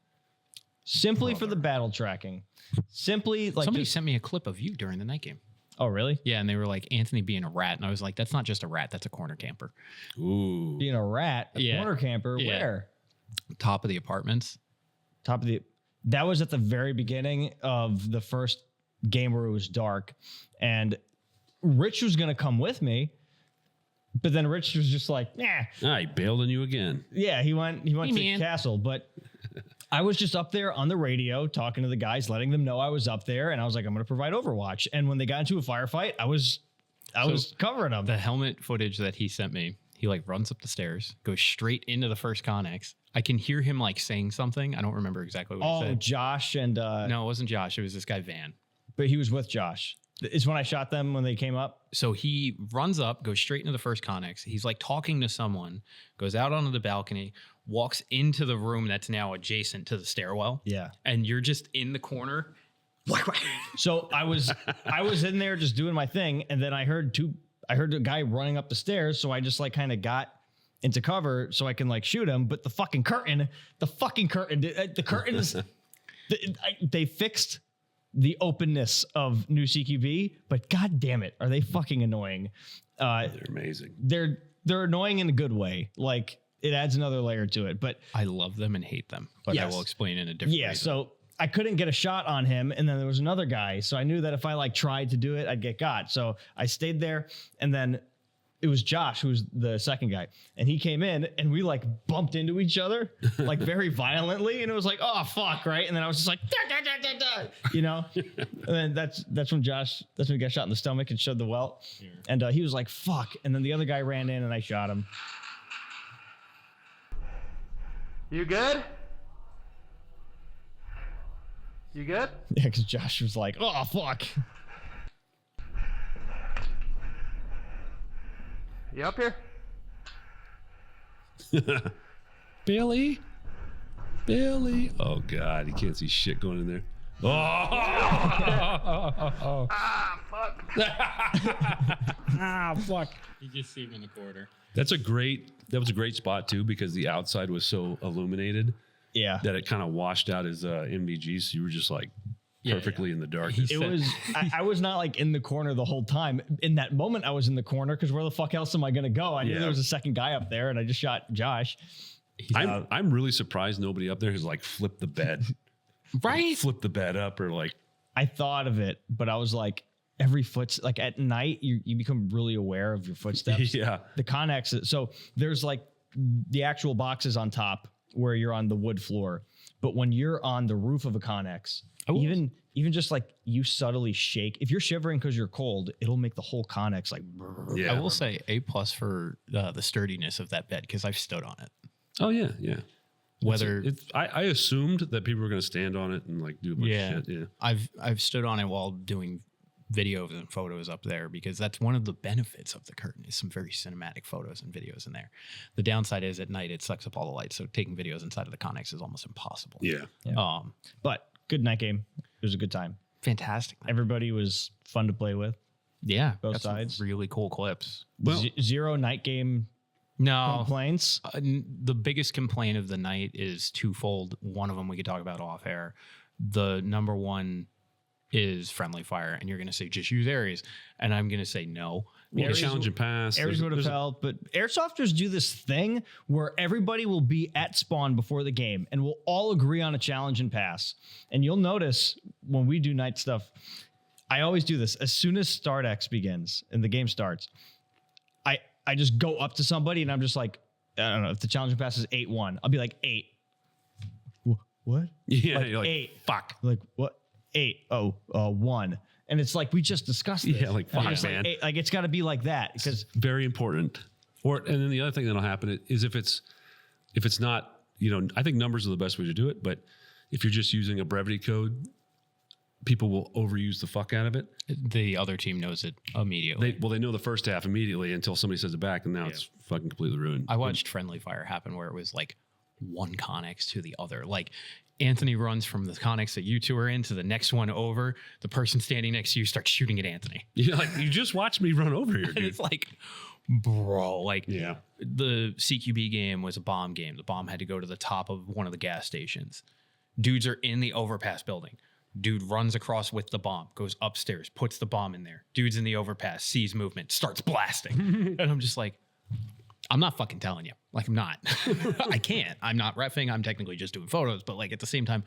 Simply for the battle tracking. Simply like Somebody just- sent me a clip of you during the night game. Oh, really? Yeah, and they were like, Anthony being a rat. And I was like, that's not just a rat, that's a corner camper. Ooh. Being a rat, a Yeah. corner camper, Yeah. where? Top of the apartments. Top of the that was at the very beginning of the first game where it was dark, and Rich was gonna come with me, but then Rich was just like, nah. I bailed on you again. Yeah, he went Hey, to the man. castle, but I was just up there on the radio talking to the guys, letting them know I was up there, and I was like, I'm gonna provide Overwatch. And when they got into a firefight, I was covering them. The helmet footage that he sent me, he like runs up the stairs, goes straight into the first Connex. I can hear him like saying something. I don't remember exactly what he Oh, said. Josh and No, it wasn't Josh. It was this guy, Van. but he was with Josh. It's when I shot them when they came up. So he runs up, goes straight into the first Connex. He's like talking to someone, goes out onto the balcony, walks into the room that's now adjacent to the stairwell. Yeah. And you're just in the corner. So I was in there just doing my thing, and then I heard a guy running up the stairs, so I just like kind of got into cover so I can like shoot him. But the curtain is they fixed the openness of new CQB, but god damn it, are they fucking annoying? They're amazing. They're annoying in a good way. Like it adds another layer to it. But I love them and hate them, but I Yes. will explain in a different yeah, reason. so I couldn't get a shot on him, and then there was another guy. So I knew that if I like tried to do it, I'd get got. So I stayed there, and then it was Josh, who was the second guy, and he came in, and we like bumped into each other like very violently, and it was like, oh fuck, right? And then I was just like, da, da, da, da, da, you know. And then that's when he got shot in the stomach and showed the welt, and he was like, fuck. And then the other guy ran in, and I shot him. You good? You good? Yeah, because Josh was like, oh fuck. You up here? Billy. Oh God, you can't see shit going in there. Oh, Ah, fuck. You just see him in the corner. that was a great spot too, because the outside was so illuminated Yeah. that it kind of washed out his MVG. So you were just like perfectly in the darkness. It was, I was not like in the corner the whole time. In that moment, I was in the corner because where the fuck else am I going to go? I knew there was a second guy up there, and I just shot Josh. I'm really surprised nobody up there has like flipped the bed, Right? flipped the bed up, or like I thought of it, but I was like, every like at night, you become really aware of your footsteps. yeah, The Connex. So there's like the actual boxes on top where you're on the wood floor, but when you're on the roof of a Connex, even just like you subtly shake. If you're shivering because you're cold, it'll make the whole Connex like. yeah. I will say A+ for the sturdiness of that bed because I've stood on it. Oh yeah. Whether I assumed that people were going to stand on it and like do a bunch of shit. Yeah. I've stood on it while doing videos and photos up there because that's one of the benefits of the curtain is some very cinematic photos and videos in there. The downside is at night it sucks up all the light, so taking videos inside of the Connex is almost impossible. Yeah. But good night game. It was a good time. Fantastic. Everybody was fun to play with. Yeah, Both got some sides. really cool clips. Well, Zero night game No, complaints. the biggest complaint of the night is twofold. One of them we could talk about off air. The number one is friendly fire, and you're going to say just use Aries, and I'm going to say no. well, Aries challenge and pass. Aries would have helped, but airsofters do this thing where everybody will be at spawn before the game and we'll all agree on a challenge and pass. And you'll notice when we do night stuff, I always do this. As soon as Start X begins and the game starts, I just go up to somebody and I'm just like, I don't know, if the challenge and pass is 8-1, I'll be like 8. What? Yeah, Like, you're like 8. fuck. Like what? 1. And it's like, we just discussed this. Yeah, like, And I'm fuck, just man. Like, 8, like it's got to be like that because Very important. And then the other thing that'll happen is if it's not, I think numbers are the best way to do it. But if you're just using a brevity code, people will overuse the fuck out of it. The other team knows it immediately. They know the first half immediately until somebody says it back, and now it's fucking completely ruined. I watched friendly fire happen where it was like one Connex to the other. Like Anthony runs from the Connex that you two are in to the next one over. The person standing next to you starts shooting at Anthony. You're like, you just watched me run over here, And dude. it's like, bro, like Yeah. the CQB game was a bomb game. The bomb had to go to the top of one of the gas stations. Dudes are in the overpass building. Dude runs across with the bomb, goes upstairs, puts the bomb in there. Dude's in the overpass, sees movement, starts blasting. And I'm just like, I'm not fucking telling you. Like, I'm not. I can't. I'm not reffing. I'm technically just doing photos. But like at the same time,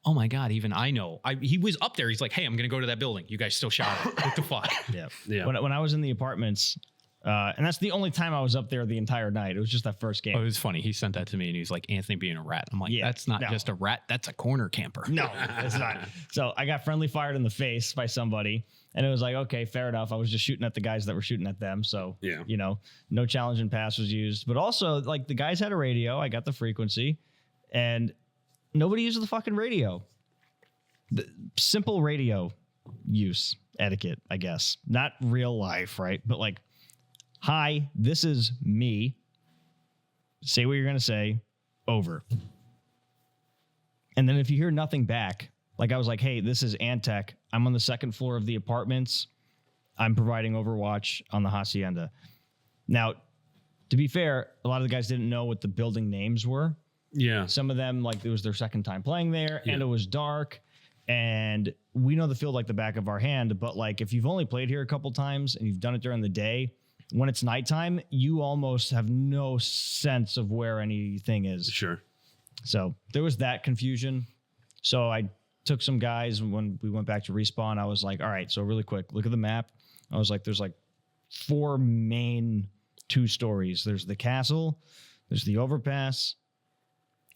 oh my God, even I know. He was up there. He's like, hey, I'm going to go to that building. You guys still shot it. What the fuck? Yeah. when I was in the apartments, and that's the only time I was up there the entire night. It was just that first game. Oh, it was funny. He sent that to me and he's like, Anthony being a rat. I'm like, Yeah, that's not no. just a rat. That's a corner camper. No, it's not. So I got friendly fired in the face by somebody, and it was like, okay, fair enough. I was just shooting at the guys that were shooting at them. So, Yeah. No challenge and pass was used. But also, like, the guys had a radio. I got the frequency, and nobody uses the fucking radio. The simple radio. use etiquette, I guess. Not real life, right? But like, hi, this is me. Say what you're going to say. Over. And then if you hear nothing back, like I was like, hey, this is Antec. I'm on the second floor of the apartments. I'm providing Overwatch on the Hacienda. Now, to be fair, a lot of the guys didn't know what the building names were. Yeah. Some of them, like, it was their second time playing there, and it was dark. And we know the field like the back of our hand. But like, if you've only played here a couple times and you've done it during the day, when it's nighttime, you almost have no sense of where anything is. Sure. So there was that confusion. So I took some guys when we went back to respawn. I was like, all right, so really quick, look at the map. I was like, there's like 4 main 2 stories. There's the castle, there's the overpass,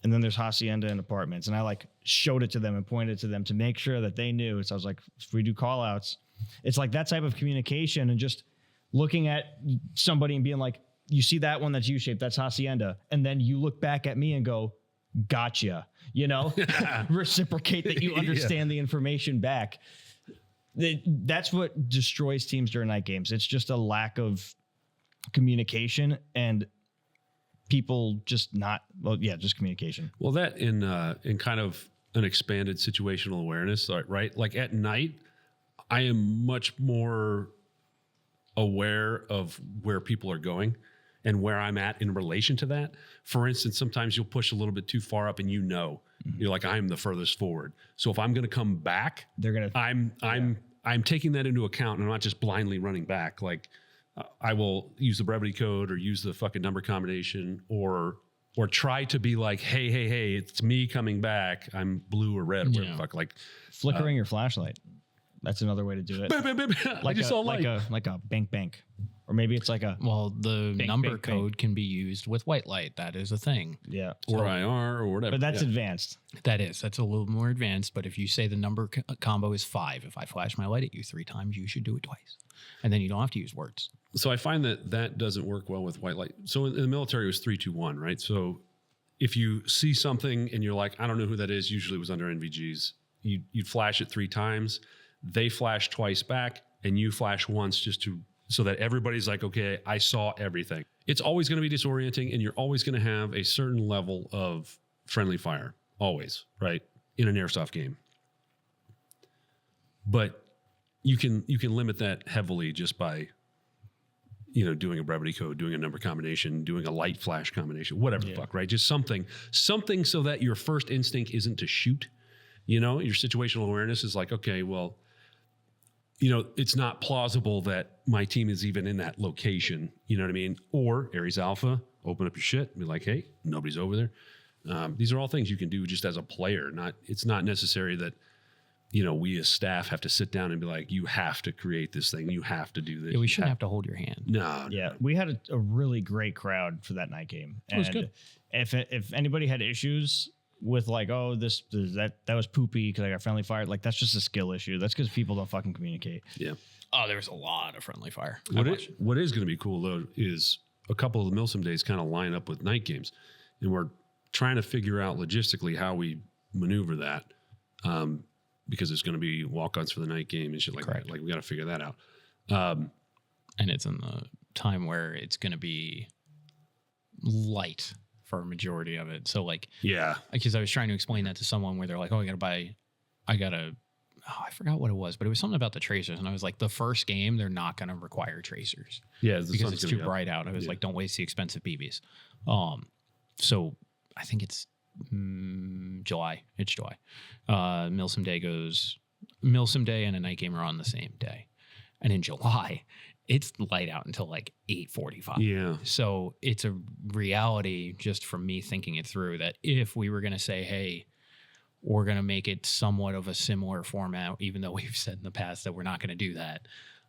and then there's Hacienda and apartments. And I like showed it to them and pointed to them to make sure that they knew. So I was like, if we do call outs, it's like that type of communication and just looking at somebody and being like, you see that one that's U-shaped, that's Hacienda. And then you look back at me and go, gotcha, reciprocate that you understand the information back. That's what destroys teams during night games. It's just a lack of communication and people just just communication. Well, that in kind of an expanded situational awareness, right? Like at night, I am much more aware of where people are going and where I'm at in relation to that. For instance, sometimes you'll push a little bit too far up and you're like, I'm the furthest forward. So if I'm going to come back, I'm taking that into account and I'm not just blindly running back. Like I will use the brevity code or use the fucking number combination or try to be like, hey, it's me coming back. I'm blue or red or whatever the fuck. Like flickering your flashlight. That's another way to do it. Like a bank. Or maybe it's like a... Well, the number code bank. can be used with white light. That is a thing. Yeah. Or IR or whatever. But that's advanced. That's a little more advanced. But if you say the number combo is 5, if I flash my light at you 3 times, you should do it twice. And then you don't have to use words. So I find that doesn't work well with white light. So in the military, it was 3-2-1, right? So if you see something and you're like, I don't know who that is, usually it was under NVGs, you'd flash it 3 times. They flash twice back and you flash once so that everybody's like, okay, I saw everything. It's always going to be disorienting and you're always going to have a certain level of friendly fire, always, right? In an airsoft game. But you can limit that heavily just by, doing a brevity code, doing a number combination, doing a light flash combination, whatever the fuck, right? Just something so that your first instinct isn't to shoot. Your situational awareness is like, okay, well, it's not plausible that my team is even in that location. You know what I mean? Or Aries Alpha, open up your shit and be like, hey, nobody's over there. These are all things you can do just as a player. It's not necessary that, we as staff have to sit down and be like, you have to create this thing. You have to do this. Yeah, we shouldn't have to hold your hand. No. Yeah. We had a really great crowd for that night game. It was good. If anybody had issues with like, oh, that was poopy because I got friendly fire, like that's just a skill issue. That's because people don't fucking communicate. Yeah. Oh, there's a lot of friendly fire. What is going to be cool though is a couple of the Milsim days kind of line up with night games, and we're trying to figure out logistically how we maneuver that, because there's going to be walk-ons for the night game and shit like that. Like we got to figure that out. And it's in the time where it's going to be light for a majority of it. So like, because I was trying to explain that to someone where they're like, oh, I forgot what it was, but it was something about the tracers. And I was like, the first game, they're not going to require tracers. Yeah. Because it's too bright out. I was like, don't waste the expensive BBs. So I think it's July. It's July. Milsim Day and a night game are on the same day. And in July, it's light out until like 8:45. Yeah. So it's a reality just from me thinking it through that if we were going to say, hey, we're going to make it somewhat of a similar format, even though we've said in the past that we're not going to do that.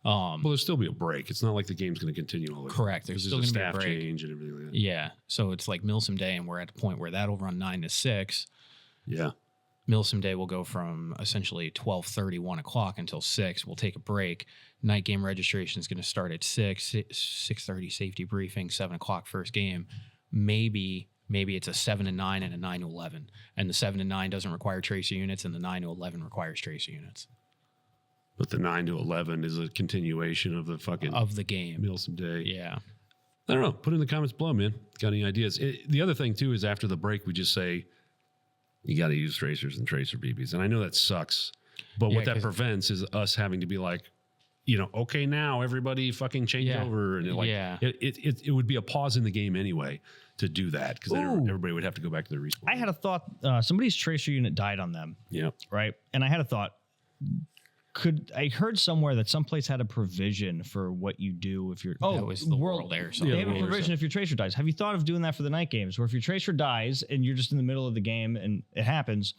Well, there'll still be a break. It's not like the game's going to continue all the way. Correct. There's still a going to be a staff break. change and everything like that. Yeah. So it's like Milsim Day, and we're at the point where that'll run 9 to 6. Yeah. Milsim Day will go from essentially 12:30, 1 o'clock until 6. We'll take a break. Night game registration is going to start at 6:30 safety briefing, 7 o'clock first game. Maybe it's a 7 to 9 and a 9 to 11. And the 7 to 9 doesn't require tracer units, and the 9 to 11 requires tracer units. But the 9 to 11 is a continuation of the fucking of the game. middle some day. Yeah. I don't know. Put it in the comments below, man. Got any ideas? The other thing too is after the break, we just say you got to use tracers and tracer BBs, and I know that sucks, but Yeah, what that 'cause- prevents is us having to be like, okay, now everybody fucking change Yeah. over, and it would be a pause in the game anyway to do that because then Ooh. everybody would have to go back to their respawn. I had a thought. Somebody's tracer unit died on them, yeah. right? And I had a thought. I heard somewhere that someplace had a provision for what you do if you're That was the World Airsoft. They have a World provision if your tracer dies. Have you thought of doing that for the night games, where if your tracer dies and you're just in the middle of the game and it happens,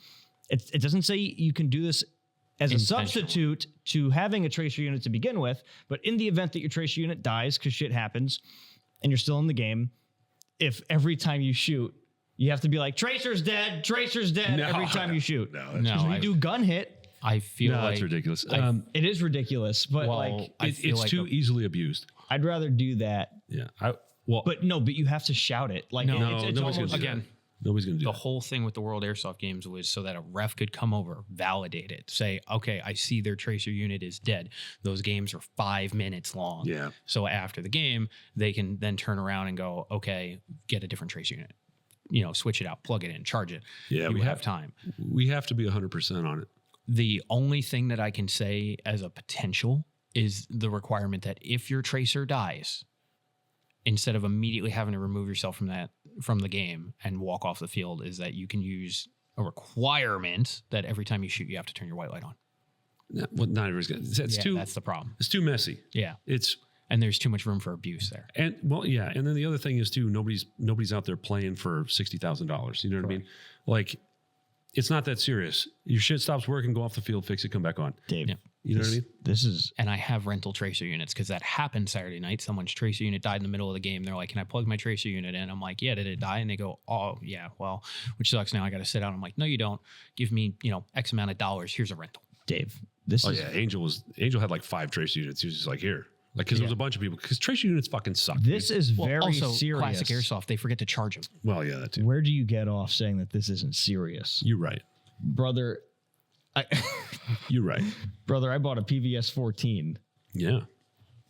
it doesn't say you can do this as a Intentionally. substitute to having a tracer unit to begin with, but in the event that your tracer unit dies because shit happens and you're still in the game, if every time you shoot you have to be like tracer's dead No. every time you shoot. No, No, When you do gun hit, I feel No, like that's ridiculous. it is ridiculous, but Well, like I feel It's like too easily abused. I'd rather do that. Yeah. But you have to shout it. Like No, it's nobody's gonna almost, do again. that. Nobody's going to do the that. whole thing with the World Airsoft games was so that a ref could come over, validate it, say, okay, I see their tracer unit is dead. Those games are 5 minutes long. Yeah. So after the game, they can then turn around and go, okay, get a different tracer unit. Switch it out, plug it in, charge it. Yeah, you we have have- time. We have to be 100% on it. The only thing that I can say as a potential is the requirement that if your tracer dies, instead of immediately having to remove yourself from the game and walk off the field, is that you can use a requirement that every time you shoot, you have to turn your white light on. Well, not everybody's going to. That's the problem. It's too messy. Yeah. It's And there's too much room for abuse there. And and then the other thing is too, nobody's out there playing for $60,000. You know what I mean? Like, it's not that serious. Your shit stops working, go off the field, fix it, come back on. Dave. Yeah. You know what I mean? This is And I have rental tracer units because that happened Saturday night. Someone's tracer unit died in the middle of the game. They're like, can I plug my tracer unit in? I'm like, yeah, did it die? And they go, oh, yeah, well, which sucks now. I got to sit out. I'm like, no, you don't. Give me, X amount of dollars. Here's a rental. Dave. This Oh is yeah, Angel had like 5 tracer units. He was just like, here. Like, because there was a bunch of people. Because tracer units fucking suck. this dude. is very also, serious. classic airsoft, they forget to charge them. Well, yeah, that too. Where do you get off saying that this isn't serious, You're right. brother? You're right. Brother, I bought a PVS 14. Yeah.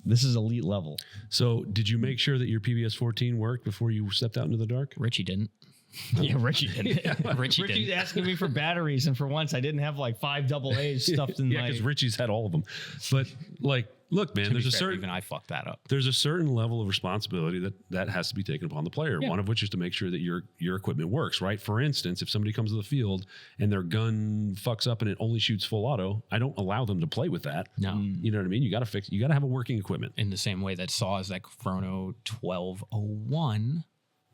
This is elite level. So, did you make sure that your PBS 14 worked before you stepped out into the dark? Richie didn't. Yeah, Richie did. Richie Richie's didn't. asking me for batteries, and for once, I didn't have like 5 AA's stuffed in Yeah, my. because Richie's had all of them. But like, look, man, To there's be a fair, certain even I fucked that up. there's a certain level of responsibility that has to be taken upon the player. Yeah. One of which is to make sure that your equipment works, right? For instance, if somebody comes to the field and their gun fucks up and it only shoots full auto, I don't allow them to play with that. No. You know what I mean? You got to have a working equipment. In the same way that saws that Chrono 1201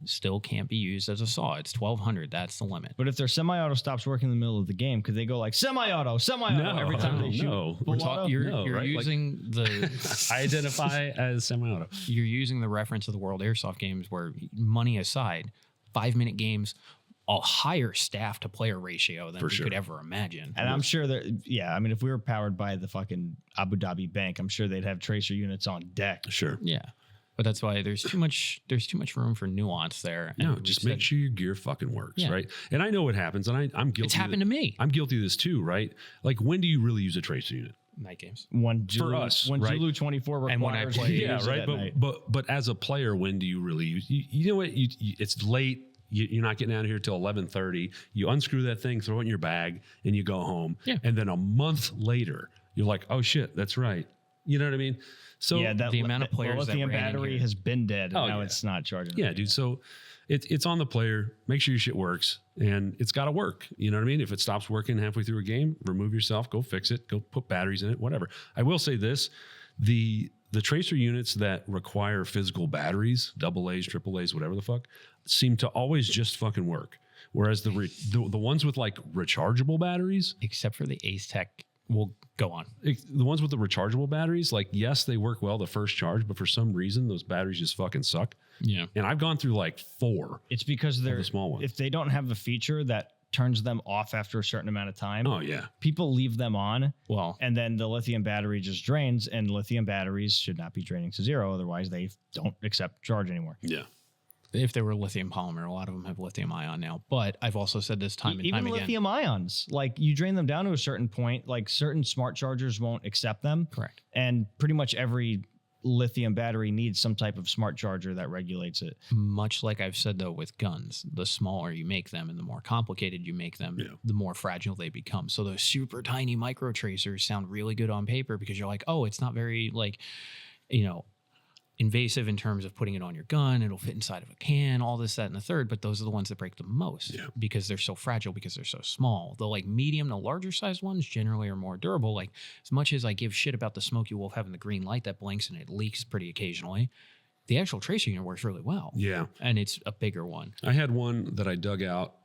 still can't be used as a saw. It's 1200. That's the limit. But if their semi-auto stops working in the middle of the game, could they go like semi-auto No, every time they shoot? no. full We're auto? You're No, right? Like- using the I identify as semi-auto. you're using the reference of the World Airsoft games where, money aside, 5-minute games, a higher staff to player ratio than For we sure. could ever imagine. And I'm sure that, if we were powered by the fucking Abu Dhabi Bank, I'm sure they'd have tracer units on deck. Sure. Yeah. But that's why there's too much room for nuance there. No, And just we make said- sure your gear fucking works, Yeah. right? And I know what happens, and I'm guilty. It's happened to me. I'm guilty of this too, right? Like, when do you really use a tracer unit? Night games. When Zulu, us, when right? Zulu 24 requires And when I play- you to Yeah, use it at night. But as a player, when do you really use? You know what? It's late. You're not getting out of here till 11:30. You unscrew that thing, throw it in your bag, and you go home. Yeah. And then a month later, you're like, oh shit, that's right. You know what I mean? So the amount of players that lithium ran in battery here. has been dead, and Oh, now yeah. it's not charging. yeah, dude. So it's on the player. Make sure your shit works, and it's got to work. You know what I mean? If it stops working halfway through a game, remove yourself, go fix it, go put batteries in it, whatever. I will say this: the tracer units that require physical batteries, AA's, AAA's, whatever the fuck, seem to always just fucking work. Whereas the ones with like rechargeable batteries, Except for the Ace Tech. We'll go on. the ones with the rechargeable batteries, like, yes, they work well the first charge, but for some reason those batteries just fucking suck. Yeah. And I've gone through like 4. It's because they're the small ones. If they don't have a feature that turns them off after a certain amount of time, Oh yeah. people leave them on, Well, and then the lithium battery just drains. And lithium batteries should not be draining to zero, otherwise they don't accept charge anymore. Yeah. if they were lithium polymer, a lot of them have lithium ion now. But I've also said this time and Even time again. lithium ions, like you drain them down to a certain point, like certain smart chargers won't accept them. Correct. And pretty much every lithium battery needs some type of smart charger that regulates it. Much like I've said, though, with guns, the smaller you make them and the more complicated you make them, the more fragile they become. So those super tiny micro tracers sound really good on paper because you're like, oh, it's not very invasive in terms of putting it on your gun. It'll fit inside of a can, all this, that, and the third. But those are the ones that break the most because they're so fragile, because they're so small. The like medium to larger sized ones generally are more durable. Like as much as I give shit about the Smoky Wolf having the green light that blinks and it leaks pretty occasionally, the actual tracer unit works really well. Yeah. And it's a bigger one. I had one that I dug out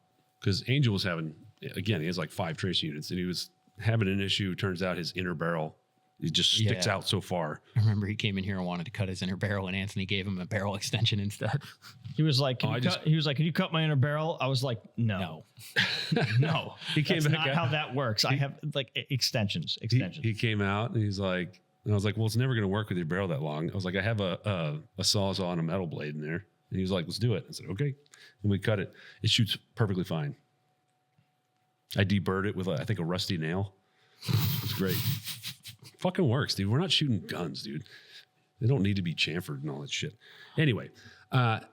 because Angel was having, again, he has like 5 tracer units and he was having an issue. Turns out his inner barrel, it just sticks out so far. I remember he came in here and wanted to cut his inner barrel, and Anthony gave him a barrel extension instead. He was like, can you cut my inner barrel? I was like, no. No. He came That's back not out. how that works. I have like extensions. He came out and he's like, and I was like, well, it's never going to work with your barrel that long. I was like, I have a sawzall and a metal blade in there. And he was like, let's do it. I said, okay. And we cut it. It shoots perfectly fine. I deburred it with, I think, a rusty nail. It's great. Fucking works, dude. We're not shooting guns, dude. They don't need to be chamfered and all that shit. Anyway,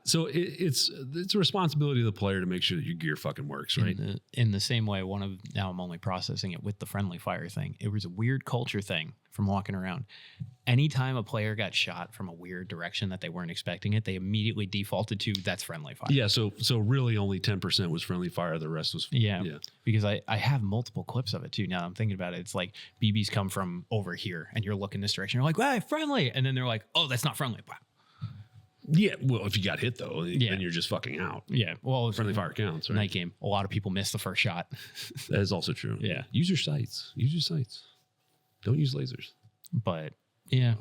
so it's a responsibility of the player to make sure that your gear fucking works, right? In the same way, now I'm only processing it with the friendly fire thing. It was a weird culture thing from walking around. Anytime a player got shot from a weird direction that they weren't expecting it, they immediately defaulted to that's friendly fire. Yeah, so really only 10% was friendly fire. The rest was Because I have multiple clips of it too. Now I'm thinking about it. It's like BBs come from over here and you're looking this direction. You're like, hey, friendly. And then they're like, oh, that's not friendly. Wow. Yeah, well, if you got hit though, then you're just fucking out. Yeah, well, friendly fire counts, right? Night game. A lot of people miss the first shot. That is also true. Yeah. Use your sights. Don't use lasers. But yeah,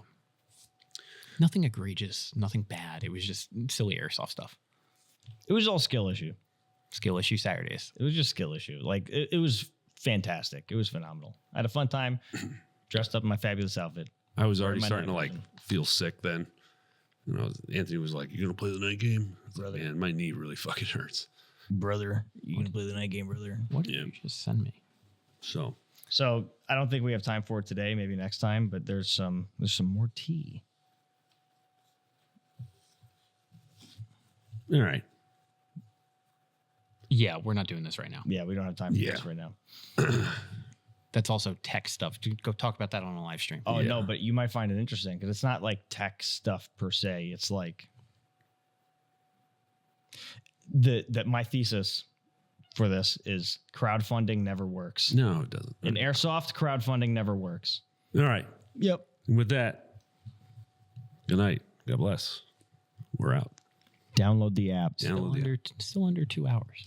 nothing egregious, nothing bad. It was just silly airsoft stuff. It was all skill issue. Skill issue Saturdays. It was just skill issue. Like it was fantastic. It was phenomenal. I had a fun time. Dressed up in my fabulous outfit. I was already starting to like feel sick then. You know, Anthony was like, "You gonna play the night game?" Brother. Like, man, my knee really fucking hurts. Brother, you gonna play the night game, brother? What did you just send me? So I don't think we have time for it today. Maybe next time. But there's some more tea. All right. Yeah, we're not doing this right now. Yeah, we don't have time for this right now. That's also tech stuff. Go talk about that on a live stream. Oh, no, but you might find it interesting because it's not like tech stuff per se. It's like that my thesis for this is crowdfunding never works. No, it doesn't. In airsoft, crowdfunding never works. All right. Yep. And with that, good night. God bless. We're out. Download the app. Still under 2 hours.